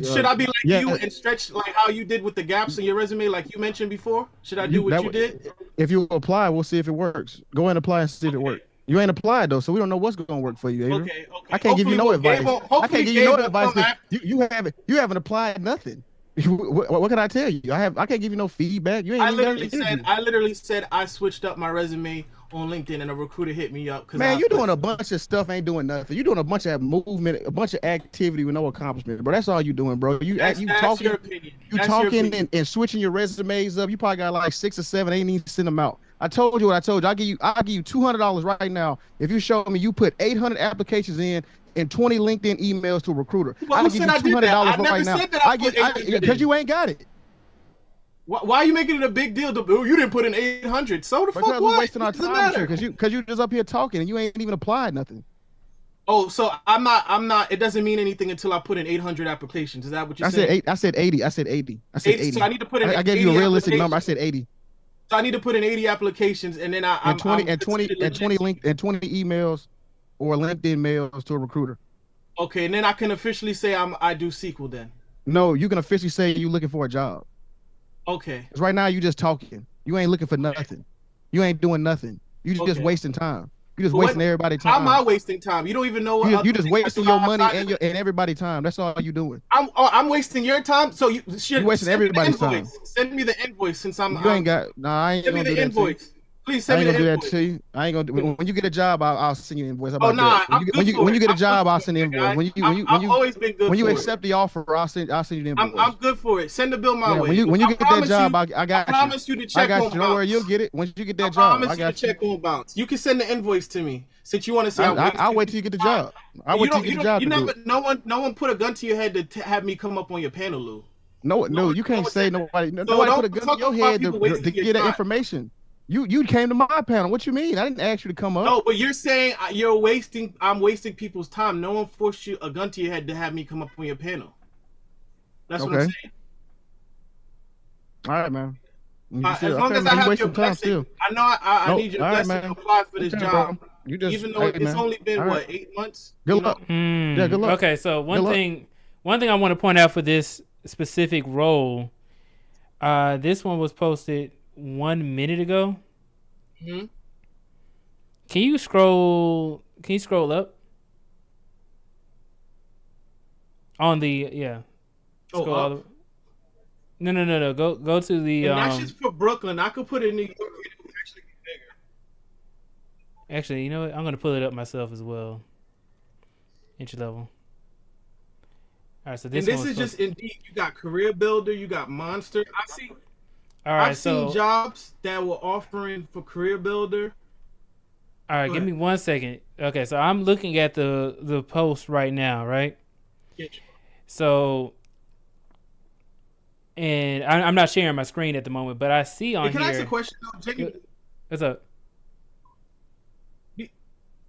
Speaker 7: Should I be like you and stretch like how you did with the gaps in your resume, like you mentioned before? Should I do what you did?
Speaker 5: If you apply, we'll see if it works. Go and apply and see if it works. You ain't applied though, so we don't know what's gonna work for you, Adrian.
Speaker 7: Okay.
Speaker 5: I can't give you no advice. I can't give you no advice. You haven't applied nothing. What can I tell you? I can't give you no feedback. You ain't.
Speaker 7: I literally said I switched up my resume on LinkedIn and a recruiter hit me up.
Speaker 5: Man, you're doing a bunch of stuff, ain't doing nothing. You're doing a bunch of movement, a bunch of activity with no accomplishment, bro. That's all you doing, bro.
Speaker 7: That's
Speaker 5: talking,
Speaker 7: your opinion.
Speaker 5: You talking and switching your resumes up. You probably got like 6 or 7. Ain't even send them out. I told you what I told you. I'll give you $200 right now if you show me you put 800 applications in and 20 LinkedIn emails to a recruiter.
Speaker 7: Well,
Speaker 5: I'll give you $200 right now. Because you ain't got it.
Speaker 7: Why are you making it a big deal? You didn't put in 800. So the
Speaker 5: Because
Speaker 7: fuck
Speaker 5: we're
Speaker 7: what?
Speaker 5: wasting our time here. Because you just up here talking and you ain't even applied nothing.
Speaker 7: Oh, so I'm not. It doesn't mean anything until I put in 800 applications. Is that what you're saying?
Speaker 5: I said 80. I said 80. I said 80.
Speaker 7: So I need to put in.
Speaker 5: I gave you a realistic number. I said 80.
Speaker 7: So I need to put in 80 applications, and then I'm
Speaker 5: 20
Speaker 7: link
Speaker 5: and 20 emails or LinkedIn mails to a recruiter.
Speaker 7: Okay, and then I can officially say I do SQL then.
Speaker 5: No, you can officially say you're looking for a job.
Speaker 7: Okay.
Speaker 5: Because right now you just talking. You ain't looking for nothing. You ain't doing nothing. You just wasting time. You just wasting everybody's time.
Speaker 7: How am I wasting time? You don't even know what
Speaker 5: you just wasting your money and everybody's time. That's all you doing.
Speaker 7: I'm wasting your time. So you
Speaker 5: wasting everybody's time.
Speaker 7: Send me the invoice since I'm.
Speaker 5: You ain't got. I ain't
Speaker 7: gonna do that invoice. Please send me the invoice. Do that to you. I ain't gonna do. When you get a job, I'll send you an invoice. Oh no,
Speaker 5: when you get a job, I'll send the invoice.
Speaker 7: I've always been good.
Speaker 5: When you accept the offer, I'll send you the invoice.
Speaker 7: I'm good for it. Send the bill my way.
Speaker 5: When you get that job, I got you.
Speaker 7: I promise you the check
Speaker 5: won't
Speaker 7: bounce.
Speaker 5: Don't worry, you'll get it. Once you get that job,
Speaker 7: I promise you the check won't bounce. You can send the invoice to me since you want to say.
Speaker 5: I'll wait till you get the job. I'll wait till you get the job.
Speaker 7: You never. No one put a gun to your head to have me come up on your panel, Lou.
Speaker 5: No, you can't say nobody. Nobody put a gun to your head to get that information. You came to my panel. What you mean? I didn't ask you to come up.
Speaker 7: No, but you're saying I'm wasting people's time. No one forced you a gun to your head to have me come up on your panel. That's what I'm saying.
Speaker 5: All right, man.
Speaker 7: As long as I have your blessing, I know I need your blessing to apply for this job. Even though it's only been 8 months.
Speaker 5: Good luck. Yeah, good luck.
Speaker 3: Okay, so one thing I want to point out for this specific role, this one was posted 1 minute ago.
Speaker 7: Mm-hmm.
Speaker 3: Can you scroll up on the
Speaker 7: Scroll up.
Speaker 3: No. Go to the.
Speaker 7: And that's just for Brooklyn. I could put it in New York. It would actually be bigger.
Speaker 3: Actually, you know what? I'm gonna pull it up myself as well. Entry level. All right, so this
Speaker 7: is just Indeed. You got Career Builder. You got Monster.
Speaker 3: I've
Speaker 7: seen jobs that were offering for Career Builder.
Speaker 3: All right, give me 1 second. Okay, so I'm looking at the post right now, right?
Speaker 7: Yeah.
Speaker 3: So, and I'm not sharing my screen at the moment, but I see on here.
Speaker 7: Can I ask a question?
Speaker 3: What's up?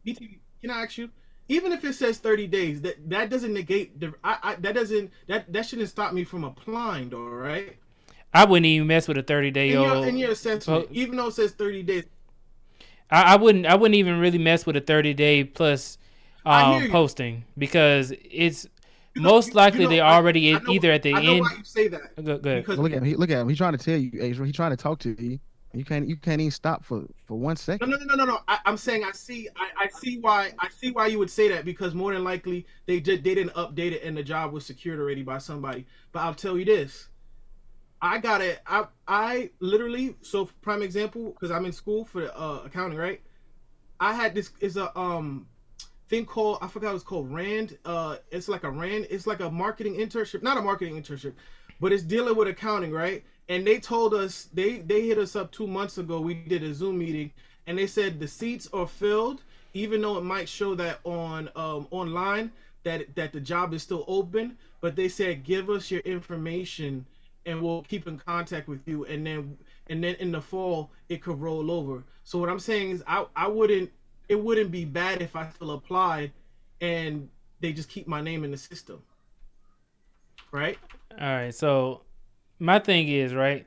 Speaker 7: BT, can I ask you? Even if it says 30 days, that doesn't negate that shouldn't stop me from applying, though, right?
Speaker 3: I wouldn't even mess with a 30-day-old.
Speaker 7: In your assessment, even though it says 30 days.
Speaker 3: I wouldn't even really mess with a 30-day plus posting because it's most likely they're already either at the end. I know
Speaker 7: why you say that.
Speaker 3: Go ahead.
Speaker 5: Look at him. He's trying to tell you, Asia. He's trying to talk to you. You can't even stop for 1 second.
Speaker 7: No. I'm saying I see why you would say that, because more than likely they didn't update it and the job was secured already by somebody. But I'll tell you this. I got it. I literally, so prime example, because I'm in school for accounting, right? I had this is a thing called, I forgot what it's called, RAND. It's like a RAND. It's like a marketing internship, not a marketing internship, but it's dealing with accounting, right? And they told us they hit us up 2 months ago. We did a Zoom meeting, and they said the seats are filled, even though it might show that on online that the job is still open. But they said give us your information, and we'll keep in contact with you, and then in the fall it could roll over. So what I'm saying is it wouldn't be bad if I still applied and they just keep my name in the system. Right?
Speaker 3: All right. So my thing is, right,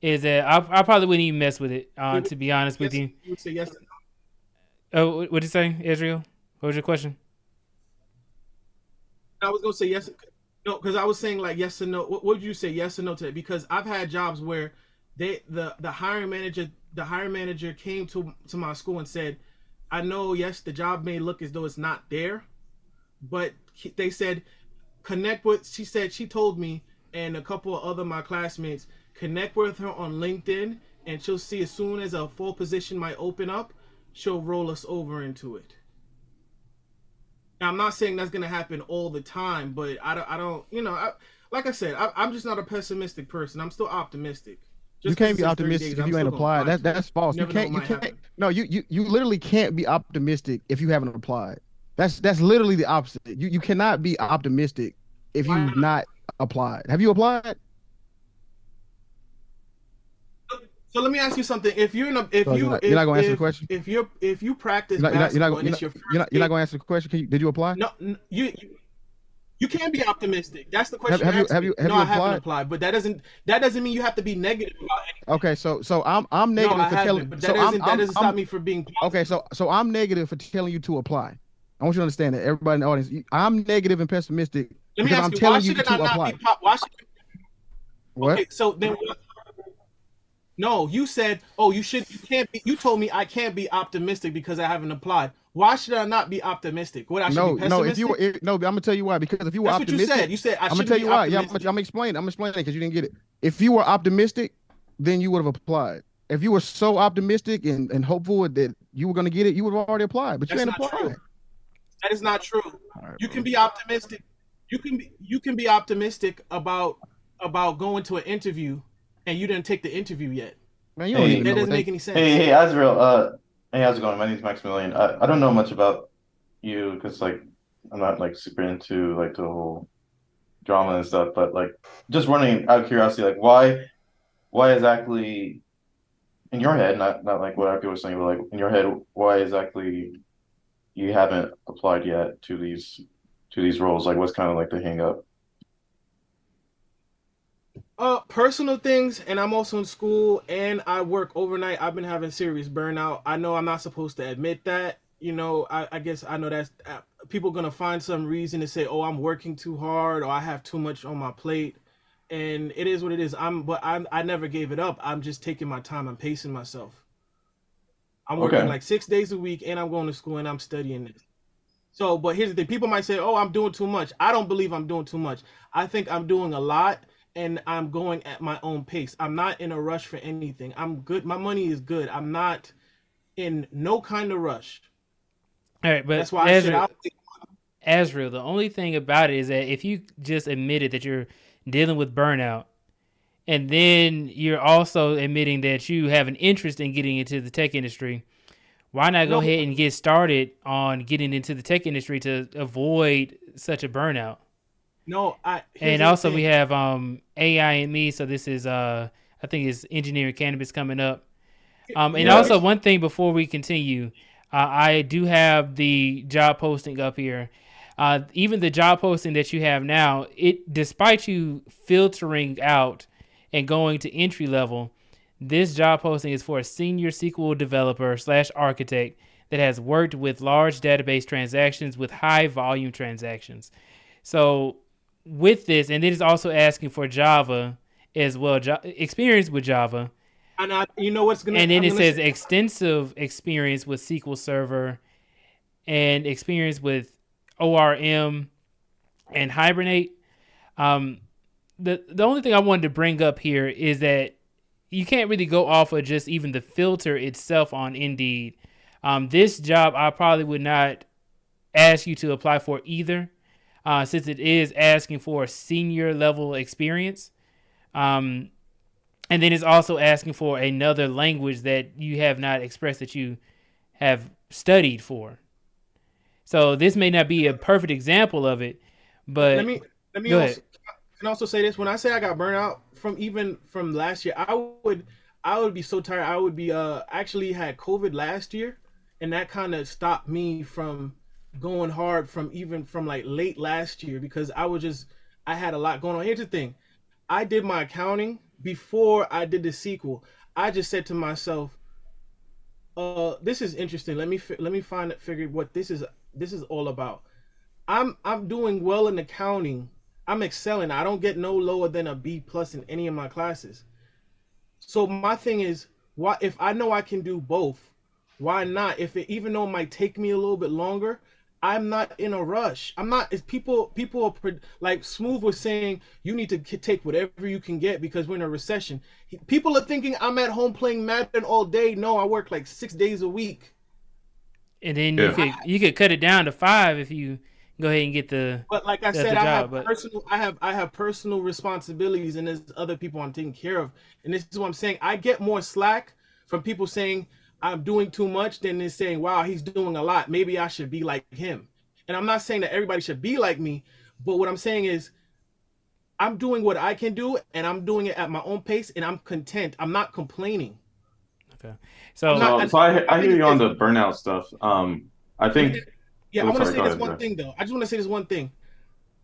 Speaker 3: is that I probably wouldn't even mess with it, to be honest with you.
Speaker 7: You would say yes or
Speaker 3: no. Oh, what did you say, Israel? What was your question?
Speaker 7: I was going to say yes. No, because I was saying like yes or no. What would you say, yes or no to that? Because I've had jobs where the hiring manager came to my school and said, I know, yes, the job may look as though it's not there, but they said she told me and a couple of other my classmates, connect with her on LinkedIn, and she'll see as soon as a full position might open up, she'll roll us over into it. Now, I'm not saying that's going to happen all the time, but I don't, like I said, I'm just not a pessimistic person. I'm still optimistic.
Speaker 5: You can't be optimistic if you ain't applied. That's false. You can't. No, you literally can't be optimistic if you haven't applied. That's literally the opposite. You cannot be optimistic if you've not applied. Have you applied?
Speaker 7: So let me ask you something. If you're in a, if
Speaker 5: So
Speaker 7: you,
Speaker 5: you're not gonna answer the question.
Speaker 7: if you practice
Speaker 5: You're not
Speaker 7: basketball and it's your first
Speaker 5: you're not gonna answer the question. Did you apply?
Speaker 7: No, you can be optimistic. That's the question.
Speaker 5: Have you
Speaker 7: No, I haven't
Speaker 5: applied?
Speaker 7: applied, but that doesn't mean you have to be negative about anything.
Speaker 5: Okay, so I'm negative
Speaker 7: No, I
Speaker 5: for
Speaker 7: haven't,
Speaker 5: telling.
Speaker 7: but
Speaker 5: So
Speaker 7: that doesn't stop me from being positive.
Speaker 5: Okay, so I'm negative for telling you to apply. I want you to understand that, everybody in the audience. I'm negative and pessimistic
Speaker 7: Let me
Speaker 5: because
Speaker 7: ask
Speaker 5: I'm
Speaker 7: you,
Speaker 5: telling
Speaker 7: why
Speaker 5: you
Speaker 7: should it
Speaker 5: to
Speaker 7: not
Speaker 5: apply.
Speaker 7: be why should
Speaker 5: What?
Speaker 7: Okay, so then no, you said, oh, you can't be. You told me I can't be optimistic because I haven't applied. Why should I not be optimistic? What I should be pessimistic?
Speaker 5: No, I'm gonna tell you why. Because if you were
Speaker 7: That's
Speaker 5: optimistic,
Speaker 7: what you said. You said I
Speaker 5: I'm gonna
Speaker 7: shouldn't
Speaker 5: tell
Speaker 7: be
Speaker 5: you why. Yeah,
Speaker 7: optimistic.
Speaker 5: I'm explaining it because you didn't get it. If you were optimistic, then you would have applied. If you were so optimistic and hopeful that you were gonna get it, you would have already applied. But you ain't applied.
Speaker 7: True. That is not true. Right, you can be optimistic. You can be optimistic about going to an interview, and you didn't take the interview yet.
Speaker 5: Man, you don't even know.
Speaker 7: That doesn't make any sense.
Speaker 16: Hey, Azrael. Hey, how's it going? My name's Maximilian. I don't know much about you because like I'm not like super into like the whole drama and stuff, but like just running out of curiosity, like why exactly in your head, not like what people were saying, but like in your head, why exactly you haven't applied yet to these roles? Like what's kind of like the hang up?
Speaker 7: Personal things, and I'm also in school and I work overnight. I've been having serious burnout. I know I'm not supposed to admit that. You know, I guess I know that's people gonna find some reason to say, oh, I'm working too hard or I have too much on my plate, and it is what it is. I never gave it up. I'm just taking my time. I'm pacing myself. I'm working like 6 days a week, and I'm going to school and I'm studying this. So, but here's the thing: people might say, oh, I'm doing too much. I don't believe I'm doing too much. I think I'm doing a lot. And I'm going at my own pace. I'm not in a rush for anything. I'm good. My money is good. I'm not in no kind of rush.
Speaker 3: All right, but
Speaker 7: that's why
Speaker 3: Azrael, the only thing about it is that if you just admitted that you're dealing with burnout, and then you're also admitting that you have an interest in getting into the tech industry, why not go ahead and get started on getting into the tech industry to avoid such a burnout?
Speaker 7: No,
Speaker 3: and also we have AI and me. So this is I think it's engineering cannabis coming up. And also one thing before we continue, I do have the job posting up here. Even the job posting that you have now, despite you filtering out and going to entry level, this job posting is for a senior SQL developer / architect that has worked with large database transactions with high volume transactions. So with this, and it is also asking for Java as well, experience with Java.
Speaker 7: And you know what's gonna.
Speaker 3: And then it says extensive experience with SQL Server, and experience with ORM and Hibernate. The only thing I wanted to bring up here is that you can't really go off of just even the filter itself on Indeed. This job I probably would not ask you to apply for either. Since it is asking for senior level experience. And then it's also asking for another language that you have not expressed that you have studied for. So this may not be a perfect example of it, but
Speaker 7: let me
Speaker 3: go
Speaker 7: also,
Speaker 3: ahead.
Speaker 7: Can also say this. When I say I got burnt out from last year, I would be so tired. I would be actually had COVID last year, and that kind of stopped me from going hard from like late last year because I had a lot going on. Here's the thing. I did my accounting before I did the sequel. I just said to myself, this is interesting. Let me figure what this is all about. I'm doing well in accounting. I'm excelling. I don't get no lower than a B+ in any of my classes. So my thing is, why if I know I can do both, why not? Even though it might take me a little bit longer, I'm not in a rush. I'm not. It's people are like Smooth was saying. You need to take whatever you can get because we're in a recession. People are thinking I'm at home playing Madden all day. No, I work like 6 days a week.
Speaker 3: And then you could cut it down to 5 if you go ahead and get the.
Speaker 7: But like I said, I have personal responsibilities, and there's other people I'm taking care of. And this is what I'm saying. I get more slack from people saying I'm doing too much than they're saying, wow, he's doing a lot. Maybe I should be like him. And I'm not saying that everybody should be like me, but what I'm saying is I'm doing what I can do, and I'm doing it at my own pace, and I'm content. I'm not complaining.
Speaker 3: Okay.
Speaker 16: So I hear you on the burnout stuff. I think.
Speaker 7: Yeah, I want to say this one thing though. I just want to say this one thing.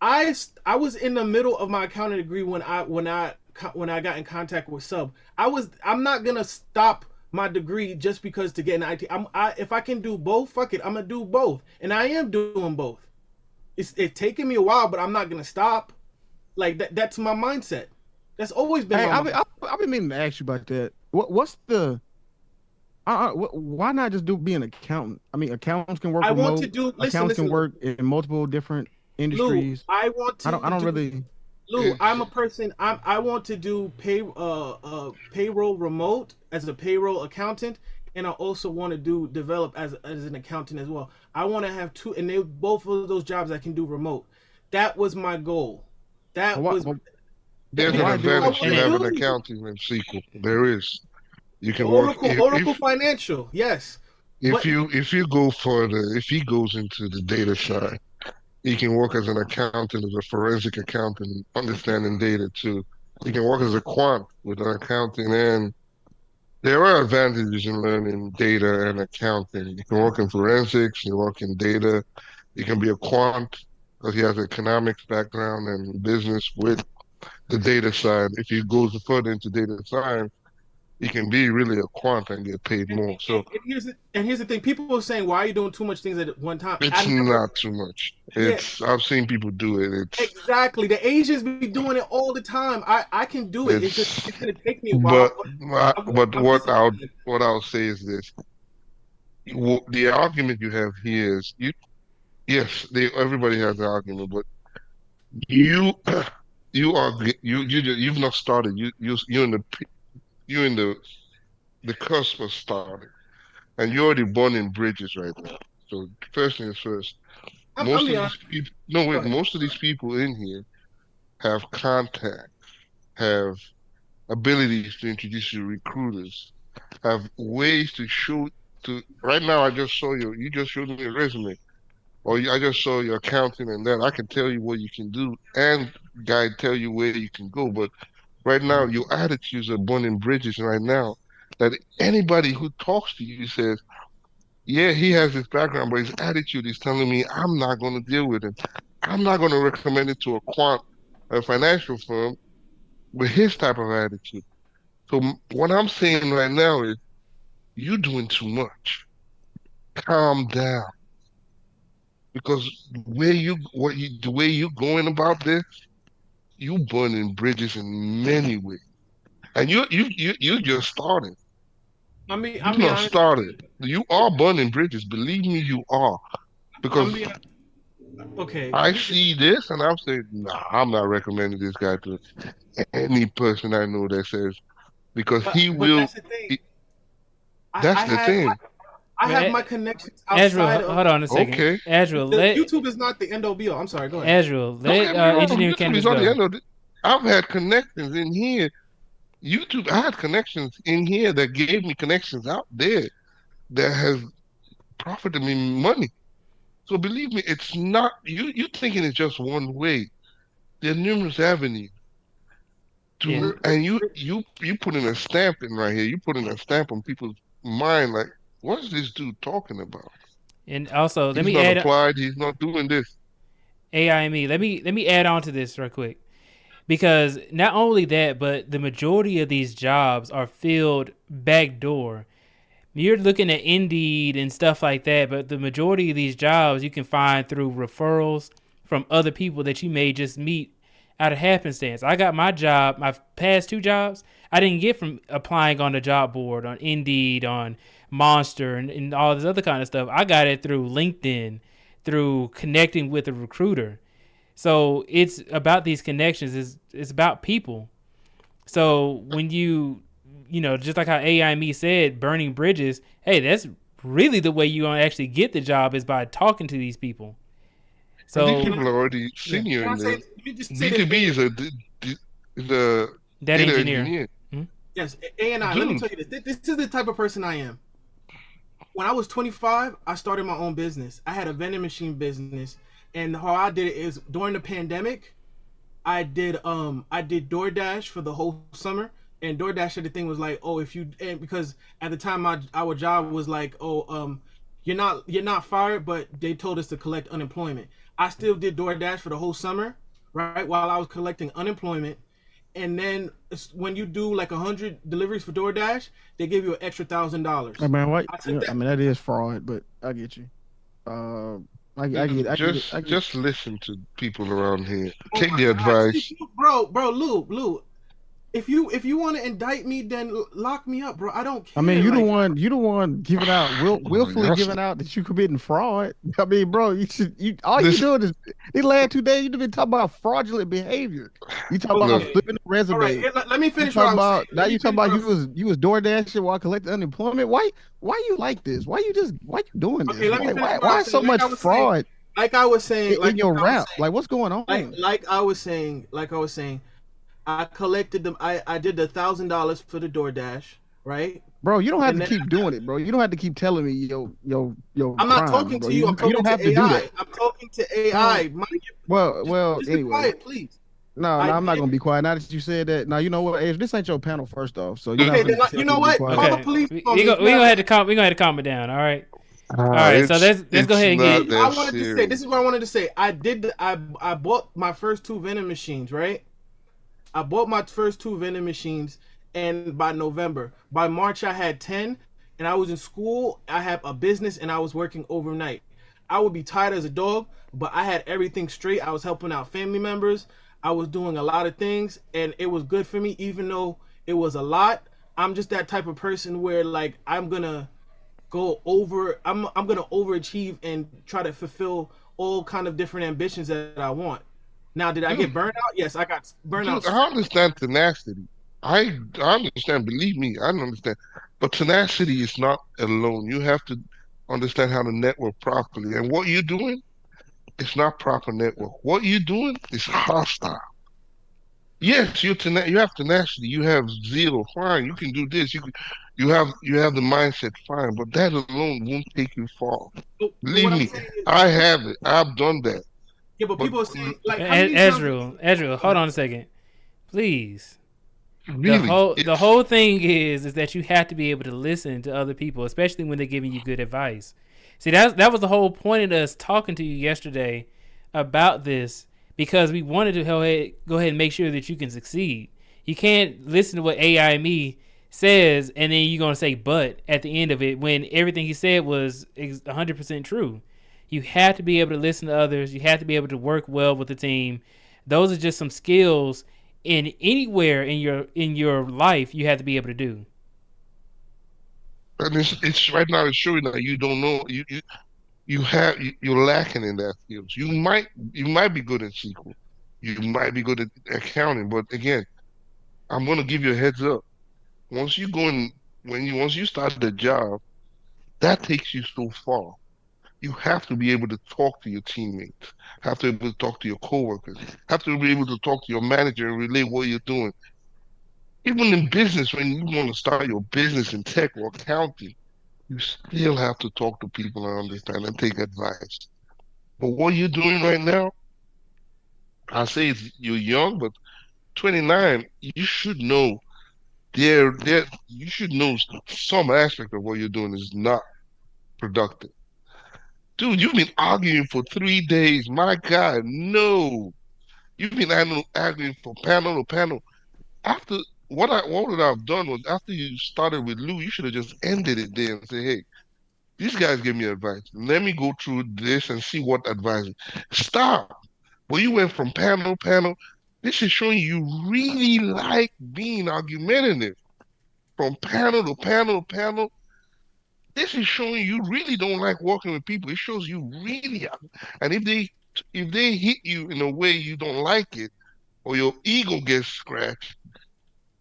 Speaker 7: I was in the middle of my accounting degree when I got in contact with Sub. I'm not gonna stop my degree just because to get an IT. If I can do both, fuck it, I'm gonna do both, and I am doing both. It's taking me a while, but I'm not gonna stop. Like that's my mindset. That's always been.
Speaker 5: Hey, I've been meaning to ask you about that. What's the? Why not just be an accountant? I mean, accountants can work remote.
Speaker 7: Want to do.
Speaker 5: Accountants can work in multiple different industries.
Speaker 7: Lou, I want to.
Speaker 5: I don't really.
Speaker 7: Lou, I'm a person. I want to do payroll remote as a payroll accountant, and I also want to develop as an accountant as well. I want to have two, and both of those jobs I can do remote. That was my goal. There's
Speaker 17: an advantage to having accounting in SQL. There is. You can work
Speaker 7: Oracle Financial. Yes.
Speaker 17: If he goes into the data side, he can work as an accountant, as a forensic accountant, understanding data too. He can work as a quant with accounting, and there are advantages in learning data and accounting. You can work in forensics, you work in data, you can be a quant because he has an economics background and business with the data side. If he goes further into data science, he can be really a quant and get paid more. So
Speaker 7: here's the thing: people are saying, "Why are you doing too much things at one time?"
Speaker 17: It's not too much. I've seen people do it.
Speaker 7: Exactly. The Asians be doing it all the time. I can do it. It's gonna take me a while.
Speaker 17: But what I'll say is this: the argument you have here is everybody has an argument, but you've not started. You're in the cusp of starting, and you're already burning bridges right now. So first things first, most of these people in here have contacts, have abilities to introduce you to recruiters, have ways to show to. Right now, you just showed me a resume, or I just saw your accounting and that. I can tell you what you can do, and tell you where you can go, but. Right now, your attitudes are burning bridges right now. That anybody who talks to you says, yeah, he has this background, but his attitude is telling me I'm not going to deal with him. I'm not going to recommend it to a financial firm with his type of attitude. So what I'm saying right now is, you're doing too much. Calm down. Because the way you're going about this, you burning bridges in many ways, and you just started. You've not started. You are burning bridges. Believe me, you are. Because I see this, and I'm saying, nah, I'm not recommending this guy to any person I know that says, because he will. That's the thing.
Speaker 7: I have my connections outside
Speaker 3: hold on a second.
Speaker 17: Okay.
Speaker 3: Azrael,
Speaker 7: YouTube is not the end all be all. I'm sorry, go ahead.
Speaker 3: Azrael, let engineer Candace go.
Speaker 17: I've had connections in here. YouTube, I had connections in here that gave me connections out there that has profited me money. So believe me, it's not you thinking it's just one way. There are numerous avenues. And you putting a stamp in right here. You putting a stamp on people's mind like, what is this dude talking about?
Speaker 3: And also,
Speaker 17: he's not applied. He's not doing this.
Speaker 3: AIME. Let me add on to this real quick, because not only that, but the majority of these jobs are filled backdoor. You're looking at Indeed and stuff like that, but the majority of these jobs you can find through referrals from other people that you may just meet out of happenstance. I got my job, my past 2 jobs, I didn't get from applying on the job board, on Indeed, on Monster, and all this other kind of stuff. I got it through LinkedIn, through connecting with a recruiter. So it's about these connections. It's about people. So when you just like how AIME said, burning bridges, hey, that's really the way you're going to actually get the job, is by talking to these people. So
Speaker 17: these people are already senior in there. B2B is a
Speaker 3: data engineer.
Speaker 7: Hmm? Yes, A&I, let me tell you this. This is the type of person I am. When I was 25, I started my own business. I had a vending machine business, and how I did it is during the pandemic, I did DoorDash for the whole summer. and DoorDash said the thing was like, oh, if you and because at the time our job was like, oh, you're not fired, but they told us to collect unemployment. I still did DoorDash for the whole summer, right? While I was collecting unemployment, and then when you do like 100 deliveries for DoorDash, they give you an extra $1,000.
Speaker 5: Hey man, what?
Speaker 7: I took that.
Speaker 5: I mean, that is fraud, but I get you. I get, I get it. I get.
Speaker 17: Just listen to people around here.
Speaker 7: Oh
Speaker 17: Take
Speaker 7: my
Speaker 17: the
Speaker 7: God,
Speaker 17: advice.
Speaker 7: bro, Lou, if you want to indict me, then lock me up, bro. I don't care.
Speaker 5: I mean, you
Speaker 7: like,
Speaker 5: the one giving out, willfully giving out that you committing fraud. I mean, bro, you doing is these last 2 days you've been talking about fraudulent behavior. You talking about flipping the resume.
Speaker 7: All right, let me finish
Speaker 5: you
Speaker 7: what I was
Speaker 5: about,
Speaker 7: saying.
Speaker 5: Now you talking about you was door dashing while collecting unemployment. Why you like this? Why you doing this?
Speaker 7: Okay, let me finish what I
Speaker 5: Why
Speaker 7: was
Speaker 5: so
Speaker 7: saying.
Speaker 5: much fraud?
Speaker 7: Like I was saying,
Speaker 5: in your rap, like what's going on?
Speaker 7: Like I was saying, I collected them. I did the $1,000 for the DoorDash, right?
Speaker 5: Bro, you don't have to keep doing it, bro. You don't have to keep telling me yo.
Speaker 7: I'm not talking to you. I'm talking to AI. I'm talking to AI.
Speaker 5: Well,
Speaker 7: just
Speaker 5: anyway.
Speaker 7: be quiet, please.
Speaker 5: No, I'm not gonna be quiet. Now that you said that, now you know what, Age, this ain't your panel. First off, so
Speaker 7: okay, then, you know what? Call the police.
Speaker 3: We gonna have to calm it down. All right. All right. So let's go ahead and get.
Speaker 7: I wanted to say this is what I wanted to say. I bought my first 2 vending machines, right? I bought my first 2 vending machines, and by March, I had 10, and I was in school. I had a business, and I was working overnight. I would be tired as a dog, but I had everything straight. I was helping out family members. I was doing a lot of things, and it was good for me, even though it was a lot. I'm just that type of person where, like, I'm gonna overachieve and try to fulfill all kind of different ambitions that I want. Now, did I get burned out? Yes, I got burned out.
Speaker 17: I understand tenacity. I understand. Believe me, I understand. But tenacity is not alone. You have to understand how to network properly. And what you're doing is not proper network. What you're doing is hostile. Yes, you have tenacity. You have zeal. Fine, you can do this. You have the mindset. Fine, but that alone won't take you far. Believe me, I have it. I've done that.
Speaker 7: Yeah, but people are saying like
Speaker 3: Ezreal, hold on a second, please. Really? The whole thing is that you have to be able to listen to other people, especially when they're giving you good advice. See, that was the whole point of us talking to you yesterday about this, because we wanted to go ahead and make sure that you can succeed. You can't listen to what AI me says and then you're gonna say "but" at the end of it when everything he said was 100% true. You have to be able to listen to others. You have to be able to work well with the team. Those are just some skills in anywhere in your life you have to be able to do.
Speaker 17: And it's right now. It's showing that you don't know. You're lacking in that skills. You might be good at SQL. You might be good at accounting. But again, I'm going to give you a heads up. Once you start the job, that takes you so far. You have to be able to talk to your teammates, have to be able to talk to your coworkers, have to be able to talk to your manager and relay what you're doing. Even in business, when you want to start your business in tech or accounting, you still have to talk to people and understand and take advice. But what you're doing right now, I say you're young, but 29, you should know you should know some aspect of what you're doing is not productive. Dude, you've been arguing for 3 days. My God, no. You've been arguing from panel to panel. After what would I have done was after you started with Lou, you should have just ended it there and say, hey, these guys give me advice. Let me go through this and see what advice. Stop. Well, you went from panel to panel. This is showing you really like being argumentative. From panel to panel to panel. This is showing you really don't like working with people. It shows you really, and if they hit you in a way you don't like it, or your ego gets scratched,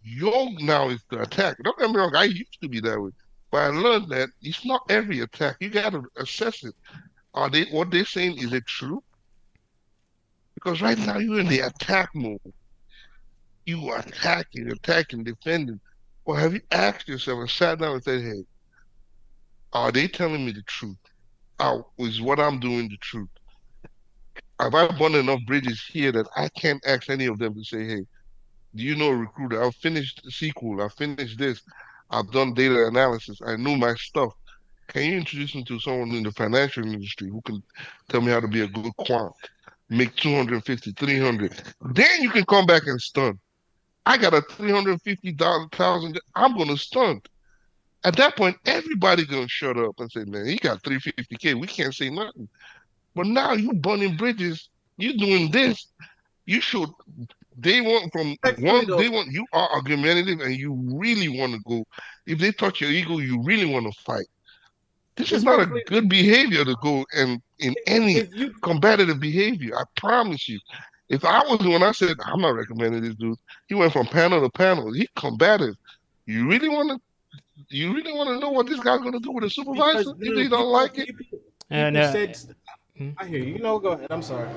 Speaker 17: your now is the attack. Don't get me wrong, I used to be that way. But I learned that it's not every attack. You got to assess it. What they're saying, is it true? Because right now you're in the attack mode. You are attacking, defending. Or have you asked yourself and sat down and said, hey, are they telling me the truth? Is what I'm doing the truth? Have I burned enough bridges here that I can't ask any of them to say, hey, Do you know a recruiter? I've finished SQL. I've finished this. I've done data analysis. I know my stuff. Can you introduce me to someone in the financial industry who can tell me how to be a good quant, make 250, 300? Then you can come back and stunt. I got a $350,000. I'm going to stunt. At that point, everybody's going to shut up and say, man, he got 350K. We can't say nothing. But now you burning bridges. You doing this. You should. They want from one. They want you are argumentative and you really want to go. If they touch your ego, you really want to fight. This is not a good behavior to go and in any combative behavior. I promise you. If I was when I said I'm not recommending this dude, he went from panel to panel. He combative. You really want to know what this guy's going to do with a supervisor if they don't like it?
Speaker 7: I hear you. You know, go ahead. I'm sorry.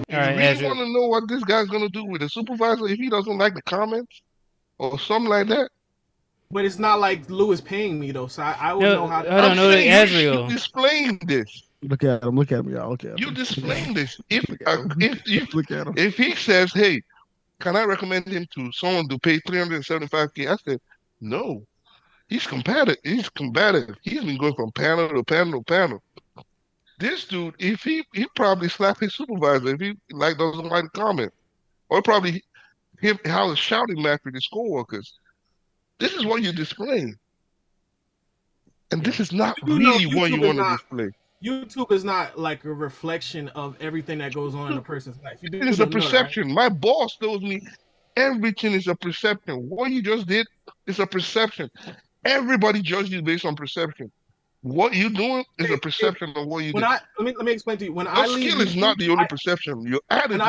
Speaker 17: You really want to know what this guy's going to do with a supervisor if he doesn't like the comments or something like that?
Speaker 7: But it's not like Lou is paying me though, so I would know how to.
Speaker 3: I don't know that Azrael.
Speaker 17: You displaying this.
Speaker 5: Look at him, y'all. Look at him.
Speaker 17: You displaying this. If he says, "Hey, can I recommend him to someone to pay $375K?" I said, "No." He's combative. He's combative. He's been going from panel to panel to panel. This dude, if he probably slap his supervisor if he doesn't like the comment, or probably how he's shouting back with his coworkers. This is what you're displaying, and this is not really what you want to display.
Speaker 7: YouTube is not like a reflection of everything that goes on in a person's life.
Speaker 17: It's a perception. Right? My boss tells me everything is a perception. What you just did is a perception. Everybody judges you based on perception. What you doing is a perception of what you do.
Speaker 7: Let me explain to you. When I leave
Speaker 17: skill is not the only perception. Your attitude.
Speaker 7: When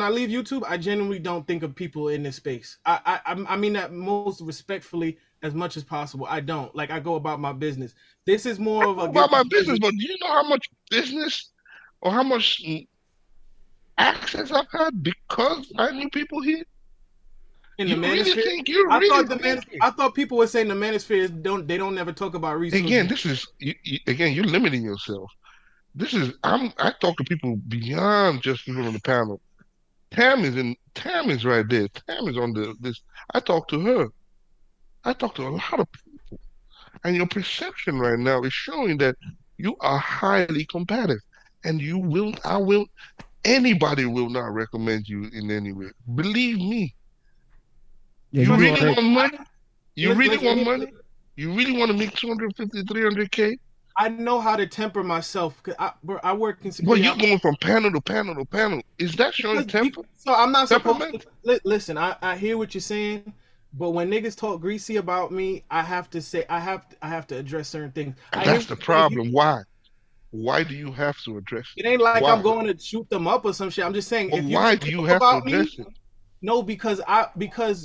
Speaker 7: I leave YouTube, I genuinely don't think of people in this space. I mean that most respectfully as much as possible. I don't. Like I go about my business. This is more of
Speaker 17: about my business. But do you know how much business or how much access I've had because I knew people here?
Speaker 7: In the Manosphere, I thought people were saying the Manosphere don't never talk about resources.
Speaker 17: Again, this is you're limiting yourself. This is I talk to people beyond just people on the panel. Tam is right there. Tam is on this. I talk to her. I talk to a lot of people, and your perception right now is showing that you are highly combative, and anybody will not recommend you in any way. Believe me. Yeah, you really want money? You really want money? You really want to make 250, 300K?
Speaker 7: I know how to temper myself. I work in security.
Speaker 17: But you're going from panel to panel to panel. Is that showing temper?
Speaker 7: So I'm not supposed to listen. I hear what you're saying, but when niggas talk greasy about me, I have to say I have to address certain things.
Speaker 17: That's the problem. Why? Why do you have to address it?
Speaker 7: It ain't like I'm going to shoot them up or some shit. I'm just saying.
Speaker 17: Well, why do you have to address it?
Speaker 7: No, because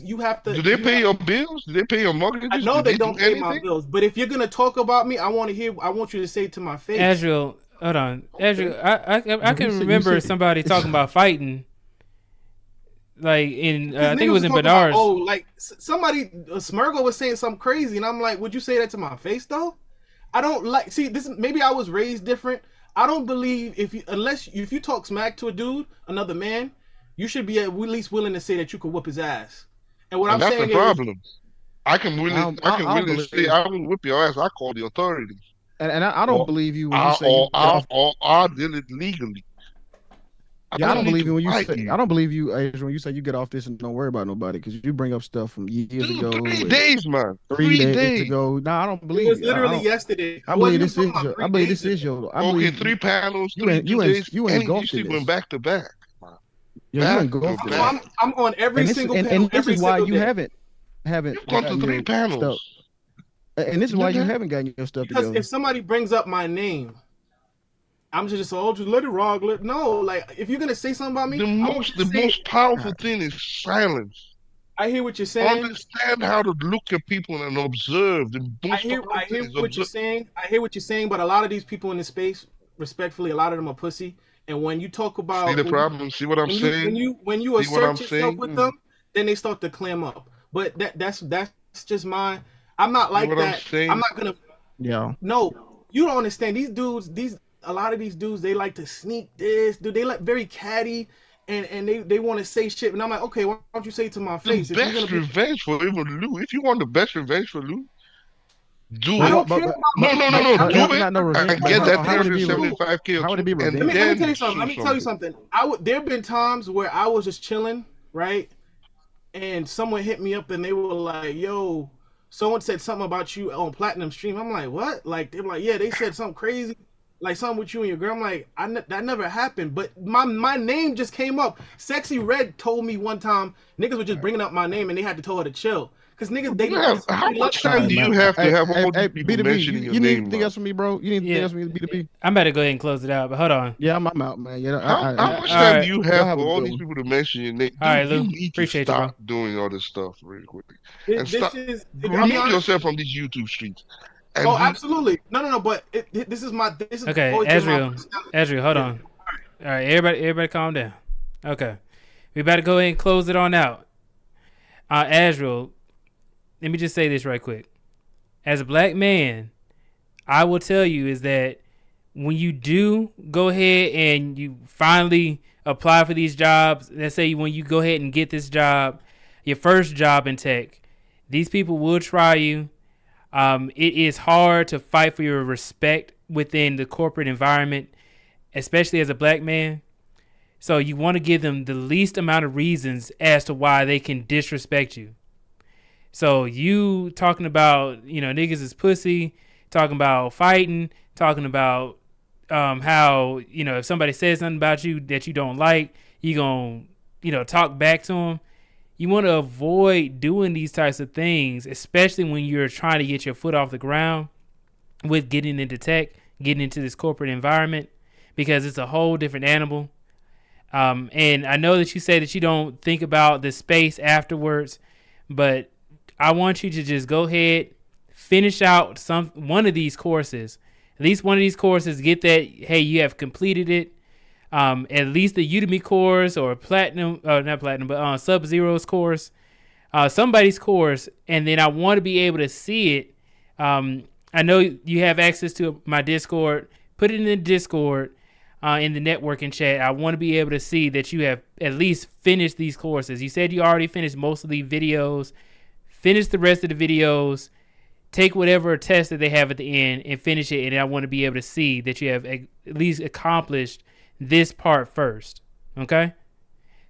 Speaker 7: you have to.
Speaker 17: Do they pay your bills? Do they pay your mortgages?
Speaker 7: I know they don't pay my bills, but if you're gonna talk about me, I want you to say it to my face.
Speaker 3: Azrael, hold on, Azrael. I can remember somebody talking about fighting, like I think it was in Bernard's.
Speaker 7: Like somebody, Smirgo was saying something crazy, and I'm like, would you say that to my face though? I don't see this. Maybe I was raised different. I don't believe if you talk smack to a dude, another man. You should be at least willing to say that you could whoop his ass. And what I'm saying is,
Speaker 17: that's the problem. I can really say I will whip your ass. I call the authorities.
Speaker 5: And I don't believe you when you say
Speaker 17: I'll deal it legally.
Speaker 5: I don't believe you when you say I don't believe you when you say you get off this and don't worry about nobody because you bring up stuff from years ago.
Speaker 17: 3 days, man.
Speaker 5: 3 days ago. No, I don't believe
Speaker 7: it. Was literally yesterday.
Speaker 5: I believe this is your.
Speaker 17: Okay, 3 panels, 2 days, and you see went back to back.
Speaker 5: Yeah,
Speaker 7: I'm on every single panel.
Speaker 5: And this is why you haven't
Speaker 17: You've gone to 3 panels.
Speaker 5: And this is why you haven't gotten your stuff
Speaker 7: because
Speaker 5: together.
Speaker 7: If somebody brings up my name, I'm just just let it rock. No, like if you're gonna say something about me,
Speaker 17: the most powerful thing is silence.
Speaker 7: I hear what you're saying.
Speaker 17: Understand how to look at people and observe.
Speaker 7: I hear what you're saying. I hear what you're saying, but a lot of these people in this space, respectfully, a lot of them are pussy. And when you talk about
Speaker 17: see the problem, see what I'm saying.
Speaker 7: When you assert yourself with them, then they start to clam up. But that's just my. I'm not like that. I'm not gonna.
Speaker 5: Yeah.
Speaker 7: No, you don't understand. These dudes, a lot of these dudes, they like to sneak this. Dude, they like very catty, and they want to say shit, and I'm like, okay, why don't you say it to my
Speaker 17: The
Speaker 7: face? If you're gonna
Speaker 17: best
Speaker 7: be,
Speaker 17: revenge for even Lou. If you want the best revenge for Lou, do
Speaker 7: I
Speaker 17: it.
Speaker 7: don't care about
Speaker 17: Do
Speaker 5: it's
Speaker 17: it
Speaker 5: not no revenge.
Speaker 17: and
Speaker 5: But
Speaker 17: get
Speaker 5: hold
Speaker 17: that
Speaker 5: on, how would it be?
Speaker 17: 375K
Speaker 5: How would it
Speaker 17: or
Speaker 5: be
Speaker 17: two, and
Speaker 5: revenge?
Speaker 7: let me tell
Speaker 17: then
Speaker 7: you something.
Speaker 17: sue
Speaker 7: Let me tell you
Speaker 17: something.
Speaker 7: something. There have been times where I was just chilling, right, and someone hit me up and they were like, "Yo, someone said something about you on Platinum Stream." I'm like, "What?" Like they're like, "Yeah, they said something crazy, like something with you and your girl." I'm like, that never happened, but my name just came up. Sexy Red told me one time niggas were just bringing up my name and they had to tell her to chill because niggas
Speaker 17: How
Speaker 7: they
Speaker 17: much
Speaker 7: let
Speaker 17: time do you have to have all these people
Speaker 5: B2B,
Speaker 17: mentioning your
Speaker 5: you need
Speaker 17: name,
Speaker 5: anything
Speaker 17: man?
Speaker 5: else from me, bro? You need anything else from me, B2B?
Speaker 3: I'm about to go ahead and close it out, but hold on.
Speaker 5: Yeah, I'm out, man. Yeah,
Speaker 17: How much
Speaker 3: all
Speaker 17: time
Speaker 3: right.
Speaker 17: do you
Speaker 5: y'all
Speaker 17: have
Speaker 5: have
Speaker 17: for
Speaker 5: a
Speaker 17: all
Speaker 5: good
Speaker 17: these
Speaker 5: one.
Speaker 17: people to mention your name?
Speaker 3: All right,
Speaker 17: Dude,
Speaker 3: Lou.
Speaker 17: you need to
Speaker 3: Appreciate you, bro.
Speaker 17: stop doing all this stuff really quickly. And
Speaker 7: this
Speaker 17: stop,
Speaker 7: is. I'll be
Speaker 17: remove
Speaker 7: honest.
Speaker 17: yourself from these YouTube streets. And
Speaker 7: Oh,
Speaker 17: do,
Speaker 7: absolutely. No. But this is
Speaker 3: Okay,
Speaker 7: always been my
Speaker 3: Ezreal.
Speaker 7: personality.
Speaker 3: Ezreal, hold on. All right, everybody calm down. Okay. We better go ahead and close it on out. Ezreal, let me just say this right quick. As a black man, I will tell you is that when you do go ahead and you finally apply for these jobs, let's say when you go ahead and get this job, your first job in tech, these people will try you. It is hard to fight for your respect within the corporate environment, especially as a black man. So you want to give them the least amount of reasons as to why they can disrespect you. So you talking about, niggas is pussy, talking about fighting, talking about how, if somebody says something about you that you don't like, you going to, talk back to them. You want to avoid doing these types of things, especially when you're trying to get your foot off the ground with getting into tech, getting into this corporate environment, because it's a whole different animal. And I know that you say that you don't think about the space afterwards, but I want you to just go ahead, finish out one of these courses. At least one of these courses, get that, hey, you have completed it. At least the Udemy course or Platinum, not Platinum, but Sub-Zero's course, somebody's course, and then I want to be able to see it. I know you have access to my Discord. Put it in the Discord, in the networking chat. I want to be able to see that you have at least finished these courses. You said you already finished most of the videos. Finish the rest of the videos. Take whatever test that they have at the end and finish it. And I want to be able to see that you have at least accomplished this part first. Okay?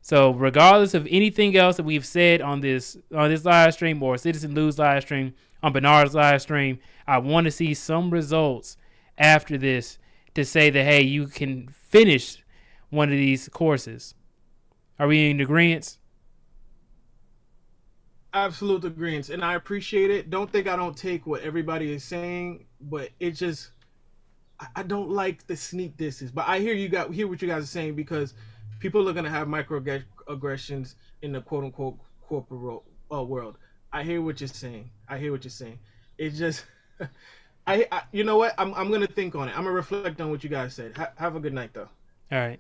Speaker 3: So regardless of anything else that we've said on this live stream or Citizen Lou's live stream, on Bernard's live stream, I want to see some results after this to say that, hey, you can finish one of these courses. Are we in agreement?
Speaker 7: Absolute agreement, and I appreciate it. Don't think I don't take what everybody is saying, but it just I don't like the sneak disses. But I hear what you guys are saying, because people are gonna have microaggressions in the quote unquote corporate world. I hear what you're saying. It's just I you know what? I'm gonna think on it. I'm gonna reflect on what you guys said. Have a good night though.
Speaker 3: All right.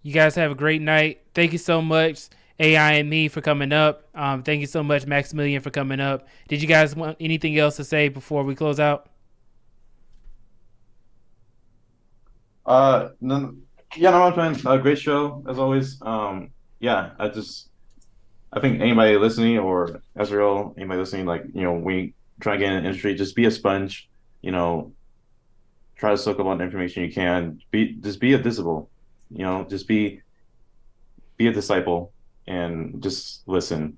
Speaker 3: You guys have a great night. Thank you so much, AI and me, for coming up. Thank you so much, Maximilian, for coming up. Did you guys want anything else to say before we close out?
Speaker 16: No, yeah, no, man. Great show as always. Yeah, I think anybody listening, or Ezreal, anybody listening, like, we try to get in the industry, just be a sponge. Try to soak up all the information you can. Just be a visible. Just be a disciple and just listen.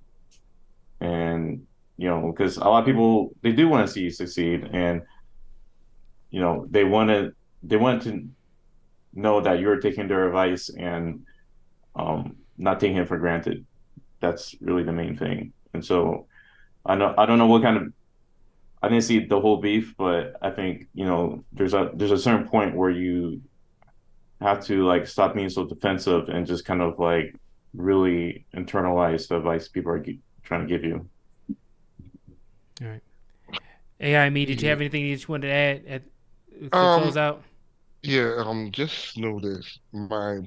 Speaker 16: And because a lot of people, they do want to see you succeed, and they want to know that you're taking their advice and not taking it for granted. That's really the main thing. And so I don't know what kind of, I didn't see the whole beef, but I think there's a certain point where you have to like stop being so defensive and just kind of like really internalize the advice people are trying to give you.
Speaker 3: All right. AI me, did you have anything that you wanted to add to close out?
Speaker 17: Yeah, just know this. My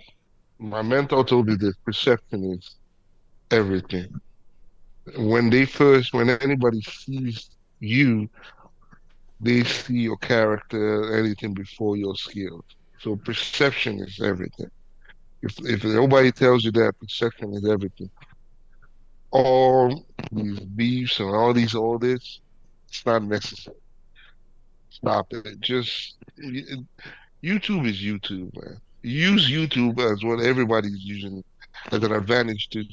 Speaker 17: mentor told me this: perception is everything. When anybody sees you, they see your character, anything before your skills. So perception is everything. If nobody tells you that perception is everything, all these beefs and all this, it's not necessary. Stop it. YouTube is YouTube, man. Use YouTube as what everybody's using as an advantage to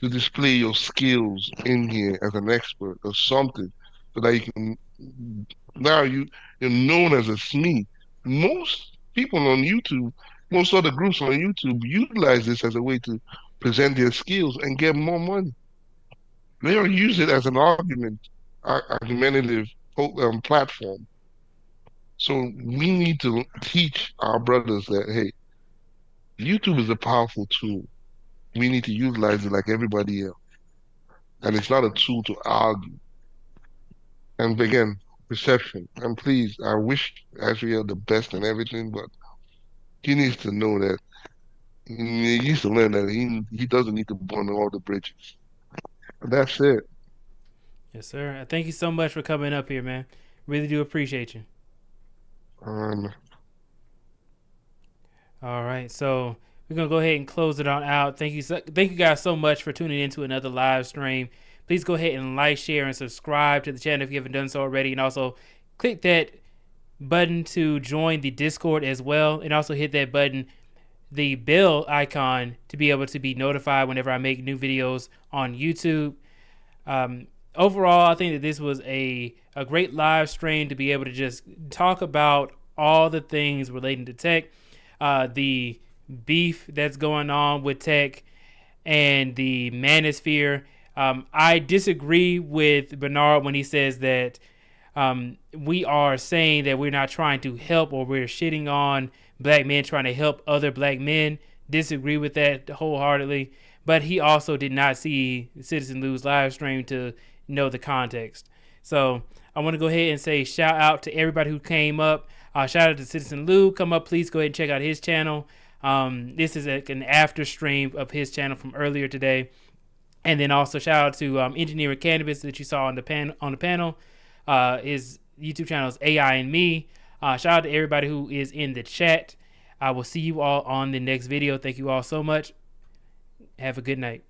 Speaker 17: display your skills in here as an expert or something, so that you can now you're known as a SME. Most people on YouTube, most other groups on YouTube utilize this as a way to present their skills and get more money. They don't use it as an argumentative platform. So we need to teach our brothers that, hey, YouTube is a powerful tool. We need to utilize it like everybody else. And it's not a tool to argue. And again, perception. And please, I wish Azriel the best and everything, but he needs to know that he needs to learn that he doesn't need to burn all the bridges. And that's it.
Speaker 3: Yes, sir. Thank you so much for coming up here, man. Really do appreciate you. All right, so we're gonna go ahead and close it on out. Thank you guys so much for tuning into another live stream. Please go ahead and like, share, and subscribe to the channel if you haven't done so already, and also click that button to join the Discord as well, and also hit that button, the bell icon, to be able to be notified whenever I make new videos on YouTube. Overall, I think that this was a great live stream to be able to just talk about all the things relating to tech. The beef that's going on with tech and the Manosphere. I disagree with Bernard when he says that we are saying that we're not trying to help, or we're shitting on black men trying to help other black men. Disagree with that wholeheartedly. But he also did not see Citizen Lou's live stream to know the context. So I want to go ahead and say shout out to everybody who came up. Shout out to Citizen Lou. Come up, please go ahead and check out his channel. This is an after stream of his channel from earlier today. And then also shout out to Engineering Cannabis that you saw on the panel. His YouTube channel is AI and Me. Shout out to everybody who is in the chat. I will see you all on the next video. Thank you all so much. Have a good night.